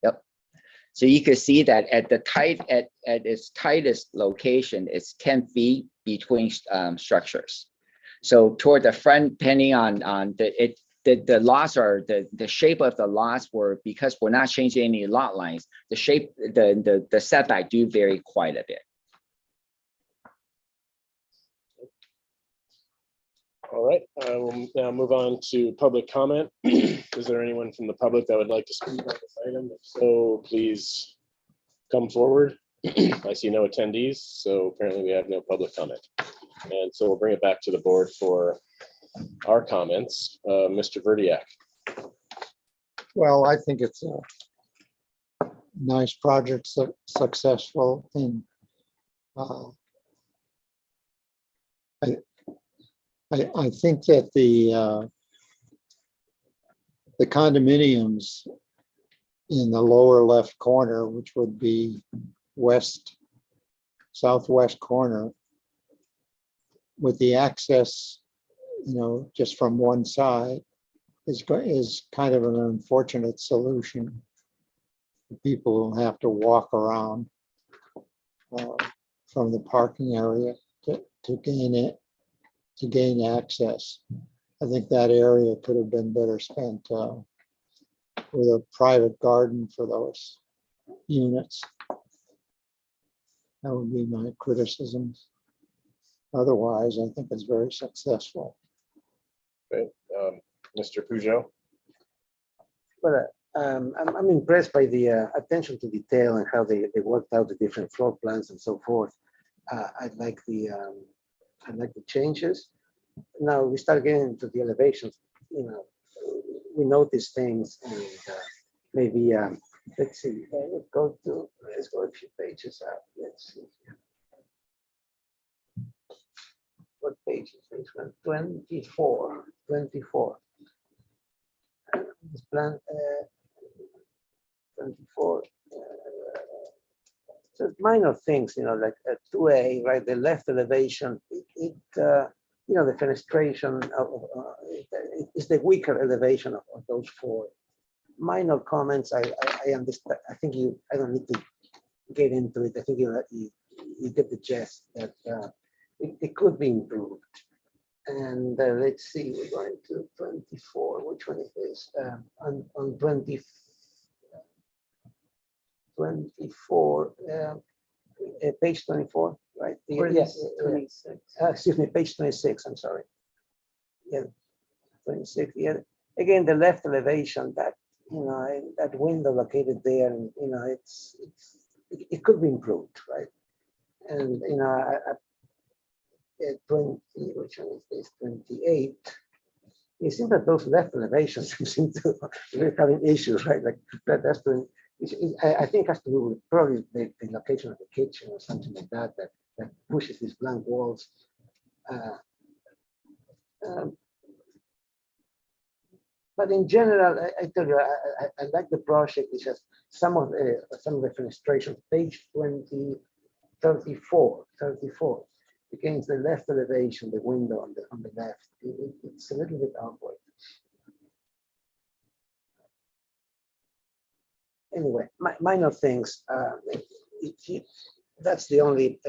Yep. So you can see that at its tightest location, it's 10 feet between structures. So toward the front, depending on the lots are the shape of the lots because we're not changing any lot lines, the shape, the setback do vary quite a bit. All right, I will now move on to public comment. Is there anyone from the public that would like to speak on this item? If so, please come forward. I see no attendees, so apparently we have no public comment. And so we'll bring it back to the board for our comments. Mr. Verdiak. Well, I think it's a nice project, successful, and I think that the condominiums in the lower left corner, which would be southwest corner, with the access, just from one side, is kind of an unfortunate solution. People will have to walk around from the parking area to gain access. I think that area could have been better spent with a private garden for those units. That would be my criticisms. Otherwise, I think it's very successful. Okay, Mr. Peugeot. Well, I'm impressed by the attention to detail and how they worked out the different floor plans and so forth. I like the changes. Now we start getting into the elevations. We notice things, and maybe let's see. Let's go a few pages up. Let's see. What page is this one? 24. 24. This plan 24. So minor things, like 2A, right? The left elevation, the fenestration is the weaker elevation of those four. Minor comments. I understand. I think I don't need to get into it. I think you get the gist that it could be improved. And let's see, we're going to 24. Which one is this? On 24, page 24, right? Yes, 26. Excuse me, page 26. I'm sorry. Yeah, 26. Yeah. Again, the left elevation, that that window located there, and it could be improved, right? And at 20, which one is this? 28. It seems that those left elevations seem to be having issues, right? Like that's been. I think it has to do with probably the location of the kitchen or something like that that pushes these blank walls. But in general, I tell you, I like the project. It's just some of the fenestrations, page 20, 34. Against the left elevation, the window on the left, it's a little bit awkward. Anyway, minor things. That's the only.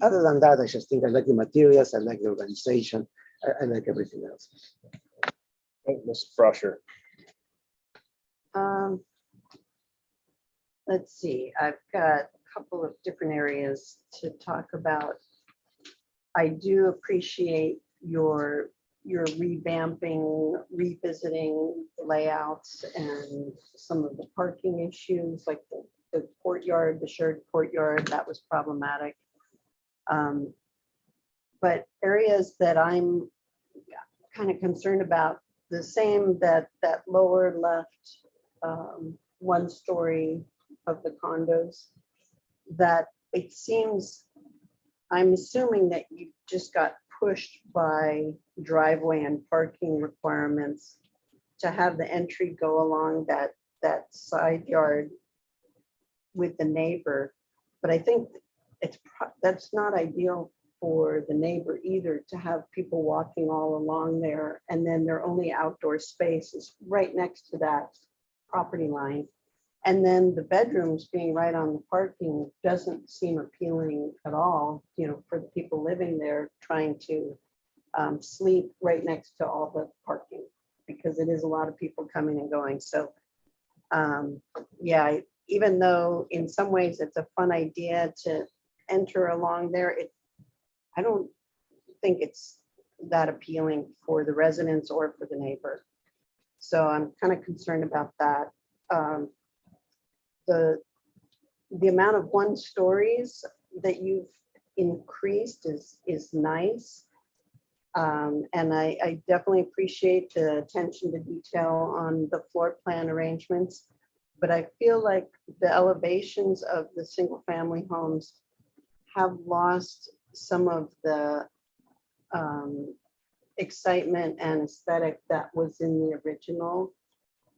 Other than that, I just think I like the materials. I like the organization. I like everything else. Ms. Brusher. Let's see, I've got a couple of different areas to talk about. I do appreciate your revamping, revisiting the layouts and some of the parking issues, like the courtyard, the shared courtyard, that was problematic. But areas that I'm kind of concerned about, the same that lower left 1 story of the condos, that it seems, I'm assuming that you just got pushed by driveway and parking requirements to have the entry go along that side yard with the neighbor. But I think that's not ideal for the neighbor either, to have people walking all along there, and then their only outdoor space is right next to that property line. And then the bedrooms being right on the parking doesn't seem appealing at all, for the people living there trying to sleep right next to all the parking, because it is a lot of people coming and going. So yeah, even though in some ways it's a fun idea to enter along there, I don't think it's that appealing for the residents or for the neighbor. So I'm kind of concerned about that. The amount of 1 stories that you've increased is nice. And I definitely appreciate the attention to detail on the floor plan arrangements, but I feel like the elevations of the single family homes have lost some of the excitement and aesthetic that was in the original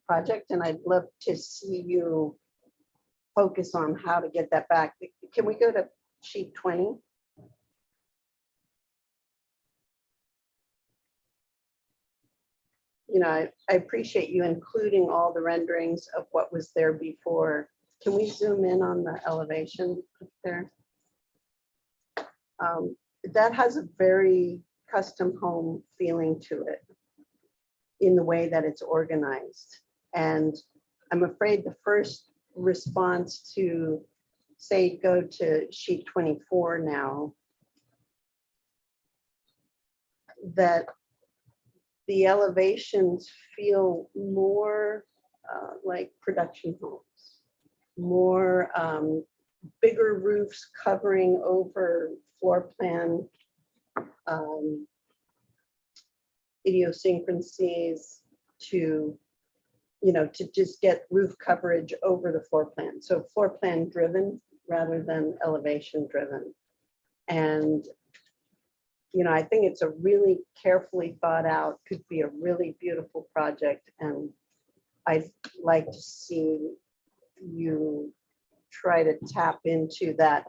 project. And I'd love to see you focus on how to get that back. Can we go to sheet 20? I appreciate you including all the renderings of what was there before. Can we zoom in on the elevation up there? That has a very custom home feeling to it in the way that it's organized. And I'm afraid the first response to, say, go to sheet 24 now, that the elevations feel more like production homes, more bigger roofs covering over floor plan idiosyncrasies to just get roof coverage over the floor plan. So floor plan driven rather than elevation driven. And I think it's a really carefully thought out, could be a really beautiful project. And I'd like to see you try to tap into that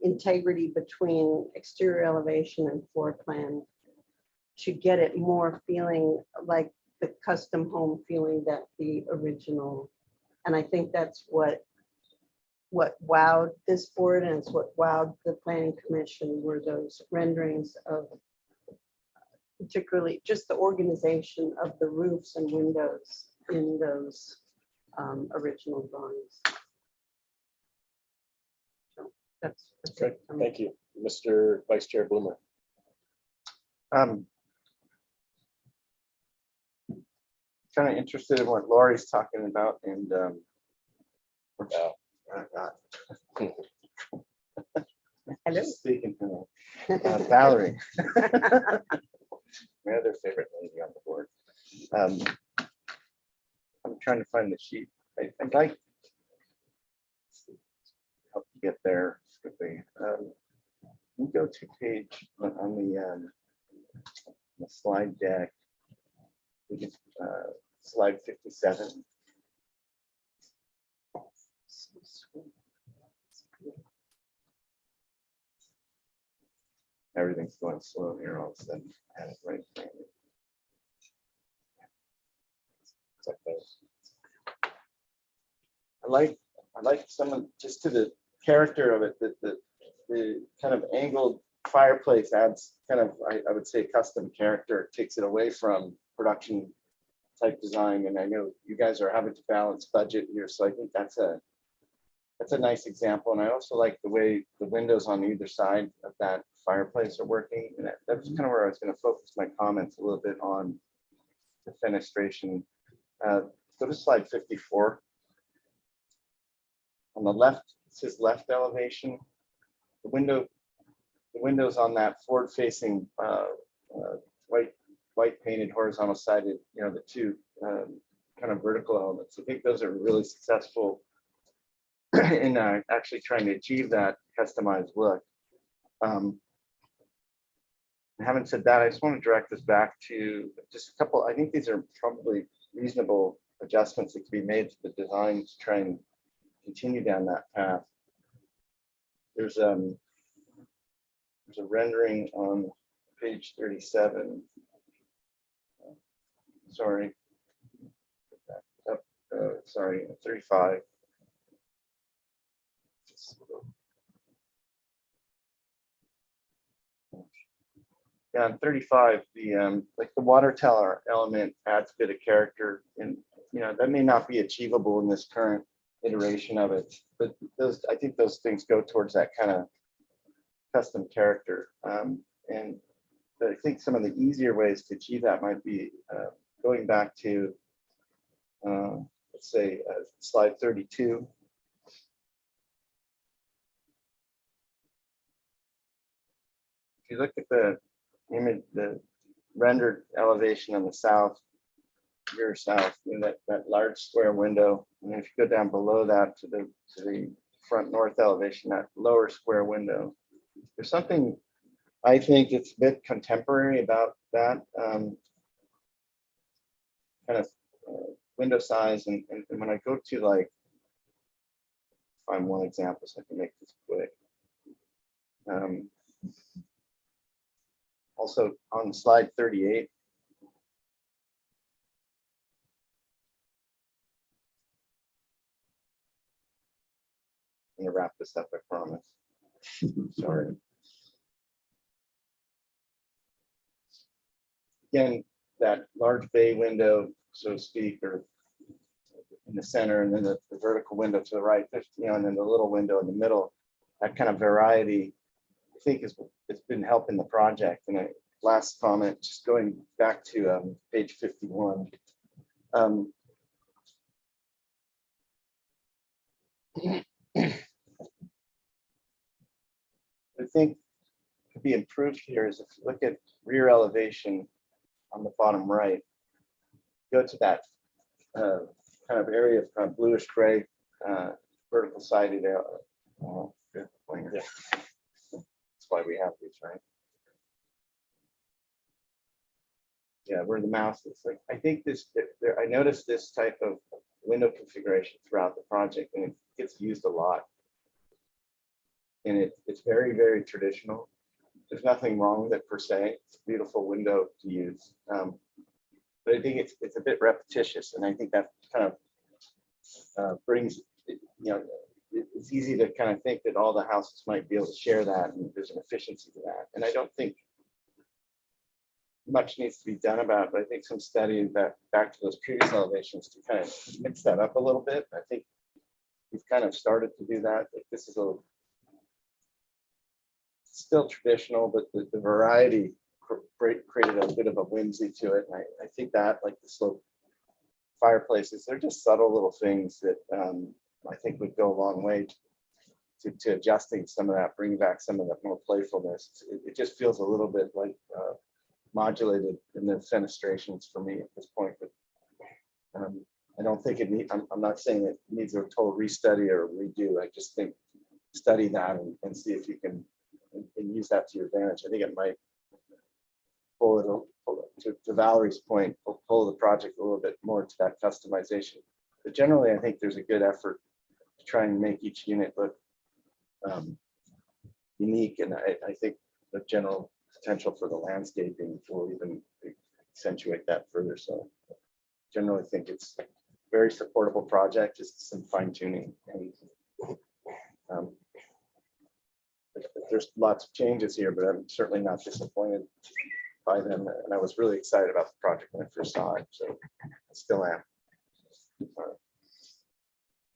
integrity between exterior elevation and floor plan to get it more feeling like the custom home feeling that the original. And I think that's what what wowed this board and it's what wowed the planning commission were those renderings of particularly just the organization of the roofs and windows in those original drawings. So that's Great, thank you. Mr. Vice Chair Bloomer. Kind of interested in what Laurie's talking about, and hello, speaking to Valerie, my other favorite lady on the board. I'm trying to find the sheet. I'd like help you get there quickly. We go to page on the slide deck. We can, slide 57. Everything's going slow here all of a sudden. I had it right in front of me. It's like those. I like some of just to the character of it, that the kind of angled fireplace adds kind of, I would say, custom character. It takes it away from production type design, and I know you guys are having to balance budget here, so I think that's a nice example. And I also like the way the windows on either side of that fireplace are working, and that's kind of where I was going to focus my comments a little bit on the fenestration. Go to slide 54. On the left, it says left elevation. The windows on that forward-facing white painted horizontal sided, you know, the two kind of vertical elements. I think those are really successful in actually trying to achieve that customized look. Having said that, I just want to direct this back to just a couple. I think these are probably reasonable adjustments that can be made to the design to try and continue down that path. There's a rendering on page 37. Sorry. Sorry, 35. Yeah, on 35, the like the water tower element adds a bit of character, and you know that may not be achievable in this current iteration of it, but those, I think those things go towards that kind of custom character. And I think some of the easier ways to achieve that might be going back to let's say slide 32. If you look at the image, the rendered elevation on the south, your south, in that large square window, and if you go down below that to the front north elevation, that lower square window, there's something I think it's a bit contemporary about that kind of window size. And when I go to, like, find one example so I can make this quick. Also on slide 38, I'm gonna wrap this up, I promise. Sorry. Again, that large bay window, so to speak, or in the center, and then the vertical window to the right, you know, and then the little window in the middle, that kind of variety, I think it's been helping the project. And last comment, just going back to page 51. I think could be improved here is if you look at rear elevation on the bottom right, go to that kind of area of kind of bluish gray vertical sided. Good pointer. Yeah. That's why we have these, right? Yeah, where the mouse is. Like, I think I noticed this type of window configuration throughout the project, and it gets used a lot. And it's very, very traditional. There's nothing wrong with it per se. It's a beautiful window to use. But I think it's a bit repetitious, and I think that kind of brings, you know, it's easy to kind of think that all the houses might be able to share that, and there's an efficiency to that. And I don't think much needs to be done about it, but I think some study back to those previous elevations to kind of mix that up a little bit. I think we've kind of started to do that. Like, this is still traditional, but the variety created a bit of a whimsy to it. And I think that, like the slope fireplaces, they're just subtle little things that I think would go a long way to adjusting some of that, bringing back some of that more playfulness. It just feels a little bit like modulated in the fenestrations for me at this point. But I don't think it needs, I'm not saying it needs a total restudy or redo. I just think study that and see if you can and use that to your advantage. I think it might pull it to Valerie's point, pull the project a little bit more to that customization. But generally, I think there's a good effort to try and make each unit look unique. And I think the general potential for the landscaping will even accentuate that further. So generally think it's a very supportable project, just some fine tuning. And there's lots of changes here, but I'm certainly not disappointed by them. And I was really excited about the project when I first saw it, so I still am.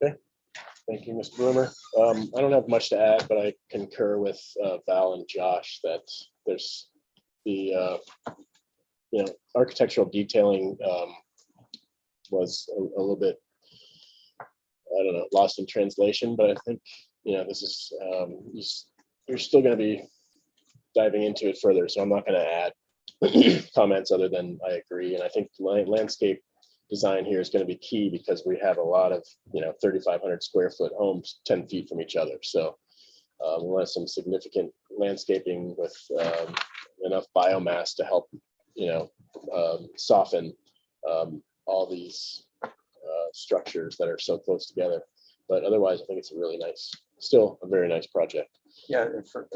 Okay, thank you, Mr. Bloomer. I don't have much to add, but I concur with Val and Josh that there's the architectural detailing was a little bit, I don't know, lost in translation, but I think this is you're still going to be diving into it further, so I'm not going to add comments other than I agree. And I think landscape design here is going to be key because we have a lot of 3,500 square foot homes 10 feet from each other. So we want some significant landscaping with enough biomass to help soften all these structures that are so close together. But otherwise, I think it's a really nice, still a very nice project. Yeah, and for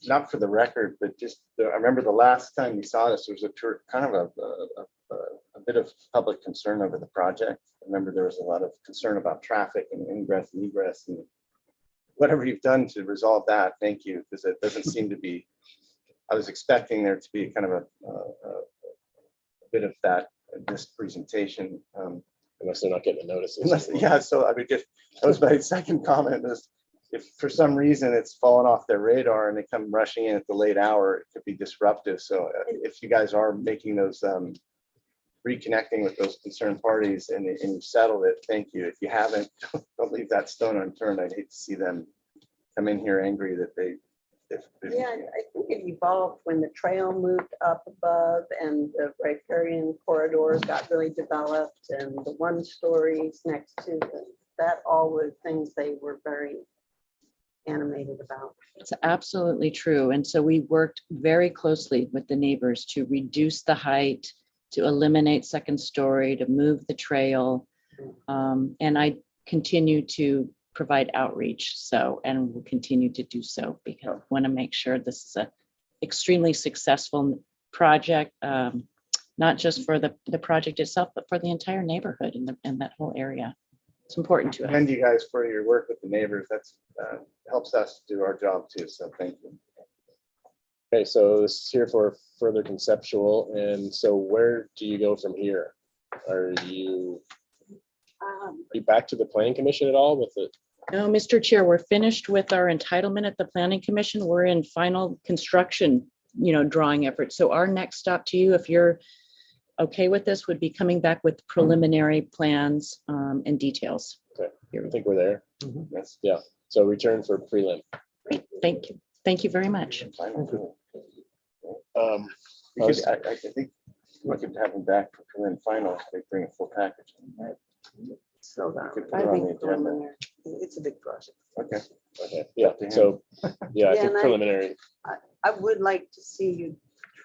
not for the record, but just I remember the last time we saw this, there was kind of a bit of public concern over the project. I remember there was a lot of concern about traffic and ingress and egress, and whatever you've done to resolve that, thank you, because it doesn't seem to be. I was expecting there to be kind of a bit of that in this presentation. Unless they're not getting the notices. Yeah, so I mean, that was my second comment. Is if for some reason it's fallen off their radar and they come rushing in at the late hour, it could be disruptive. So if you guys are making those reconnecting with those concerned parties and you've settled it, thank you. If you haven't, don't leave that stone unturned. I'd hate to see them come in here angry that they. Yeah, I think it evolved when the trail moved up above and the riparian corridors got really developed and the 1 stories next to that all were things they were very animated about. It's absolutely true. And so we worked very closely with the neighbors to reduce the height, to eliminate 2nd story, to move the trail. And I continue to provide outreach, and will continue to do so because I want to make sure this is a extremely successful project, not just for the project itself, but for the entire neighborhood and that whole area. It's important to us. Commend you guys for your work with the neighbors. That's helps us do our job too. So thank you. Okay, so this is here for further conceptual, and so where do you go from here? Are you back to the planning commission at all with it? No, Mr. Chair, we're finished with our entitlement at the Planning Commission. We're in final construction, drawing effort. So our next stop to you, if you're okay with this, would be coming back with preliminary plans and details. Okay, I think we're there. Yes. Yeah. So return for prelim. Great. Thank you. Thank you very much. I think we could have them back for prelim finals. They bring a full package. So I think it's a big project. Okay. Okay. Yeah. So yeah, I think preliminary. I would like to see you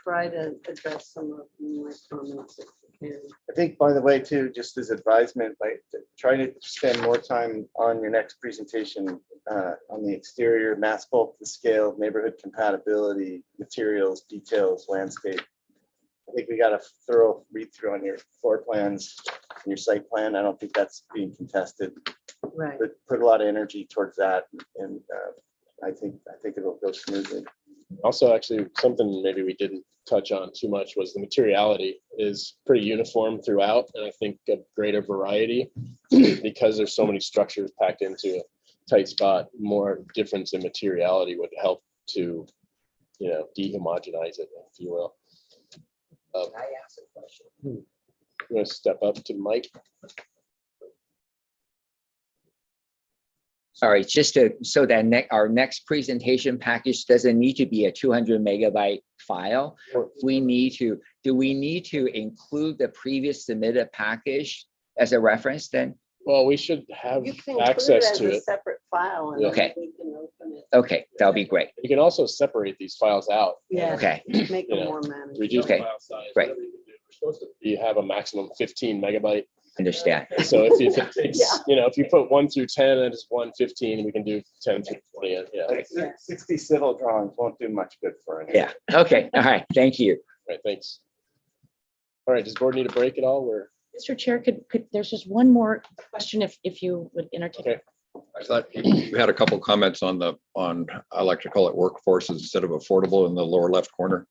try to address some of my comments if you can. I think, by the way, too, just as advisement, like try to spend more time on your next presentation on the exterior, mass bulk to scale, neighborhood compatibility, materials, details, landscape. I think we got a thorough read through on your floor plans and your site plan. I don't think that's being contested. Right. but put a lot of energy towards that, and I think it'll go smoothly. Also, actually, something maybe we didn't touch on too much was the materiality is pretty uniform throughout, and I think a greater variety because there's so many structures packed into a tight spot. More difference in materiality would help to, dehomogenize it, if you will. I ask a question? I'm going to step up to Mike. All right, just so that our next presentation package doesn't need to be a 200 megabyte file. Do we need to include the previous submitted package as a reference then? Well, we should have You can access include it to as a it. separate file and Yeah. then Okay. we can open it. Okay, that'll be great. You can also separate these files out. Yeah. Okay. Make You them know, more manageable. Reduce the Okay, file size. great. whatever you can do. You have a maximum 15 megabyte. Understand. So if it takes, if you put 1 through 10 and it's 115, we can do 10 through 20. Yeah. Like 60 civil drawings won't do much good for it. Yeah, okay, all right, thank you. All right, thanks. All right, does the board need a break at all? Or Mr. Chair, there's just one more question if you would entertain. Okay. I thought we had a couple comments on I like to call it workforces instead of affordable in the lower left corner.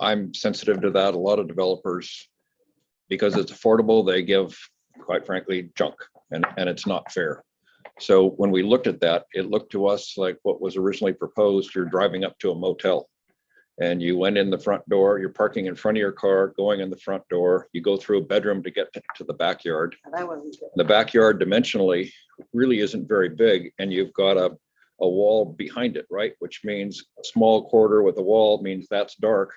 I'm sensitive to that. A lot of developers, because it's affordable, they give, quite frankly, junk, and it's not fair. So when we looked at that, it looked to us like what was originally proposed. You're driving up to a motel and you went in the front door, you're parking in front of your car, going in the front door, you go through a bedroom to get to the backyard. That wasn't good. The backyard dimensionally really isn't very big, and you've got a wall behind it, right? Which means a small corridor with a wall means that's dark.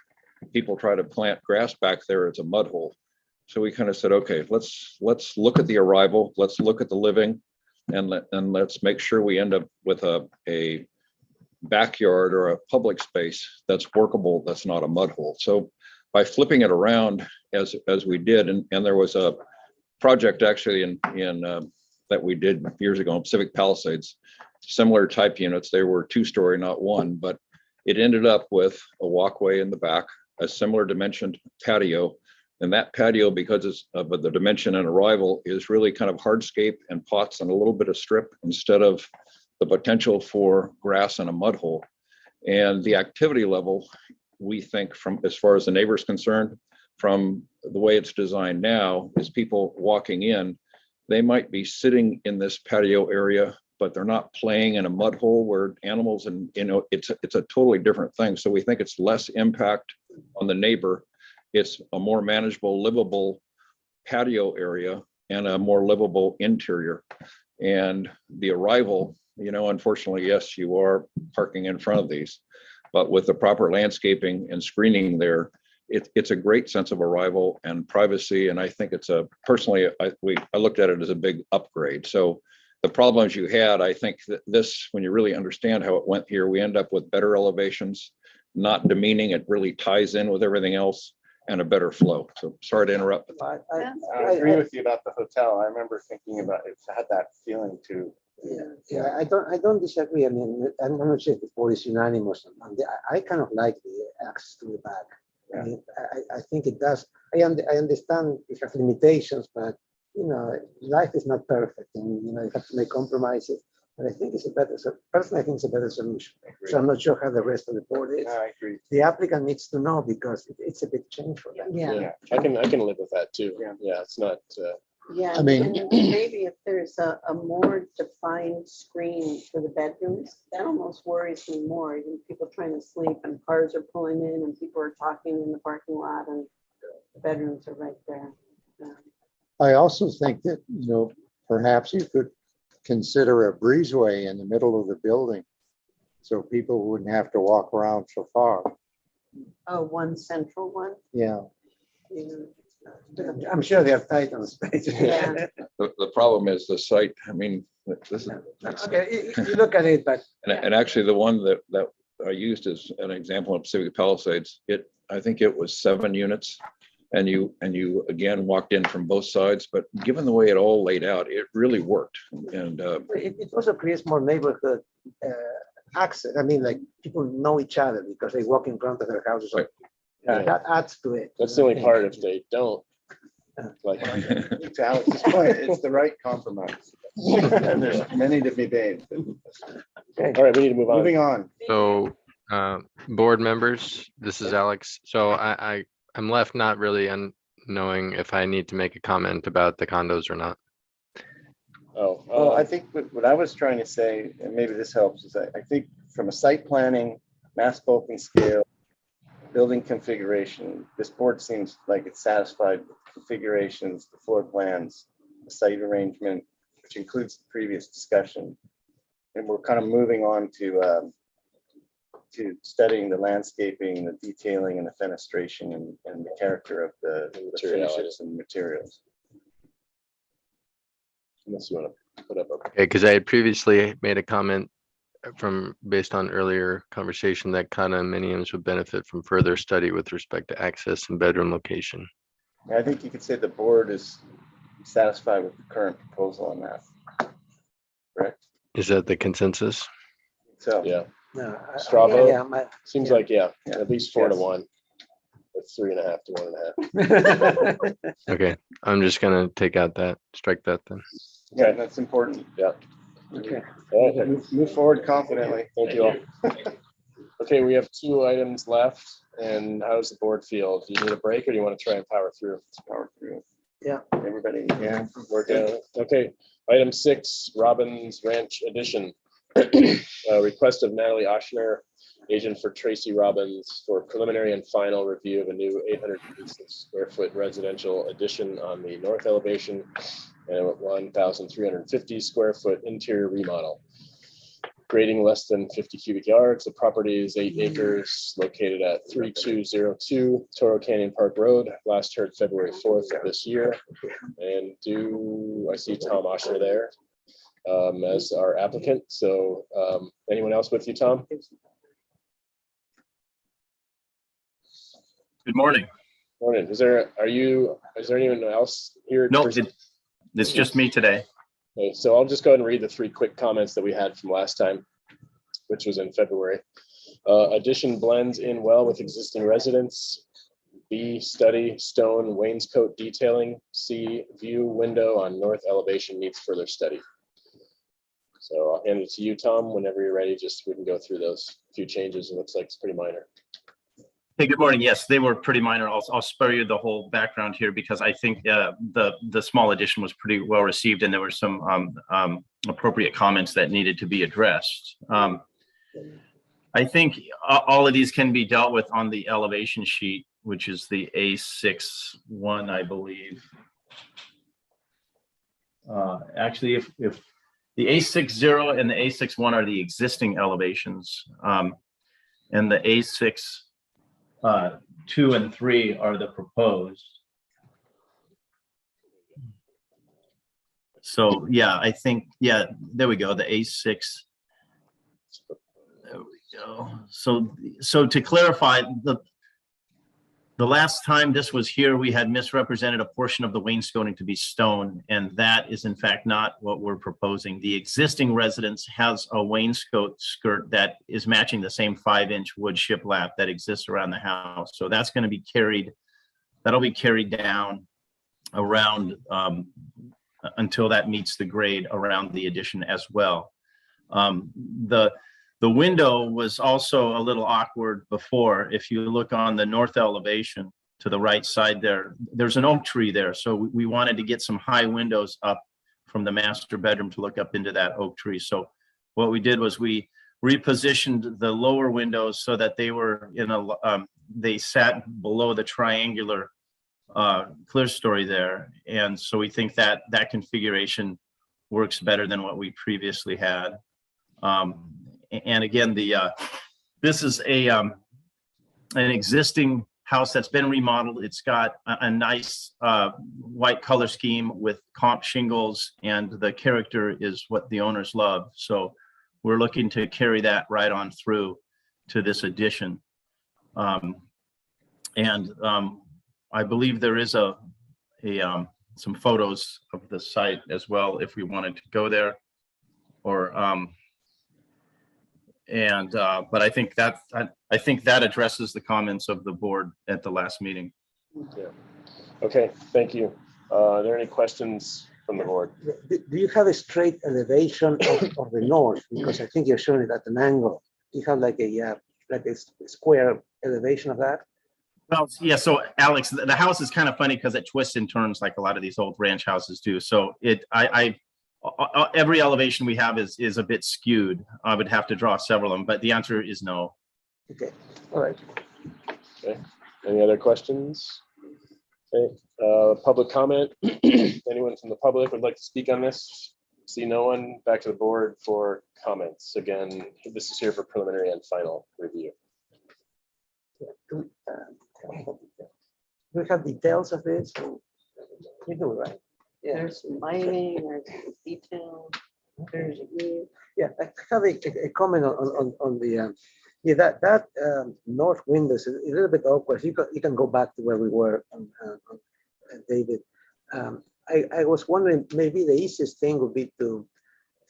People try to plant grass back there, it's a mud hole. So we kind of said, okay, let's look at the arrival, let's look at the living, and let's make sure we end up with a backyard or a public space that's workable, that's not a mud hole. So by flipping it around as we did, and there was a project actually in that we did years ago in Civic Palisades, similar type units. They were 2-story, not one, but it ended up with a walkway in the back, a similar dimensioned patio. And that patio, because it's of the dimension and arrival, is really kind of hardscape and pots and a little bit of strip instead of the potential for grass and a mud hole. And the activity level, we think, from as far as the neighbor's concerned, from the way it's designed now, is people walking in, they might be sitting in this patio area, but they're not playing in a mud hole where animals, and it's a totally different thing. So we think it's less impact on the neighbor. It's a more manageable, livable patio area and a more livable interior. And the arrival, unfortunately, yes, you are parking in front of these, but with the proper landscaping and screening there, it's a great sense of arrival and privacy. And I think it's personally, I looked at it as a big upgrade. So the problems you had, I think that this, when you really understand how it went here, we end up with better elevations, not demeaning. It really ties in with everything else and a better flow. So sorry to interrupt. I agree with you about the hotel. I remember thinking about it, had that feeling too. Yeah, I don't disagree. I mean, I'm not sure if the board is unanimous on that. I kind of like the access to the back. Yeah. I mean, I think it does. I understand it has limitations, but life is not perfect, and you have to make compromises. But I think it's a better. Personally, I think it's a better solution. So I'm not sure how the rest of the board is. I agree. The applicant needs to know because it's a big change for them. Yeah. I can live with that too. Yeah, it's not. Yeah, I mean- and maybe if there's a more defined screen for the bedrooms, that almost worries me more. People trying to sleep and cars are pulling in and people are talking in the parking lot and the bedrooms are right there. I also think that, perhaps you could consider a breezeway in the middle of the building so people wouldn't have to walk around so far. Oh, one central one? Yeah. I'm sure they have tight on space. Yeah. The problem is the site. I mean, this is. Okay, you look at it, but. And actually, the one that I used as an example of Civic Palisades, I think it was 7 units. And you again walked in from both sides, but given the way it all laid out, it really worked. And it also creates more neighborhood access. I mean, like people know each other because they walk in front of their houses. Right. That adds to it. That's the only part if they don't. Like To Alex's point, it's the right compromise. And there's many to be made. Okay. All right, we need to move on. Moving on. So, board members, this is Alex. So I'm left not really knowing if I need to make a comment about the condos or not. Oh, Well, I think what I was trying to say, and maybe this helps, is I think from a site planning, mass bulking scale, building configuration, this board seems like it's satisfied with configurations, the floor plans, the site arrangement, which includes the previous discussion. And we're kind of moving on to studying the landscaping, the detailing, and the fenestration, and the character of the finishes and materials. Unless you want to put up a. Okay, because I had previously made a comment based on earlier conversation that condominiums would benefit from further study with respect to access and bedroom location. I think you could say the board is satisfied with the current proposal on that. Correct? Is that the consensus? So yeah. No, Straw vote? yeah, Seems yeah. like, at least 4 to 1. It's 3.5 to 1.5. Okay, I'm just gonna strike that then. Yeah, that's important. Yeah. Okay. All right. Move forward confidently. Thank you all. Okay, we have 2 items left. And how does the board feel? Do you need a break or do you want to try and power through? Let's power through. Yeah. Everybody, yeah. Work out. Okay. Item 6, Robbins Ranch Edition. Request of Natalie Oshner, agent for Tracy Robbins, for preliminary and final review of a new 886 square foot residential addition on the north elevation and a 1,350 square foot interior remodel. Grading less than 50 cubic yards. The property is 8 acres located at 3202 Toro Canyon Park Road. Last heard February 4th of this year. And I see Tom Oshner there as our applicant. So anyone else with you, Tom? Good morning. Morning. Is there anyone else here? No, it's just me today. Okay, so I'll just go ahead and read the 3 quick comments that we had from last time, which was in February. Addition blends in well with existing residents. B, study stone wainscot detailing. C, view window on north elevation needs further study. So I'll hand it to you, Tom, whenever you're ready. Just we can go through those few changes. It looks like it's pretty minor. Hey, good morning. Yes, they were pretty minor. I'll spare you the whole background here because I think the small addition was pretty well received and there were some appropriate comments that needed to be addressed. I think all of these can be dealt with on the elevation sheet, which is the A61, I believe. Actually, if the A60 and the A61 are the existing elevations, and the A6 2 and 3 are the proposed. So yeah, I think, yeah, there we go, the A6. There we go. So to clarify, the last time this was here, we had misrepresented a portion of the wainscoting to be stone, and that is in fact not what we're proposing. The existing residence has a wainscot skirt that is matching the same 5-inch wood shiplap that exists around the house. So that's going to be that'll be carried down around until that meets the grade around the addition as well. The window was also a little awkward before. If you look on the north elevation to the right side there's an oak tree there. So we wanted to get some high windows up from the master bedroom to look up into that oak tree. So what we did was we repositioned the lower windows so that they were they sat below the triangular clear story there. And so we think that that configuration works better than what we previously had. And again, this is an existing house that's been remodeled. It's got a nice white color scheme with comp shingles, and the character is what the owners love. So we're looking to carry that right on through to this addition. I believe there is some photos of the site as well if we wanted to go there, or but I think that addresses the comments of the board at the last meeting. Yeah. Okay, thank you. Are there any questions from the board. Do you have a straight elevation of the north? Because I think you're showing it at an angle. Do you have like a square elevation of that? Well, yeah, so Alex, the house is kind of funny because it twists and turns like a lot of these old ranch houses do. So every elevation we have is a bit skewed. I would have to draw several of them, but the answer is no. Okay, all right. Okay, any other questions? Okay, public comment. Anyone from the public would like to speak on this? See no one. Back to the board for comments. Again, this is here for preliminary and final review. Do we have details of this? We do, right? Yeah. There's lighting, there's detail, there's a view. Yeah, I have a comment on the that north window is a little bit awkward. You can go back to where we were, David. I was wondering, maybe the easiest thing would be to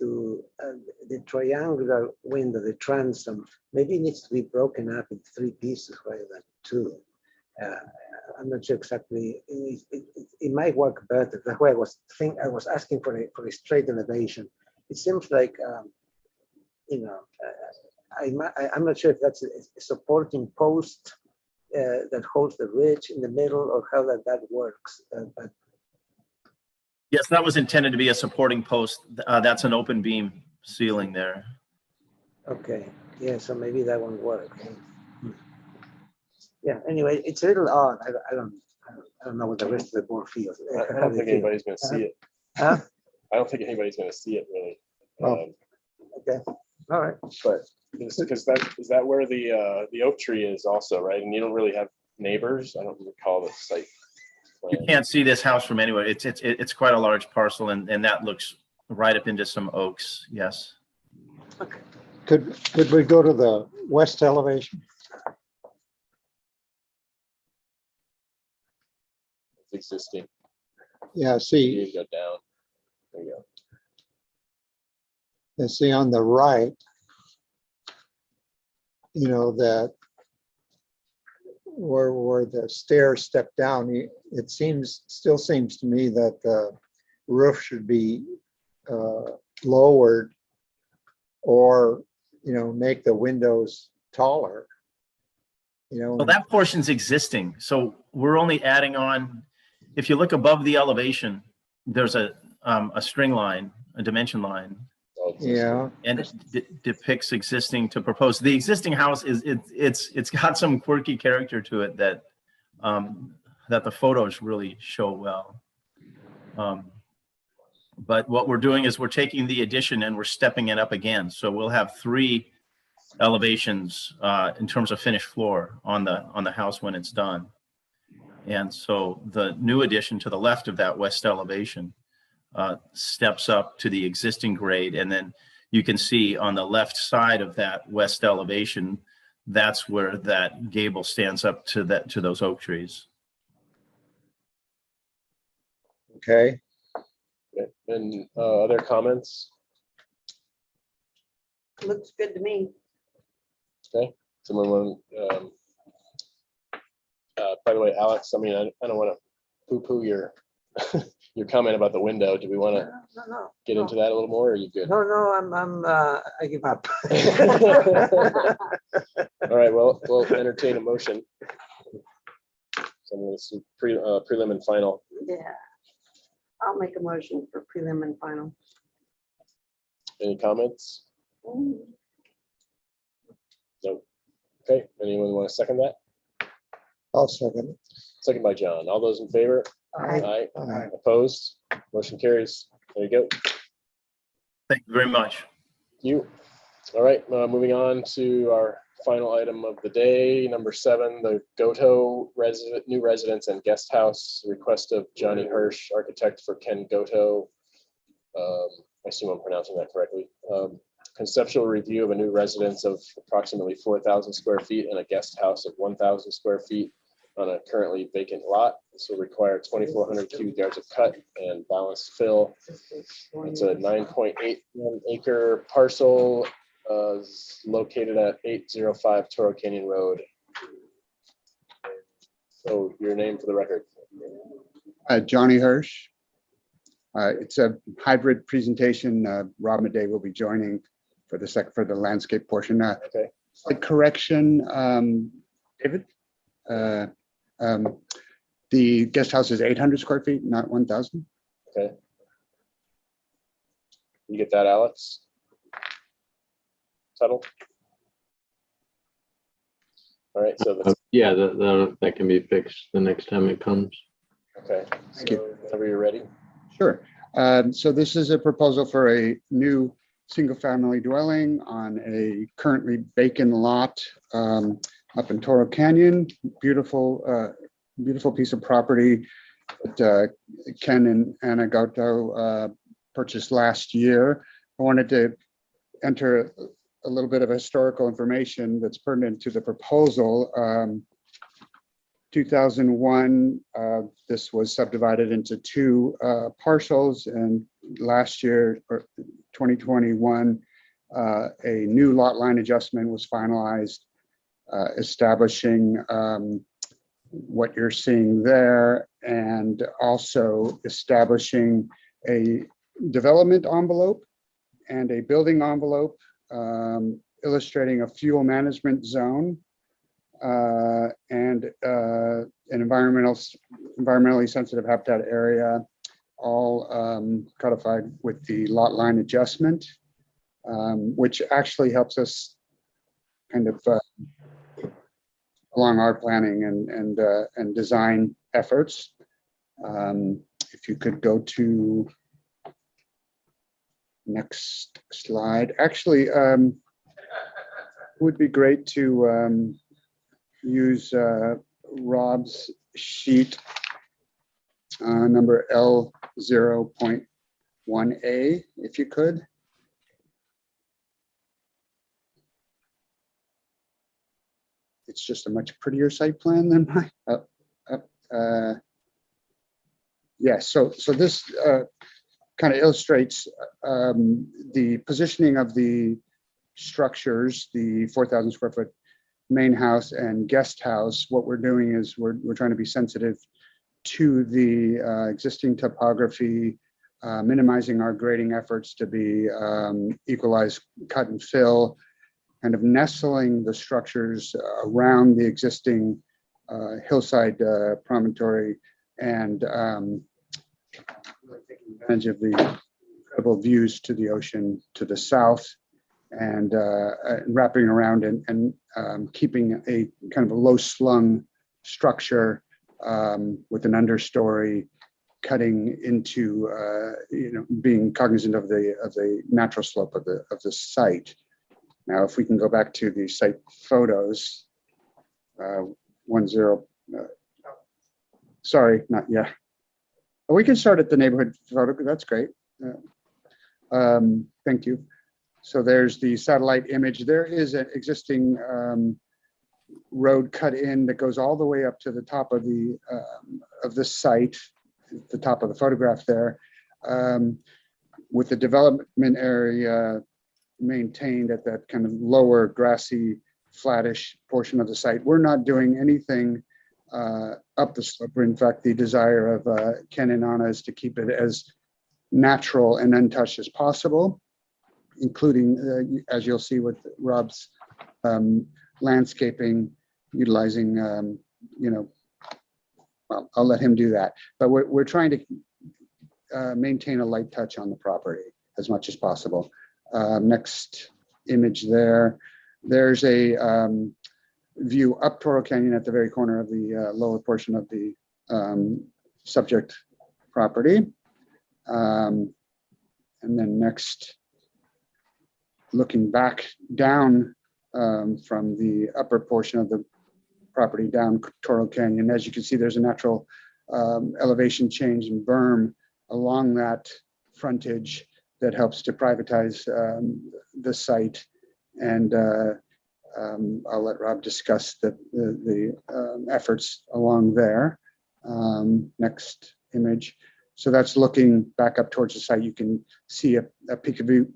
the triangular window, the transom, maybe it needs to be broken up in 3 pieces rather than 2. I'm not sure exactly. It might work better. That's why I was asking for a straight elevation. It seems like I'm not sure if that's a supporting post that holds the ridge in the middle, or how that works. But Yes, that was intended to be a supporting post. That's an open beam ceiling there. okay, yeah, so maybe that won't work. Yeah. Anyway, it's a little odd. I don't know what the rest of the board feels. I don't think anybody's going to see it. Huh? I don't think anybody's going to see it really. Okay. All right. But because is that where the oak tree is also, right? And you don't really have neighbors. I don't recall the site plan. You can't see this house from anywhere. It's quite a large parcel, and that looks right up into some oaks. Yes. Okay. Could we go to the west elevation? It's existing. Yeah, see. You go down. There you go. And see on the right, that where the stairs step down, it still seems to me that the roof should be lowered, or make the windows taller. Well, that portion's existing, so we're only adding on. If you look above the elevation, there's a string line, a dimension line. Yeah. And it depicts existing to propose. The existing house it's got some quirky character to it that the photos really show well. But what we're doing is we're taking the addition and we're stepping it up again. So we'll have 3 elevations in terms of finished floor on the house when it's done. And so the new addition to the left of that west elevation steps up to the existing grade, and then you can see on the left side of that west elevation, that's where that gable stands up to those oak trees. Okay. And other comments? Looks good to me. Okay. Someone want? By the way, Alex, I mean, I don't want to poo-poo your your comment about the window. Do we want to get into that a little more, or are you good? No, I give up. All right, well, we'll entertain a motion. So I'm going to see prelim and final. Yeah. I'll make a motion for prelim and final. Any comments? No. Okay, anyone want to second that? I'll second it. Second by John. All those in favor? Aye. Aye. Opposed? Motion carries. There you go. Thank you very much. Thank you. All right, moving on to our final item of the day, number 7, the Goto new residence and guest house, request of Johnny Hirsch, architect for Ken Goto. I assume I'm pronouncing that correctly. Conceptual review of a new residence of approximately 4,000 square feet and a guest house of 1,000 square feet on a currently vacant lot. This will require 2,400 cubic yards of cut and balanced fill. It's a 9.81 acre parcel located at 805 Toro Canyon Road. So your name for the record. Johnny Hirsch. It's a hybrid presentation. Rob Madej will be joining for the landscape portion. Okay. Slight correction, David. The guest house is 800 square feet, not 1,000. Okay. You get that, Alex? Settle? All right, so that's, Yeah, that can be fixed the next time it comes. okay. Thank you. So whenever you're ready. Sure. So this is a proposal for a new single-family dwelling on a currently vacant lot up in Toro Canyon. Beautiful, beautiful piece of property that Ken and Anna Gauto purchased last year. I wanted to enter a little bit of historical information that's pertinent to the proposal. 2001, this was subdivided into two parcels, and last year, or 2021, a new lot line adjustment was finalized, establishing what you're seeing there, and also establishing a development envelope and a building envelope, illustrating a fuel management zone and an environmentally sensitive habitat area, all codified with the lot line adjustment, which actually helps us kind of along our planning and design efforts. If you could go to next slide. Actually, it would be great to use Rob's sheet number L0.1A, if you could. It's just a much prettier site plan than mine. Yeah, so this kind of illustrates the positioning of the structures, the 4,000 square foot main house and guest house. What we're doing is we're trying to be sensitive to the existing topography, minimizing our grading efforts to be equalized cut and fill, kind of nestling the structures around the existing hillside promontory, and taking advantage of the incredible views to the ocean to the south, and wrapping around and keeping a kind of a low slung structure with an understory cutting into, being cognizant of the natural slope of the site. Now, if we can go back to the site photos, 10, sorry, not yet. We can start at the neighborhood photo. That's great. Thank you. So there's the satellite image. There is an existing road cut in that goes all the way up to the top of the site, the top of the photograph there, with the development area maintained at that kind of lower grassy, flattish portion of the site. We're not doing anything up the slope. In fact, the desire of Ken and Anna is to keep it as natural and untouched as possible, including, as you'll see with Rob's landscaping, utilizing, well, I'll let him do that. But we're trying to maintain a light touch on the property as much as possible. Next image there. There's a view up Toro Canyon at the very corner of the lower portion of the subject property. And then next, looking back down from the upper portion of the property down Toro Canyon, as you can see, there's a natural elevation change and berm along that frontage that helps to privatize the site. And I'll let Rob discuss the efforts along there. Next image. So that's looking back up towards the site. You can see a peekaboo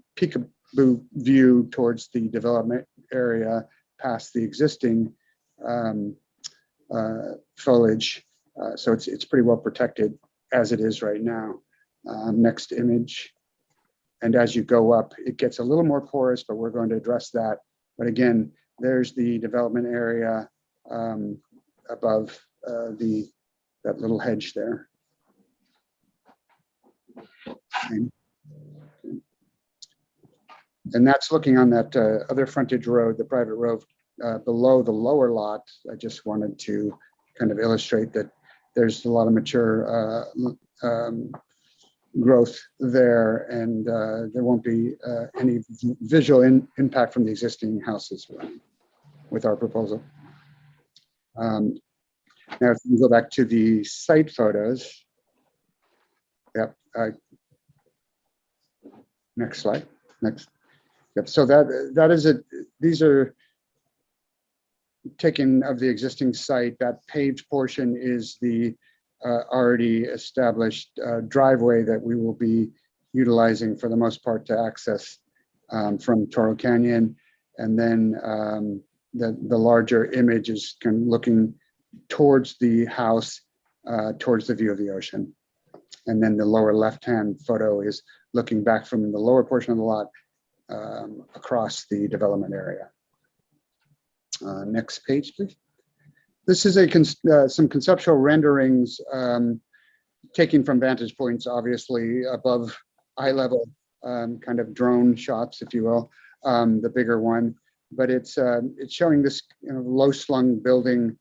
view towards the development area past the existing foliage. So it's pretty well protected as it is right now. Next image. And as you go up, it gets a little more porous, but we're going to address that. But again, there's the development area above that little hedge there. Okay. And that's looking on that other frontage road, the private road below the lower lot. I just wanted to kind of illustrate that there's a lot of mature growth there, and there won't be any visual impact from the existing houses with our proposal. Now, if you go back to the site photos, yep. Next slide. Next. Yep. So that is it. These are taken of the existing site. That paved portion is the already established driveway that we will be utilizing for the most part to access from Toro Canyon. And then the larger image is kind of looking towards the house, towards the view of the ocean. And then the lower left-hand photo is looking back from the lower portion of the lot across the development area. Next page, please. This is some conceptual renderings taken from vantage points, obviously above eye level, kind of drone shots, if you will, the bigger one. But it's showing this low-slung building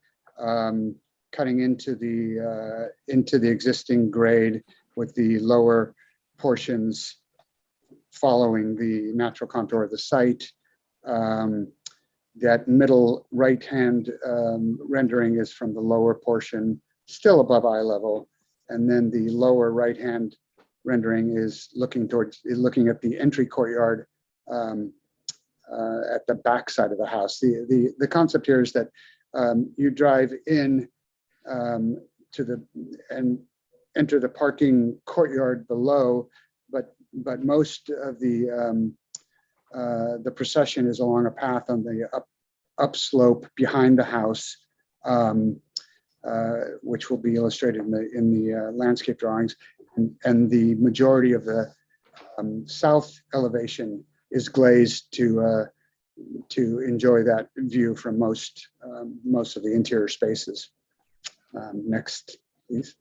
cutting into the existing grade, with the lower portions following the natural contour of the site. That middle right-hand rendering is from the lower portion, still above eye level, and then the lower right-hand rendering is looking at the entry courtyard at the back side of the house. The concept here is that you drive in and enter the parking courtyard below, but most of the procession is along a path on the upslope behind the house, which will be illustrated in the landscape drawings, and the majority of the south elevation is glazed to enjoy that view from most of the interior spaces. Next, please.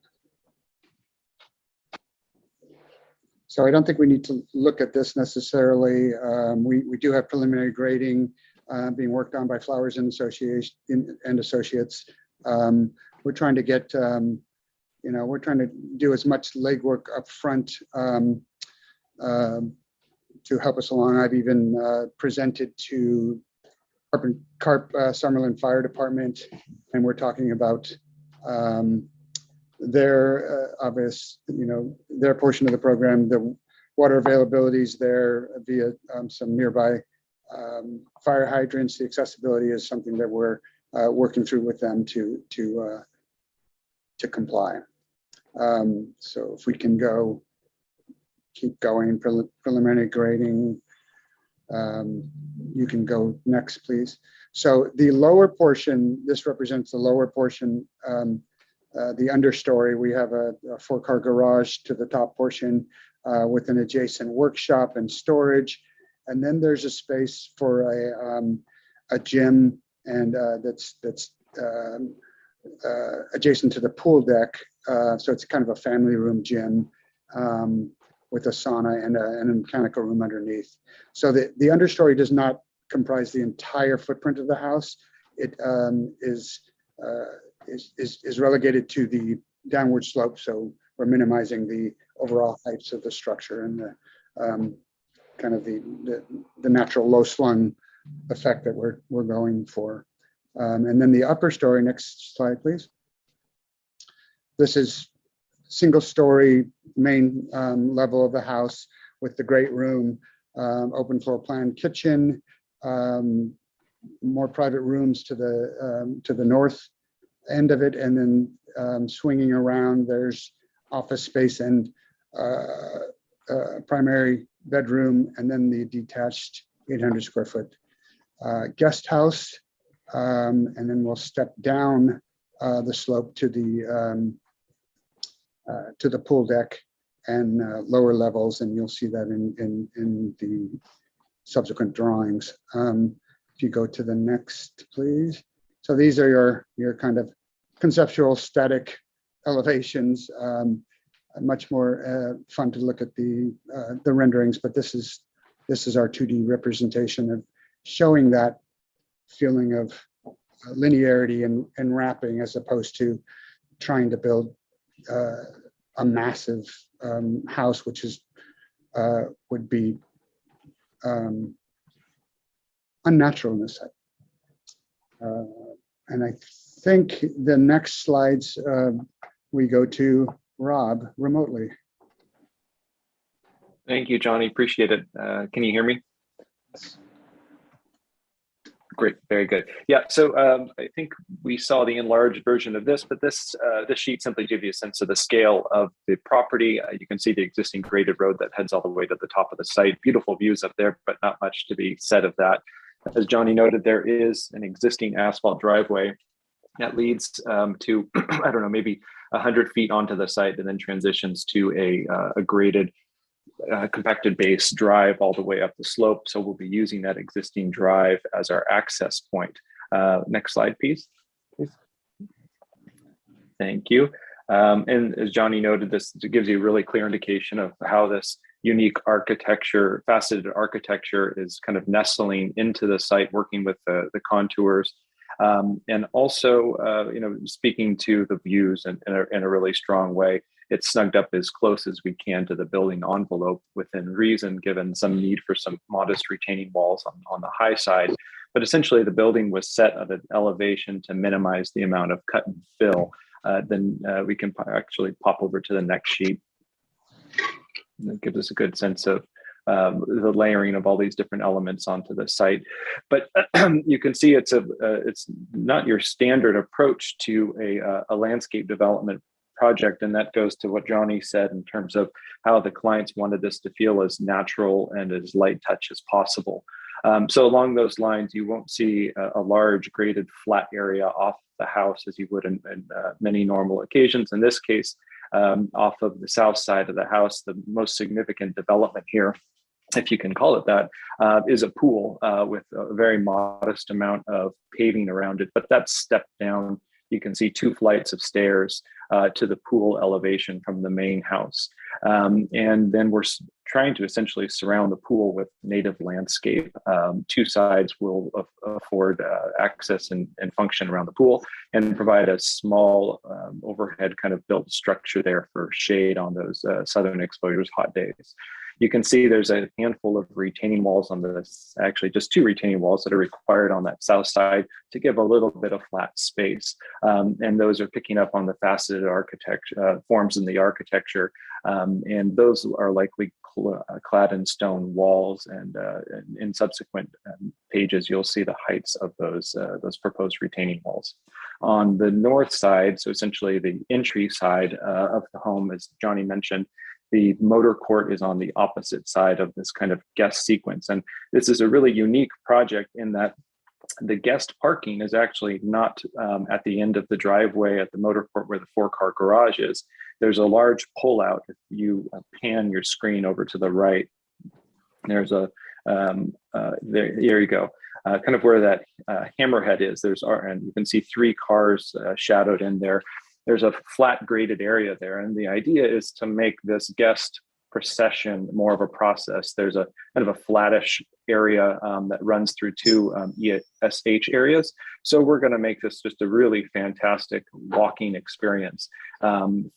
So I don't think we need to look at this necessarily. We do have preliminary grading being worked on by Flowers and Associates. We're trying to get, we're trying to do as much legwork up front to help us along. I've even presented to Summerlin Fire Department, and we're talking about their their portion of the program, the water availabilities there via some nearby fire hydrants. The accessibility is something that we're working through with them to comply. So if we can keep going, preliminary grading. You can go next, please. So the lower portion, this represents the lower portion, the understory. We have a 4-car garage to the top portion with an adjacent workshop and storage. And then there's a space for a gym, and that's adjacent to the pool deck. So it's kind of a family room gym with a sauna and a mechanical room underneath. So the understory does not comprise the entire footprint of the house. It is relegated to the downward slope, so we're minimizing the overall heights of the structure and the kind of the natural low slung effect that we're going for. And then the upper story, next slide, please. This is single story main level of the house with the great room, open floor plan kitchen, more private rooms to the north end of it, and then swinging around, there's office space and primary bedroom, and then the detached 800 square foot guest house, and then we'll step down the slope to the pool deck, and lower levels, and you'll see that in the subsequent drawings. If you go to the next, please. So these are your kind of conceptual static elevations. Much more fun to look at the renderings, but this is our 2D representation of showing that feeling of linearity and wrapping, as opposed to trying to build a massive house, which is would be unnatural in this site. And I think the next slides we go to Rob remotely. Thank you, Johnny. Appreciate it. Can you hear me? Great, very good. Yeah, so I think we saw the enlarged version of this, but this sheet simply gives you a sense of the scale of the property. You can see the existing graded road that heads all the way to the top of the site. Beautiful views up there, but not much to be said of that. As Johnny noted, there is an existing asphalt driveway that leads to, I don't know, maybe 100 feet onto the site, and then transitions to a graded compacted base drive all the way up the slope. So we'll be using that existing drive as our access point. Next slide, please. Thank you. And as Johnny noted, this gives you a really clear indication of how this unique architecture, faceted architecture, is kind of nestling into the site, working with the contours. And also, speaking to the views in a really strong way. It's snugged up as close as we can to the building envelope within reason, given some need for some modest retaining walls on the high side. But essentially, the building was set at an elevation to minimize the amount of cut and fill. Then we can actually pop over to the next sheet. That gives us a good sense of the layering of all these different elements onto the site. But you can see it's not your standard approach to a landscape development project, and that goes to what Johnny said in terms of how the clients wanted this to feel as natural and as light touch as possible. So along those lines, you won't see a large graded flat area off the house as you would in many normal occasions. In this case, off of the south side of the house, the most significant development here, if you can call it that, is a pool with a very modest amount of paving around it, but that's stepped down. You can see 2 flights of stairs to the pool elevation from the main house. And then we're trying to essentially surround the pool with native landscape. 2 sides will afford access and function around the pool, and provide a small overhead kind of built structure there for shade on those southern exposures, hot days. You can see there's a handful of retaining walls on this, actually just 2 retaining walls that are required on that south side to give a little bit of flat space. And those are picking up on the faceted architecture forms in the architecture. And those are likely clad in stone walls. And in subsequent pages, you'll see the heights of those proposed retaining walls. On the north side, so essentially the entry side of the home, as Johnny mentioned, the motor court is on the opposite side of this kind of guest sequence. And this is a really unique project in that the guest parking is actually not at the end of the driveway at the motor court where the 4-car garage is. There's a large pullout. If you pan your screen over to the right, there's a, there you go. Kind of where that hammerhead is, and you can see 3 cars shadowed in there. There's a flat graded area there. And the idea is to make this guest procession more of a process. There's a kind of a flattish area that runs through 2 ESH areas. So we're going to make this just a really fantastic walking experience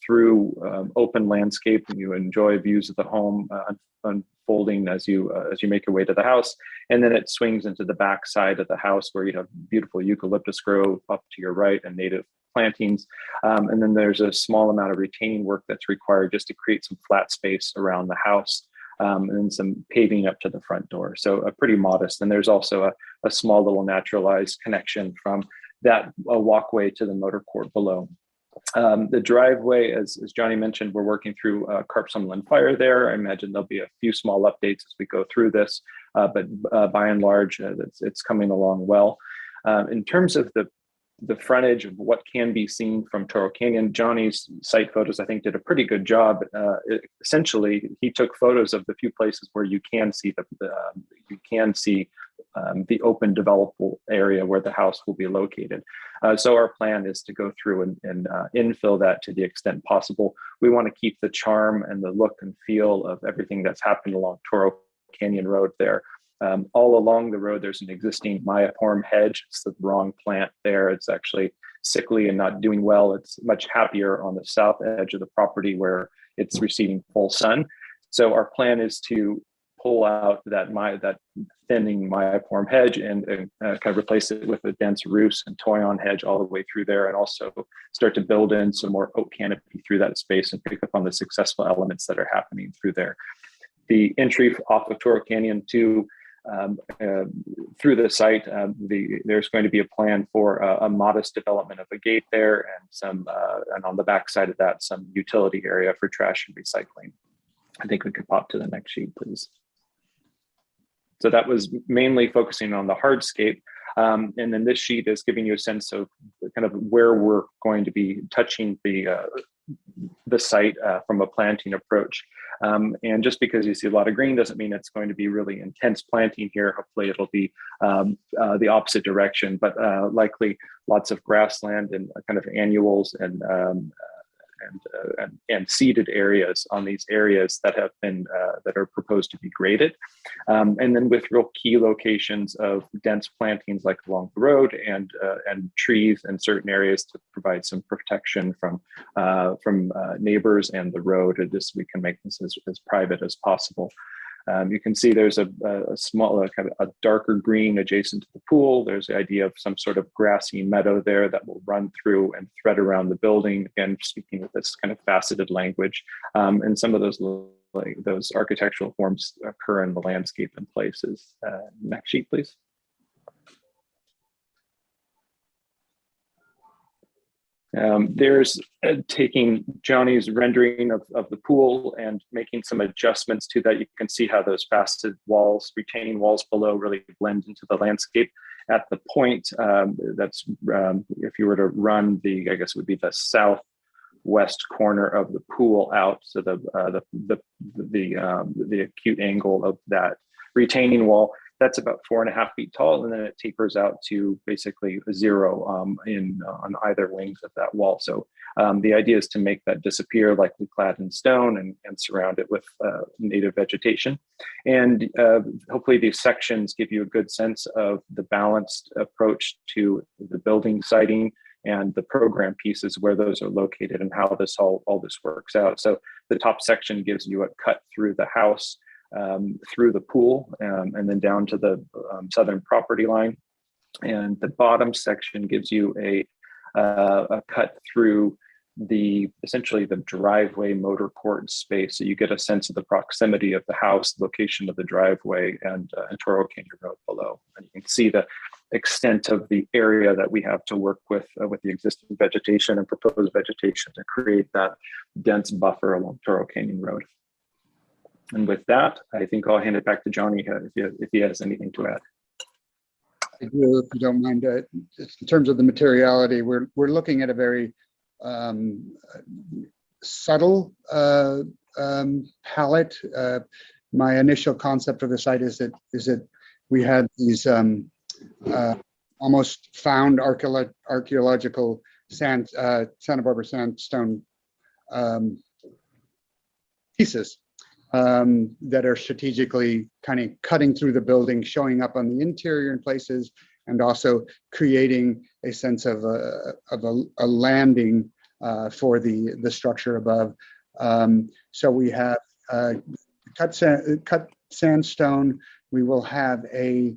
through open landscape. And you enjoy views of the home unfolding as you make your way to the house. And then it swings into the back side of the house where you have beautiful eucalyptus grove up to your right and native plantings. And then there's a small amount of retaining work that's required just to create some flat space around the house, and some paving up to the front door. So pretty modest. And there's also a small little naturalized connection from that walkway to the motor court below. The driveway, as Johnny mentioned, we're working through carp summerland fire there. I imagine there'll be a few small updates as we go through this, but by and large, it's coming along well. In terms of the the frontage of what can be seen from Toro Canyon. Johnny's site photos, I think, did a pretty good job. Essentially, he took photos of the few places where you can see the open developable area where the house will be located. So our plan is to go through and infill that to the extent possible. We want to keep the charm and the look and feel of everything that's happened along Toro Canyon Road there. All along the road, there's an existing Myoporm hedge. It's the wrong plant there. It's actually sickly and not doing well. It's much happier on the south edge of the property where it's receiving full sun. So our plan is to pull out that thinning Myoporm hedge and kind of replace it with a dense Rus and Toyon hedge all the way through there, and also start to build in some more oak canopy through that space and pick up on the successful elements that are happening through there. The entry off of Toro Canyon to through the site, there's going to be a plan for a modest development of a gate there, and and on the back side of that, some utility area for trash and recycling. I think we could pop to the next sheet, please. So that was mainly focusing on the hardscape. And then this sheet is giving you a sense of kind of where we're going to be touching the site from a planting approach. And just because you see a lot of green doesn't mean it's going to be really intense planting here. Hopefully it'll be the opposite direction, but likely lots of grassland and kind of annuals and seeded areas on these areas that have been that are proposed to be graded, and then with real key locations of dense plantings like along the road and trees in certain areas to provide some protection from neighbors and the road. And just we can make this as private as possible. You can see there's a small, kind of a darker green adjacent to the pool. There's the idea of some sort of grassy meadow there that will run through and thread around the building. Again, speaking with this kind of faceted language. And some of those architectural forms occur in the landscape in places. Next sheet, please. There's taking Johnny's rendering of the pool and making some adjustments to that. You can see how those faceted walls, retaining walls below, really blend into the landscape. At the point that's if you were to run I guess it would be the southwest corner of the pool out, so the acute angle of that retaining wall. That's about 4.5 feet tall, and then it tapers out to basically 0 on either wings of that wall. So the idea is to make that disappear, likely clad in stone, and surround it with native vegetation. And hopefully these sections give you a good sense of the balanced approach to the building siting and the program pieces, where those are located and how all this works out. So the top section gives you a cut through the house, through the pool, and then down to the southern property line. And the bottom section gives you a cut through essentially the driveway motor court space. So you get a sense of the proximity of the house, location of the driveway, and Toro Canyon Road below. And you can see the extent of the area that we have to work with the existing vegetation and proposed vegetation to create that dense buffer along Toro Canyon Road. And with that, I think I'll hand it back to Johnny if he has anything to add. I do, if you don't mind. In terms of the materiality, we're looking at a very subtle palette. My initial concept for the site is that we had these almost found archaeological Santa Barbara sandstone pieces that are strategically kind of cutting through the building, showing up on the interior in places, and also creating a sense of a landing for the structure above. So we have cut sandstone. We will have a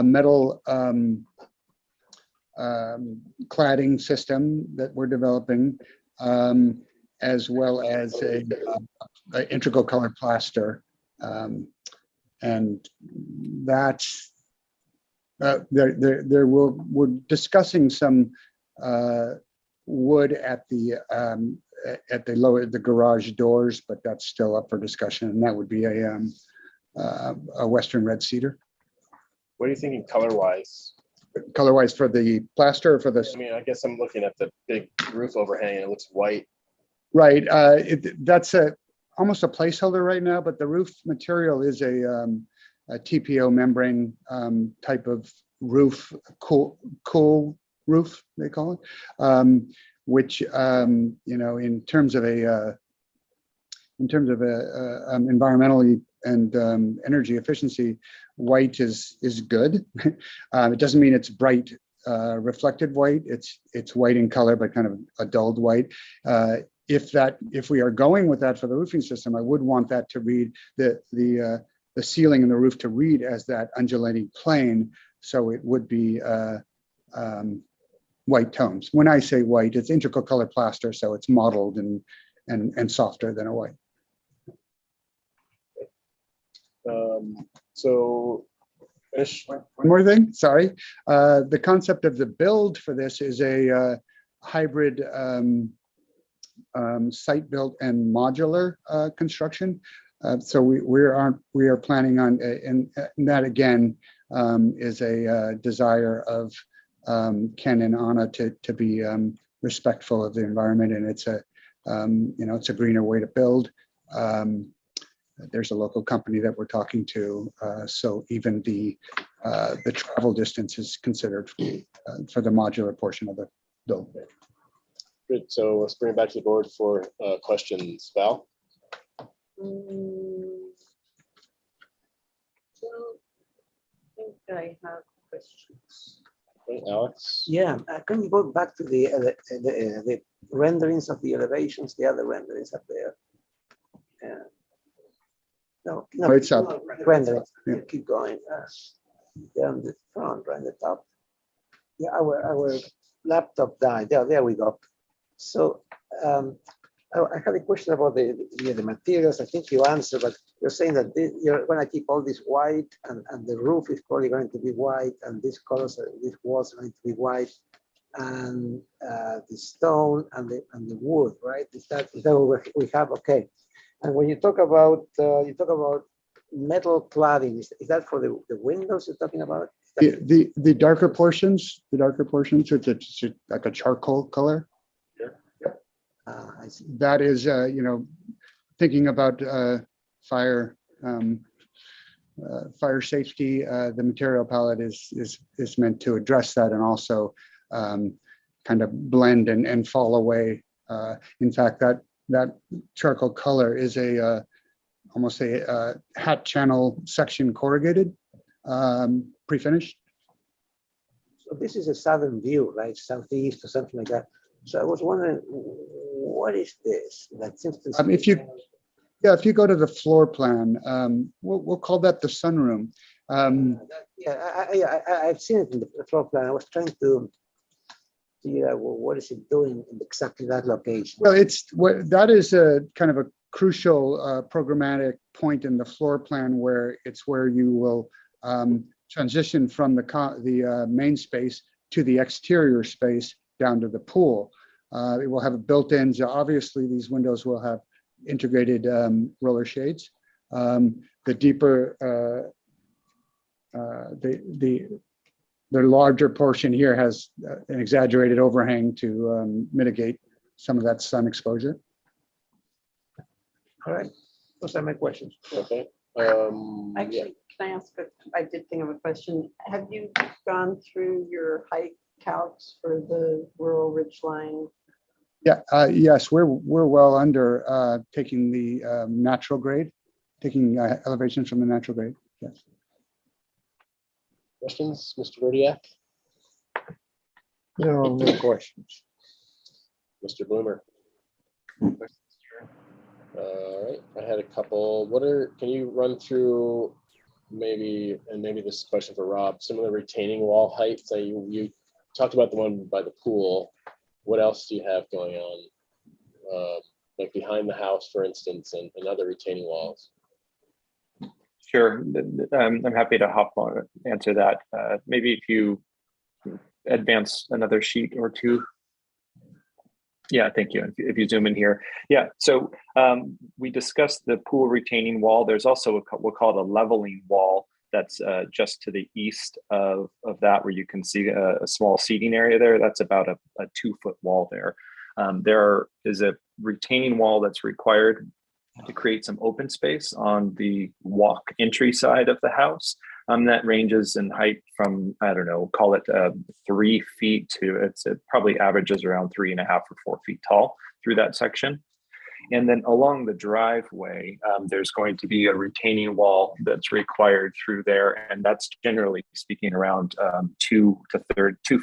metal cladding system that we're developing, as well as a integral color plaster, and that's we're discussing some wood at the garage doors, but that's still up for discussion, and that would be a western red cedar. What are you thinking color wise? Color-wise for the plaster or for this? I mean, I guess I'm looking at the big roof overhang and it looks white. Right. That's almost a placeholder right now, but the roof material is a TPO membrane type of roof, cool roof, they call it, which, in terms of environmentally and energy efficiency, white is good. It doesn't mean it's bright reflected white. It's white in color, but kind of a dulled white. If we are going with that for the roofing system, I would want that to read the ceiling and the roof to read as that undulating plane. So it would be white tones. When I say white, it's integral color plaster, so it's mottled and softer than a white. So one more thing, sorry. The concept of the build for this is a hybrid site built and modular construction. So we are planning on, and that again is a desire of Ken and Anna to be respectful of the environment, and it's a greener way to build. There's a local company that we're talking to, so even the travel distance is considered for the modular portion of the build. Good. So let's bring it back to the board for questions. Val? So I think I have questions. Okay, Alex? Yeah, can you go back to the renderings of the elevations, the other renderings up there? No, it's up. Renderings. Yeah. Keep going. They're on the front, right, the top. Yeah, our laptop died. There we go. So I have a question about the materials. I think you answered, but you're saying that you're going to keep all this white, and the roof is probably going to be white, and these colors, these walls are going to be white, and the stone and the wood, right? Is that what we have? Okay. And when you talk about metal cladding, is that for the windows you're talking about? The darker portions, it's like a charcoal color. That is, thinking about fire safety. The material palette is meant to address that and also kind of blend and fall away. In fact, that charcoal color is almost a hat channel section corrugated, pre-finished. So this is a southern view, right? Southeast or something like that. So I was wondering, what is this? That seems to if you go to the floor plan, we'll call that the sunroom. I've seen it in the floor plan. I was trying to figure out, well, what is it doing in exactly that location? Well, that is a kind of a crucial programmatic point in the floor plan where you will transition from the main space to the exterior space down to the pool. It will have a built-ins. Obviously, these windows will have integrated roller shades. The deeper, the larger portion here has an exaggerated overhang to mitigate some of that sun exposure. All right, those are my questions. Okay. Actually, can I ask I did think of a question. Have you gone through your height calcs for the rural ridgeline? Yeah, yes, we're well under taking the natural grade, taking elevations from the natural grade. Yes. Questions, Mr. Verdiak? No questions. Mr. Bloomer? All right, I had a couple. Can you run through maybe this question for Rob, some of the retaining wall heights? You talked about the one by the pool. What else do you have going on, like behind the house, for instance, and other retaining walls? Sure, I'm happy to hop on and answer that. Maybe if you advance another sheet or two. Yeah, thank you. If you zoom in here. Yeah, so we discussed the pool retaining wall. There's also we'll call it a leveling wall that's just to the east of that, where you can see a small seating area there. That's about a 2-foot wall there. There is a retaining wall that's required to create some open space on the walk entry side of the house. That ranges in height from, I don't know, call it 3 feet to, it probably averages around 3.5 or 4 feet tall through that section. And then along the driveway, there's going to be a retaining wall that's required through there. And that's generally speaking around 2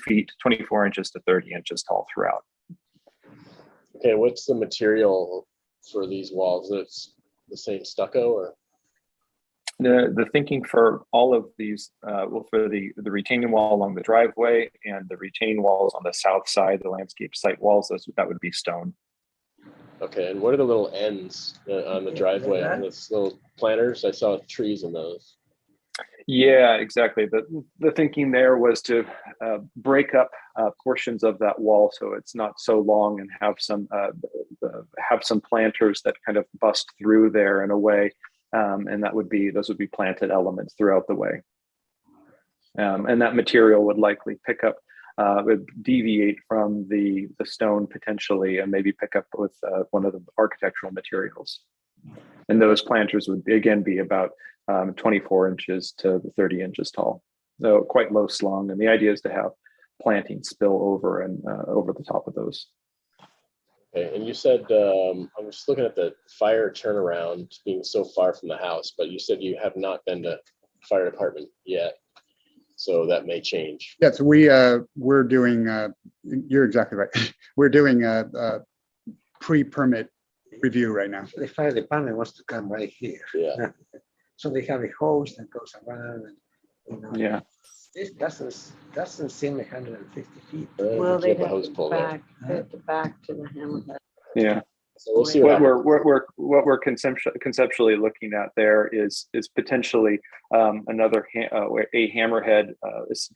feet, 24 inches to 30 inches tall throughout. Okay, what's the material for these walls? It's the same stucco, or? The thinking for all of these, well, for the retaining wall along the driveway and the retaining walls on the south side, the landscape site walls, that would be stone. Okay, and what are the little ends on the driveway, on those little planters? I saw trees in those. Yeah, exactly. The thinking there was to break up portions of that wall so it's not so long, and have some planters that kind of bust through there in a way, and those would be planted elements throughout the way, and that material would likely pick up, would deviate from the stone potentially, and maybe pick up with one of the architectural materials. And those planters would again be about 24 inches to 30 inches tall, so quite low slung. And the idea is to have planting spill over and over the top of those. Okay, and you said, I'm just looking at the fire turnaround being so far from the house, but you said you have not been to fire department yet, so that may change. Yes, we're doing, you're exactly right. We're doing a pre-permit review right now. The fire department wants to come right here. Yeah. So they have a hose that goes around, and Yeah. This doesn't seem 150 feet. Well, they have to back to the hammerhead. Yeah. So we'll see what we're conceptually looking at there is potentially another a hammerhead,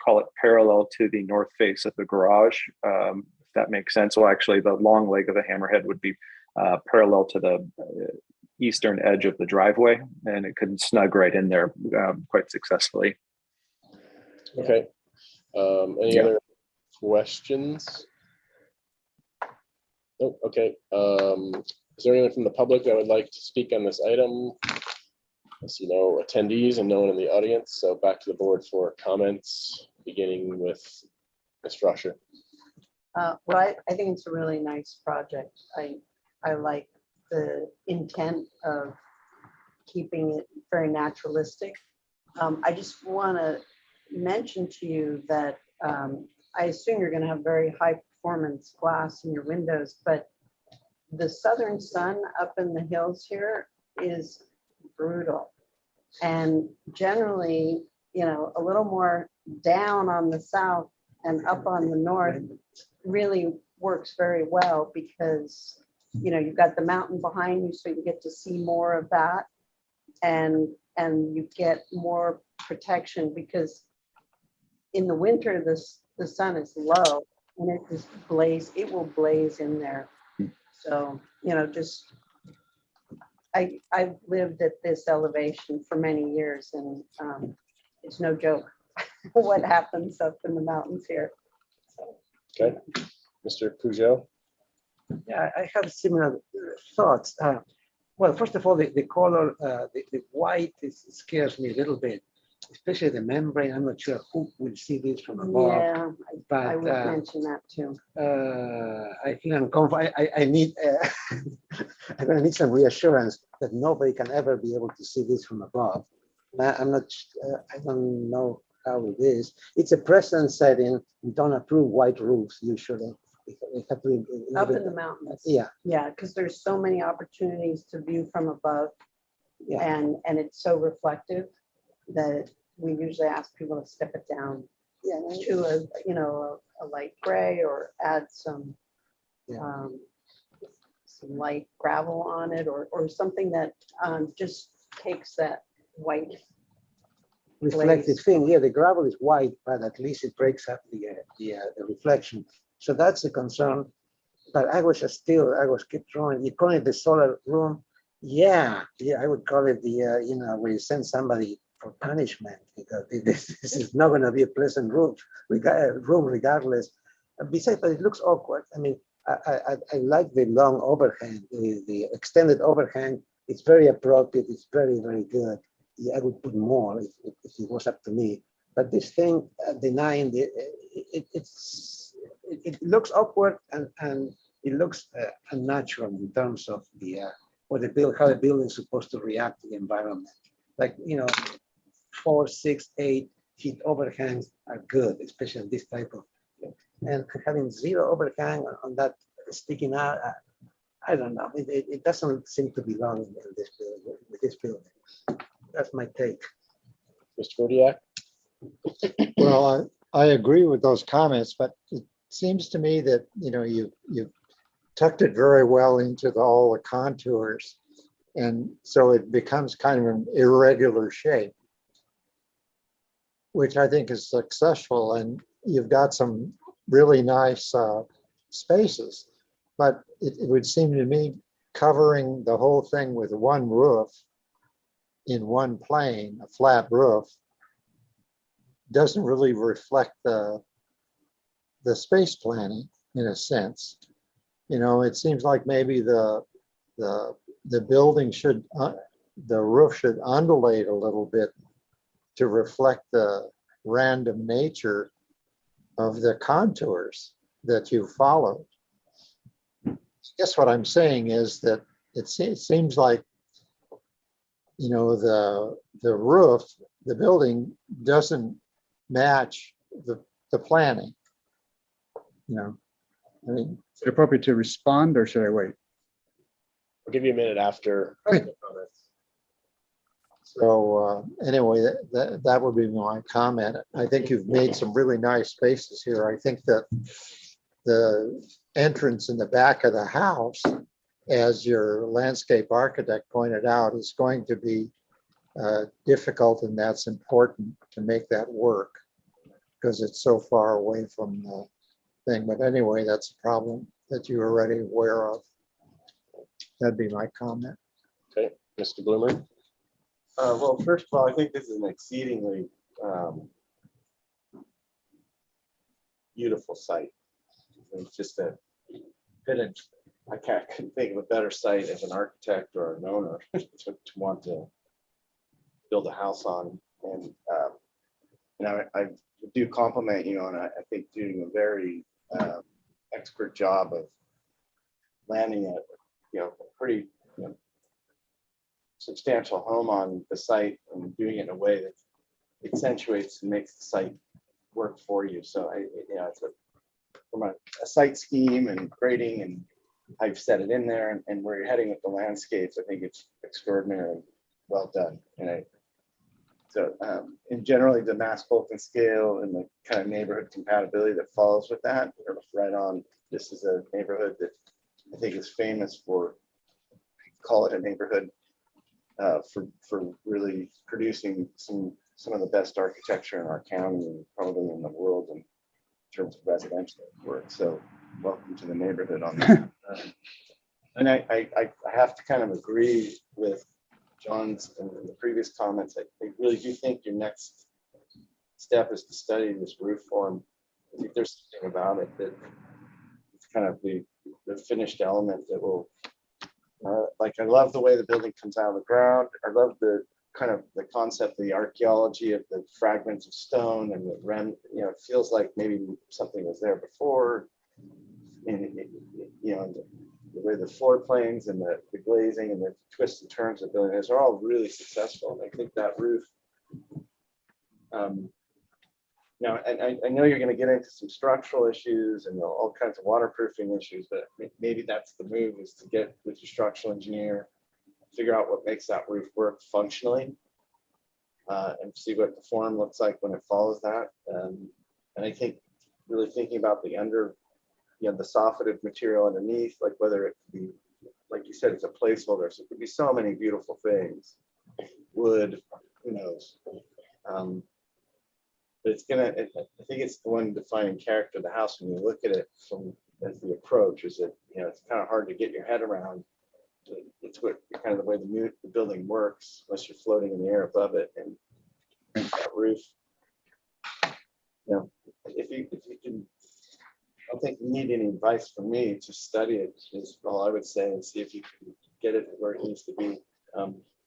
call it parallel to the north face of the garage. If that makes sense. Well, actually, the long leg of the hammerhead would be parallel to the eastern edge of the driveway, and it could snug right in there quite successfully. Okay. Any other questions? Oh, okay. Is there anyone from the public that would like to speak on this item? I see no attendees and no one in the audience. So back to the board for comments, beginning with Ms. Froscher. Well, I think it's a really nice project. I like the intent of keeping it very naturalistic. I just want to mention to you that I assume you're going to have very high performance glass in your windows, but the southern sun up in the hills here is brutal. And generally, a little more down on the south and up on the north really works very well, because you've got the mountain behind you, so you get to see more of that, and you get more protection, because in the winter the sun is low and it will blaze in there. So I've lived at this elevation for many years, and it's no joke what happens up in the mountains here. Okay, Mr. Peugeot. Yeah, I have similar thoughts. Well, first of all, the color, the white scares me a little bit, especially the membrane. I'm not sure who will see this from above. Yeah, but I would mention that too. I feel uncomfortable. I need, I'm gonna need some reassurance that nobody can ever be able to see this from above. I'm not, I don't know how it is. It's a present setting. We don't approve white roofs usually. They have to Up in the mountains. Yeah. Yeah, because there's so many opportunities to view from above. Yeah. And it's so reflective that we usually ask people to step it down to a light gray, or add some light gravel on it, or something that just takes that white reflective thing. Yeah, the gravel is white, but at least it breaks up the reflection. So that's a concern. But I was keep drawing. You call it the solar room? Yeah, I would call it the where you send somebody for punishment, because this is not going to be a pleasant room regardless. And besides, but it looks awkward. I mean, I like the long overhang, the extended overhang. It's very appropriate. It's very, very good. Yeah, I would put more if it was up to me. But this thing denying it looks awkward and it looks unnatural in terms of the how the building is supposed to react to the environment. Like, 4, 6, 8 feet overhangs are good, especially in this type of thing. And having zero overhang on that sticking out, I don't know. It doesn't seem to belong in this building, with this building. That's my take. Mr. Kodiak? Well, I agree with those comments, but it seems to me that, you tucked it very well into all the contours. And so it becomes kind of an irregular shape, which I think is successful. And you've got some really nice spaces, but it would seem to me covering the whole thing with one roof in one plane, a flat roof, doesn't really reflect the space planning in a sense. It seems like maybe the building should, the roof should undulate a little bit to reflect the random nature of the contours that you followed. I guess what I'm saying is that it seems like, the roof, the building doesn't match the planning. I mean, is it appropriate to respond or should I wait? I'll give you a minute after the comments. So anyway, that would be my comment. I think you've made some really nice spaces here. I think that the entrance in the back of the house, as your landscape architect pointed out, is going to be difficult, and that's important to make that work because it's so far away from the thing. But anyway, that's a problem that you're already aware of. That'd be my comment. Okay, Mr. Bloomer. Well, first of all, I think this is an exceedingly beautiful site. It's just a couldn't think of a better site as an architect or an owner to want to build a house on. And I do compliment you on, I think, doing a very expert job of landing a pretty substantial home on the site and doing it in a way that accentuates and makes the site work for you. So it's from a site scheme and grading and how you've set it in there and where you're heading with the landscapes, I think it's extraordinarily well done. And generally the mass bulk and scale and the kind of neighborhood compatibility that follows with that are right on. This is a neighborhood that I think is famous for, call it a neighborhood for really producing some of the best architecture in our county and probably in the world in terms of residential work. So welcome to the neighborhood on that. And I have to kind of agree with John's and the previous comments. I really do think your next step is to study this roof form. I think there's something about it that it's kind of the finished element that will, I love the way the building comes out of the ground. I love the kind of the concept of the archaeology of the fragments of stone and it feels like maybe something was there before. And the way the floor planes and the glazing and the twists and turns of the building, those are all really successful. And I think that roof, and I know you're going to get into some structural issues and all kinds of waterproofing issues, but maybe that's the move, is to get with your structural engineer, figure out what makes that roof work functionally, and see what the form looks like when it follows that. And I think really thinking about the the softened material underneath, like whether it could be, like you said, it's a placeholder. So it could be so many beautiful things. Wood, who knows? But I think it's the one defining character of the house when you look at it from as the approach, is that, it's kind of hard to get your head around. It's what kind of the way the building works, unless you're floating in the air above it. And that roof. You know, if you can, I don't think you need any advice from me to study it, is all I would say, and see if you can get it where it needs to be.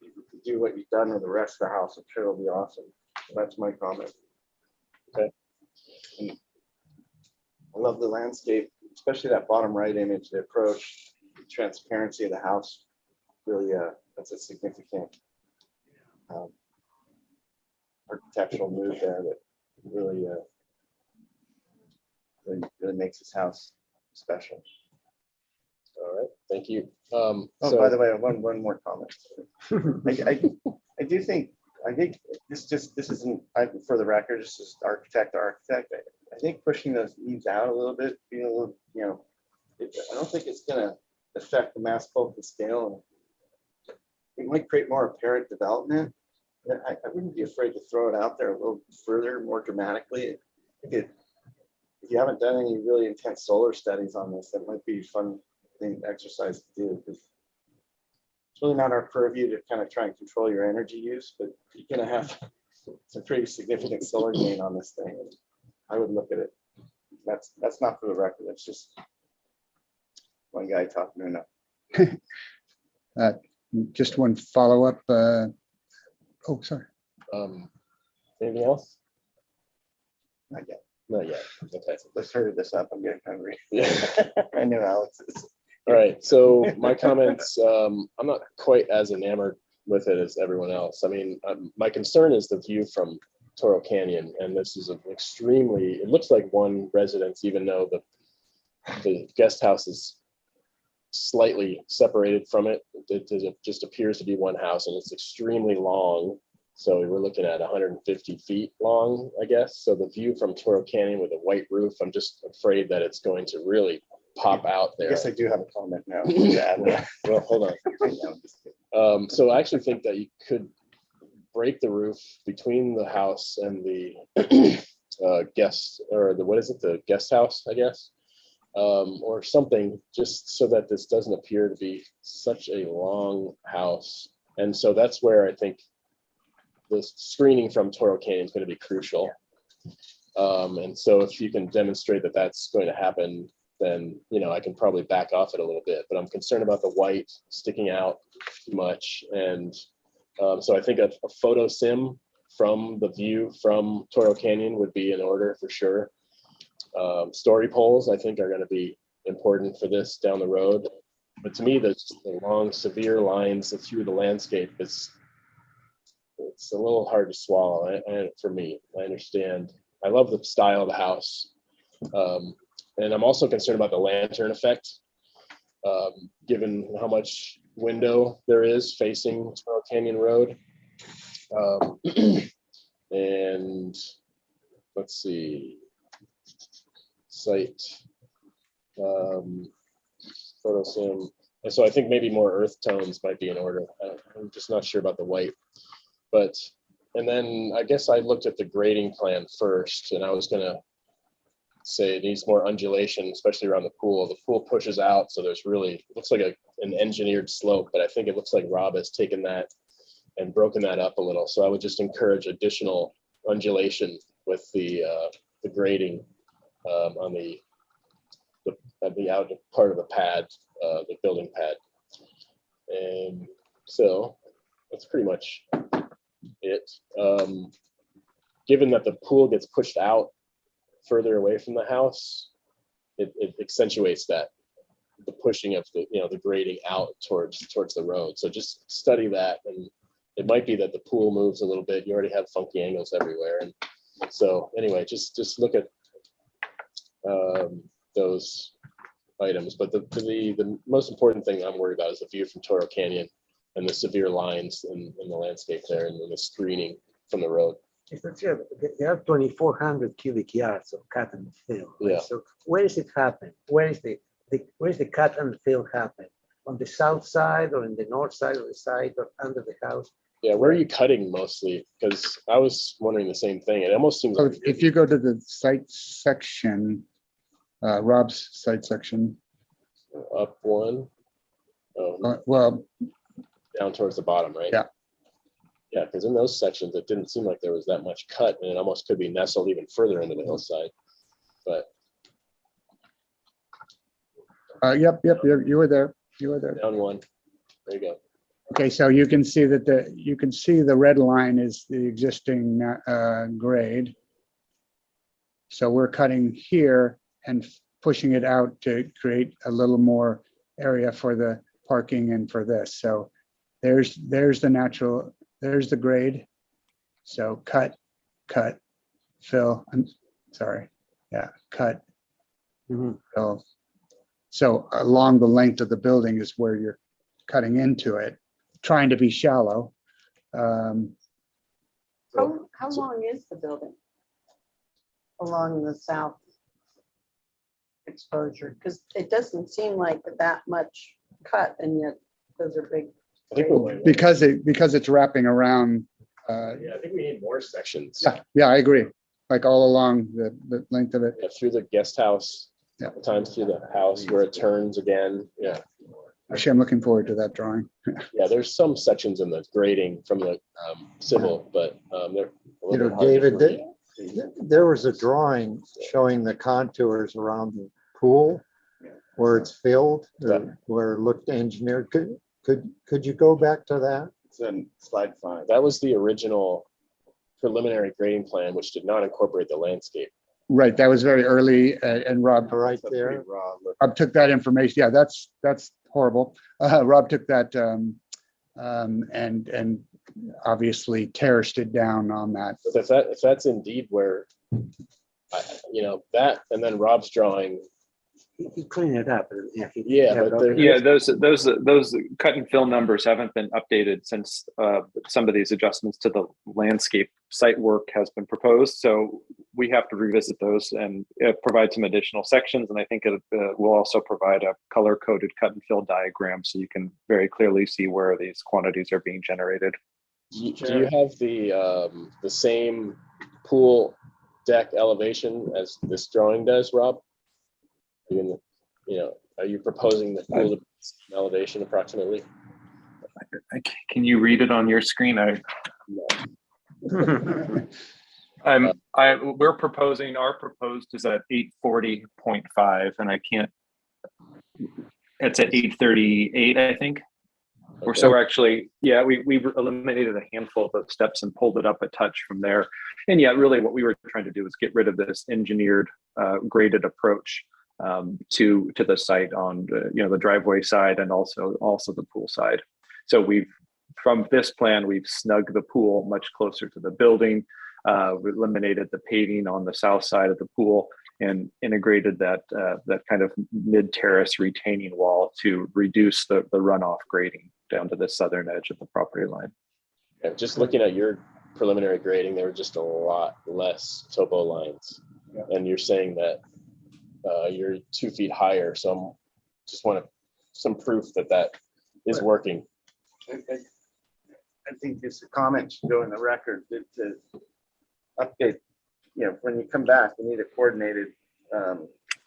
If you can do what you've done with the rest of the house, I'm sure it'll be awesome. That's my comment. Okay. And I love the landscape, especially that bottom right image, the approach, the transparency of the house. Really, that's a significant architectural move there that really, really makes this house special. All right, thank you. Oh, by the way, one more comment. I do think, this isn't, for the record, this is architect to architect. I think pushing those eaves out a little bit, being a little, you know, I don't think it's gonna affect the mass bulk and scale. It might create more apparent development. I wouldn't be afraid to throw it out there a little further, more dramatically. If you haven't done any really intense solar studies on this, that might be a fun exercise to do, because it's really not our purview to kind of try and control your energy use, but you're going to have some pretty significant solar gain on this thing. And I would look at it. That's not for the record. It's just one guy talking enough. Just one follow-up. Oh, sorry. Anything else? Not yet. Not yet. Okay. Let's hurry this up. I'm getting hungry. Yeah. I know Alex is. All right. So my comments, I'm not quite as enamored with it as everyone else. I mean, my concern is the view from Toro Canyon, and this is an extremely, it looks like one residence, even though the guest house is slightly separated from it. It just appears to be one house, and it's extremely long. So we're looking at 150 feet long, I guess. So the view from Toro Canyon with a white roof, I'm just afraid that it's going to really pop out there. I guess I do have a comment now. Well, hold on. So I actually think that you could break the roof between the house and the guest, or what is it, the guest house, I guess, or something, just so that this doesn't appear to be such a long house. And so that's where I think the screening from Toro Canyon is going to be crucial. And so if you can demonstrate that that's going to happen, then, you know, I can probably back off it a little bit, but I'm concerned about the white sticking out too much. And so I think a photo sim from the view from Toro Canyon would be in order for sure. Story poles, I think, are going to be important for this down the road. But to me, the long, severe lines through the landscape it's a little hard to swallow. For me, I understand. I love the style of the house. And I'm also concerned about the lantern effect, given how much window there is facing Toro Canyon Road. And let's see, site, photo sim. And so I think maybe more earth tones might be in order. I'm just not sure about the white. But, and then I guess I looked at the grading plan first, and I was going to say it needs more undulation, especially around the pool. The pool pushes out, so there's really, it looks like an engineered slope, but I think it looks like Rob has taken that and broken that up a little. So I would just encourage additional undulation with the grading on the outer part of the pad, the building pad. And so that's pretty much it. Given that the pool gets pushed out further away from the house, it accentuates that, the pushing of the, you know, the grading out towards the road. So just study that, and it might be that the pool moves a little bit. You already have funky angles everywhere, and so anyway, just look at those items. But the most important thing I'm worried about is the view from Toro Canyon and the severe lines in the landscape there, and the screening from the road. There are 2,400 cubic yards of cut and fill. Right? Yeah. So where is it happen? Where is the cut and fill happen? On the south side, or in the north side of the site, or under the house? Yeah, where are you cutting mostly? Because I was wondering the same thing. It almost seems like if you go to the site section, Rob's site section. Up one. Well, down towards the bottom, right? Yeah. Yeah, because in those sections, it didn't seem like there was that much cut, and it almost could be nestled even further into the hillside. But Yep, you were there. You were there. down one. There you go. Okay, so you can see that the red line is the existing grade. So we're cutting here and pushing it out to create a little more area for the parking and for this. So there's the natural, there's the grade. So cut, fill, I'm sorry. Yeah, cut, fill. So along the length of the building is where you're cutting into it, trying to be shallow. How long is the building along the south exposure? Because it doesn't seem like that much cut, and yet those are big. I think Because it's wrapping around. I think we need more sections. Yeah, I agree. Like all along the length of it. Yeah, through the guest house, times through the house where it turns again. Yeah. Actually, I'm looking forward to that drawing. Yeah, there's some sections in the grading from the civil, but they're a You little know, hard to David, read. there was a drawing showing the contours around the pool where it's filled, where it looked engineered. Could you go back to that? It's in slide 5. That was the original preliminary grading plan, which did not incorporate the landscape. Right, that was very early, and Rob. Right there. Rob took that information. Yeah, that's horrible. Rob took that and obviously terraced it down on that. But if that's indeed where, that, and then Rob's drawing. He cleaned it up. Those cut and fill numbers haven't been updated since some of these adjustments to the landscape site work has been proposed. So we have to revisit those and provide some additional sections. And I think it will also provide a color coded cut and fill diagram so you can very clearly see where these quantities are being generated. Do you have the same pool deck elevation as this drawing does, Rob? Are you proposing the pool elevation approximately? Can you read it on your screen? We're proposing, our proposed is at 840.5, and I can't. It's at 838, I think. Okay. So we're actually, we eliminated a handful of those steps and pulled it up a touch from there. And really what we were trying to do is get rid of this engineered graded approach to the site on the driveway side and also the pool side. So from this plan, we've snugged the pool much closer to the building. We eliminated the paving on the south side of the pool and integrated that kind of mid-terrace retaining wall to reduce the runoff grading down to the southern edge of the property line. Yeah, just looking at your preliminary grading, there were just a lot less topo lines. Yeah. And you're saying that you're 2 feet higher. So I just want some proof that is working. I think it's a comment should go in the record that to update, when you come back, we need a coordinated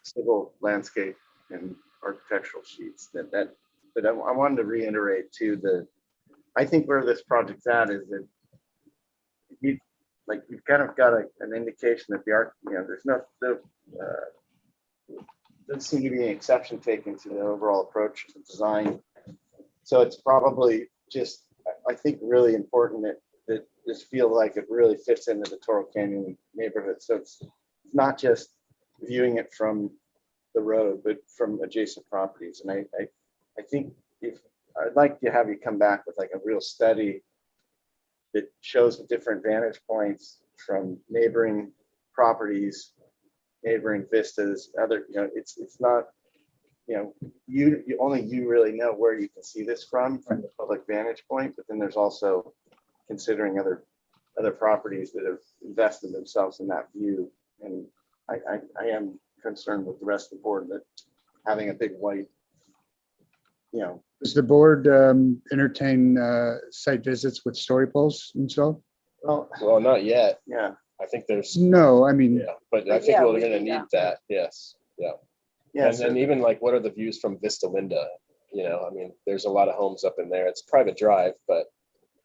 civil landscape and architectural sheets but I wanted to reiterate too I think where this project's at is that you've kind of got an indication that there's doesn't seem to be an exception taken to the overall approach to design. So it's probably just, I think, really important that this feels like it really fits into the Toro Canyon neighborhood. So it's not just viewing it from the road, but from adjacent properties. And I think I'd like to have you come back with like a real study that shows the different vantage points from neighboring properties, neighboring vistas, it's not, you really know where you can see this from the public vantage point, but then there's also considering other properties that have invested themselves in that view. And I am concerned with the rest of the board that having a big white, Does the board entertain site visits with story poles and so? Well, not yet. Yeah. I think there's. No, I mean. Yeah, but I think we're going to need that. Yes. Yeah. Yeah. And even what are the views from Vista Linda? There's a lot of homes up in there. It's a private drive, but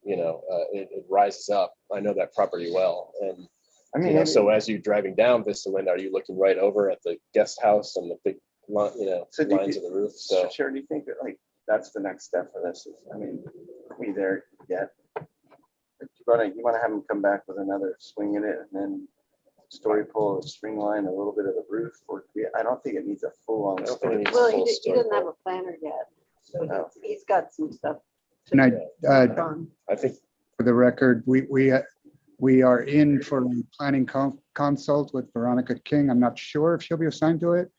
it rises up. I know that property well. And I mean, so as you're driving down Vista Lynn, are you looking right over at the guest house and the big, So do lines you- of the roof? So Sure, do you think that like that's the next step for this? I mean, are we there yet? You want to have them come back with another swing in it and then story pole, string line, a little bit of the roof, or I don't think it needs a full on. Well, he doesn't have a planner yet, so he's got some stuff. And I think for the record, we are in for a planning consult with Veronica King. I'm not sure if she'll be assigned to it.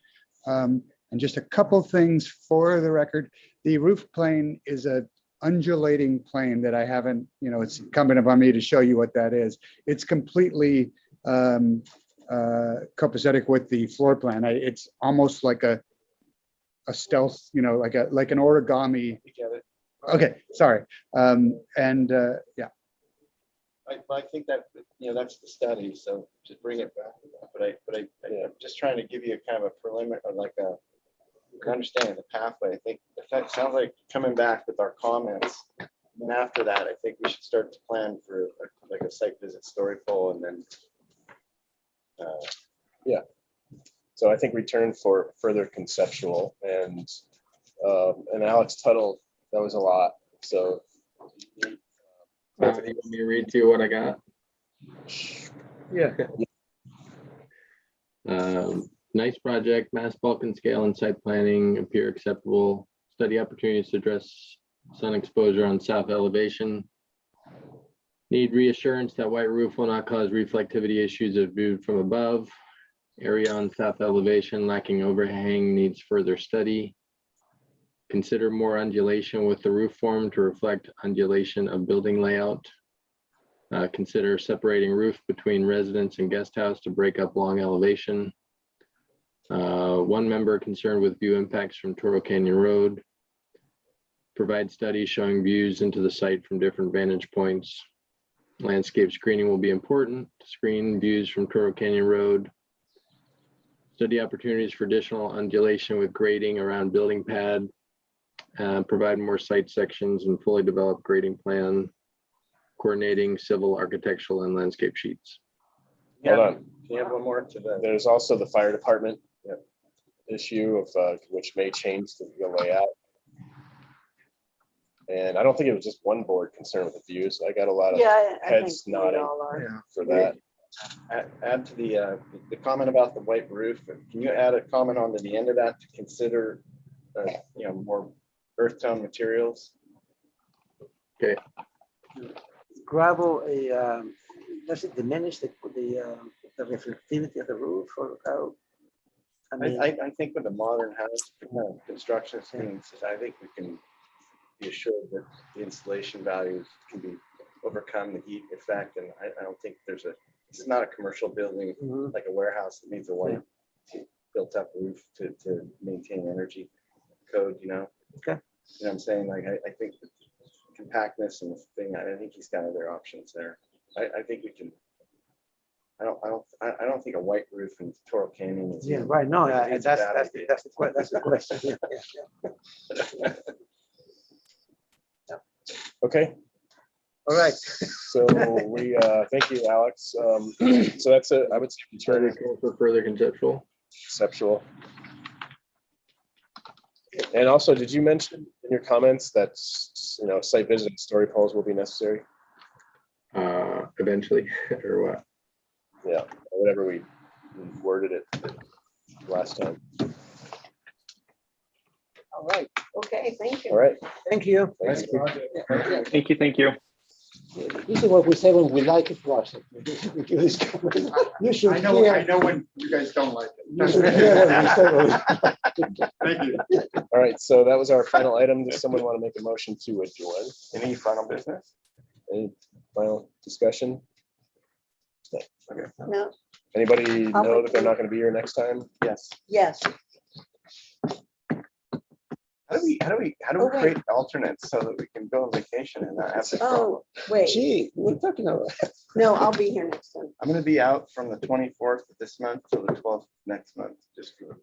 And just a couple things for the record. The roof plane is a undulating plane that I haven't, it's incumbent upon me to show you what that is. It's completely copacetic with the floor plan. It's almost like a stealth, like an origami. Okay, sorry. Yeah. I think that, that's the study, so just bring it back to that. But I'm just trying to give you a kind of a preliminary, or like a understanding the pathway. I think that sounds like coming back with our comments. And after that, I think we should start to plan for like a site visit, story pole, and then. Yeah. So I think return for further conceptual and Alex Tuttle, that was a lot. So you want me to read to you what I got? Yeah. Nice project, mass bulk and scale and site planning appear acceptable. Study opportunities to address sun exposure on south elevation. Need reassurance that white roof will not cause reflectivity issues if viewed from above. Area on south elevation lacking overhang needs further study. Consider more undulation with the roof form to reflect undulation of building layout. Consider separating roof between residence and guest house to break up long elevation. One member concerned with view impacts from Toro Canyon Road. Provide studies showing views into the site from different vantage points. Landscape screening will be important to screen views from Toro Canyon Road. Study opportunities for additional undulation with grading around building pad. Provide more site sections and fully developed grading plan. Coordinating civil, architectural, and landscape sheets. Hold on. Can you have one more to that? There's also the fire department issue of which may change the layout. And I don't think it was just one board concerned with the views. I got a lot of heads nodding for that. Add to the comment about the white roof. Can you add a comment onto the end of that to consider, more earth tone materials? Okay. Gravel, does it diminish the reflectivity of the roof, or how? I think with the modern house construction schemes, I think we can be assured that the insulation values can be overcome the heat effect. And I don't think this is not a commercial building like a warehouse that needs a white built up roof to maintain energy code, Okay. You know what I'm saying? Like, I think the compactness and the thing, I think he's got other options there. I think we can. I don't think a white roof in Toro Canyon is. Yeah, right. No, that's the question. Yeah. Okay. All right. So we thank you, Alex. So that's I would say return for further conceptual. And also, did you mention in your comments that site visit and story poles will be necessary? Eventually, or what? Yeah, whatever we worded it last time. All right. Okay. Thank you. All right. Thank you. Thanks. Thank you. This is what we say when we like it, was it? You should I know when you guys don't like it. You should hear what we say. Thank you. All right, so that was our final item. Does someone want to make a motion to adjourn? Any final business? Any final discussion? Okay. No. Anybody know that they're not going to be here next time? Yes. Yes. How do we create alternates so that we can go on vacation and not have to? Oh, wait. Gee, we're talking about. No, I'll be here next time. I'm going to be out from the 24th of this month to the 12th next month, just for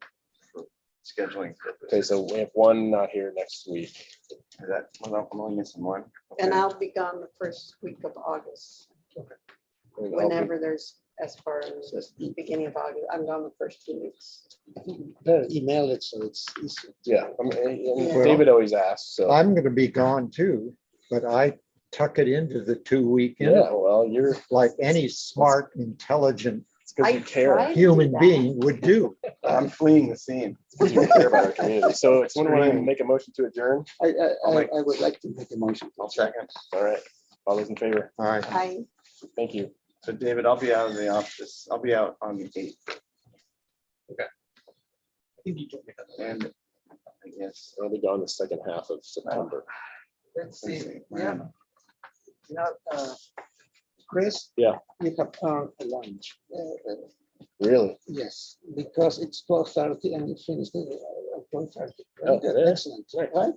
scheduling Okay, purposes. so we have one not here next week. Is that, well, I'm only missing one. And Okay. I'll be gone the first week of August. And I'll be- Whenever there's, as far as the beginning of August, I'm gone the first 2 weeks. Better email it so it's easier. Yeah, I mean, Yeah. David always asks, so. I'm gonna be gone too, but I tuck it into the 2-week. Yeah, well, you're. Like any smart, intelligent It's because you care. human being would do. I'm fleeing the scene. It's 'cause you care about our community. So someone want to make a motion to adjourn? I would like to make a motion. I'll second. All right, all those in favor? All right. I, Thank you. So David, I'll be out of the office. I'll be out on the 8th. And I guess, I'll be gone the second half of September. Let's let's see, see, yeah. Now, Chris? Yeah. You have a lunch. Really? Yes, because it's 12:30 and you finished it at 12:30. Oh, yeah. Excellent, right?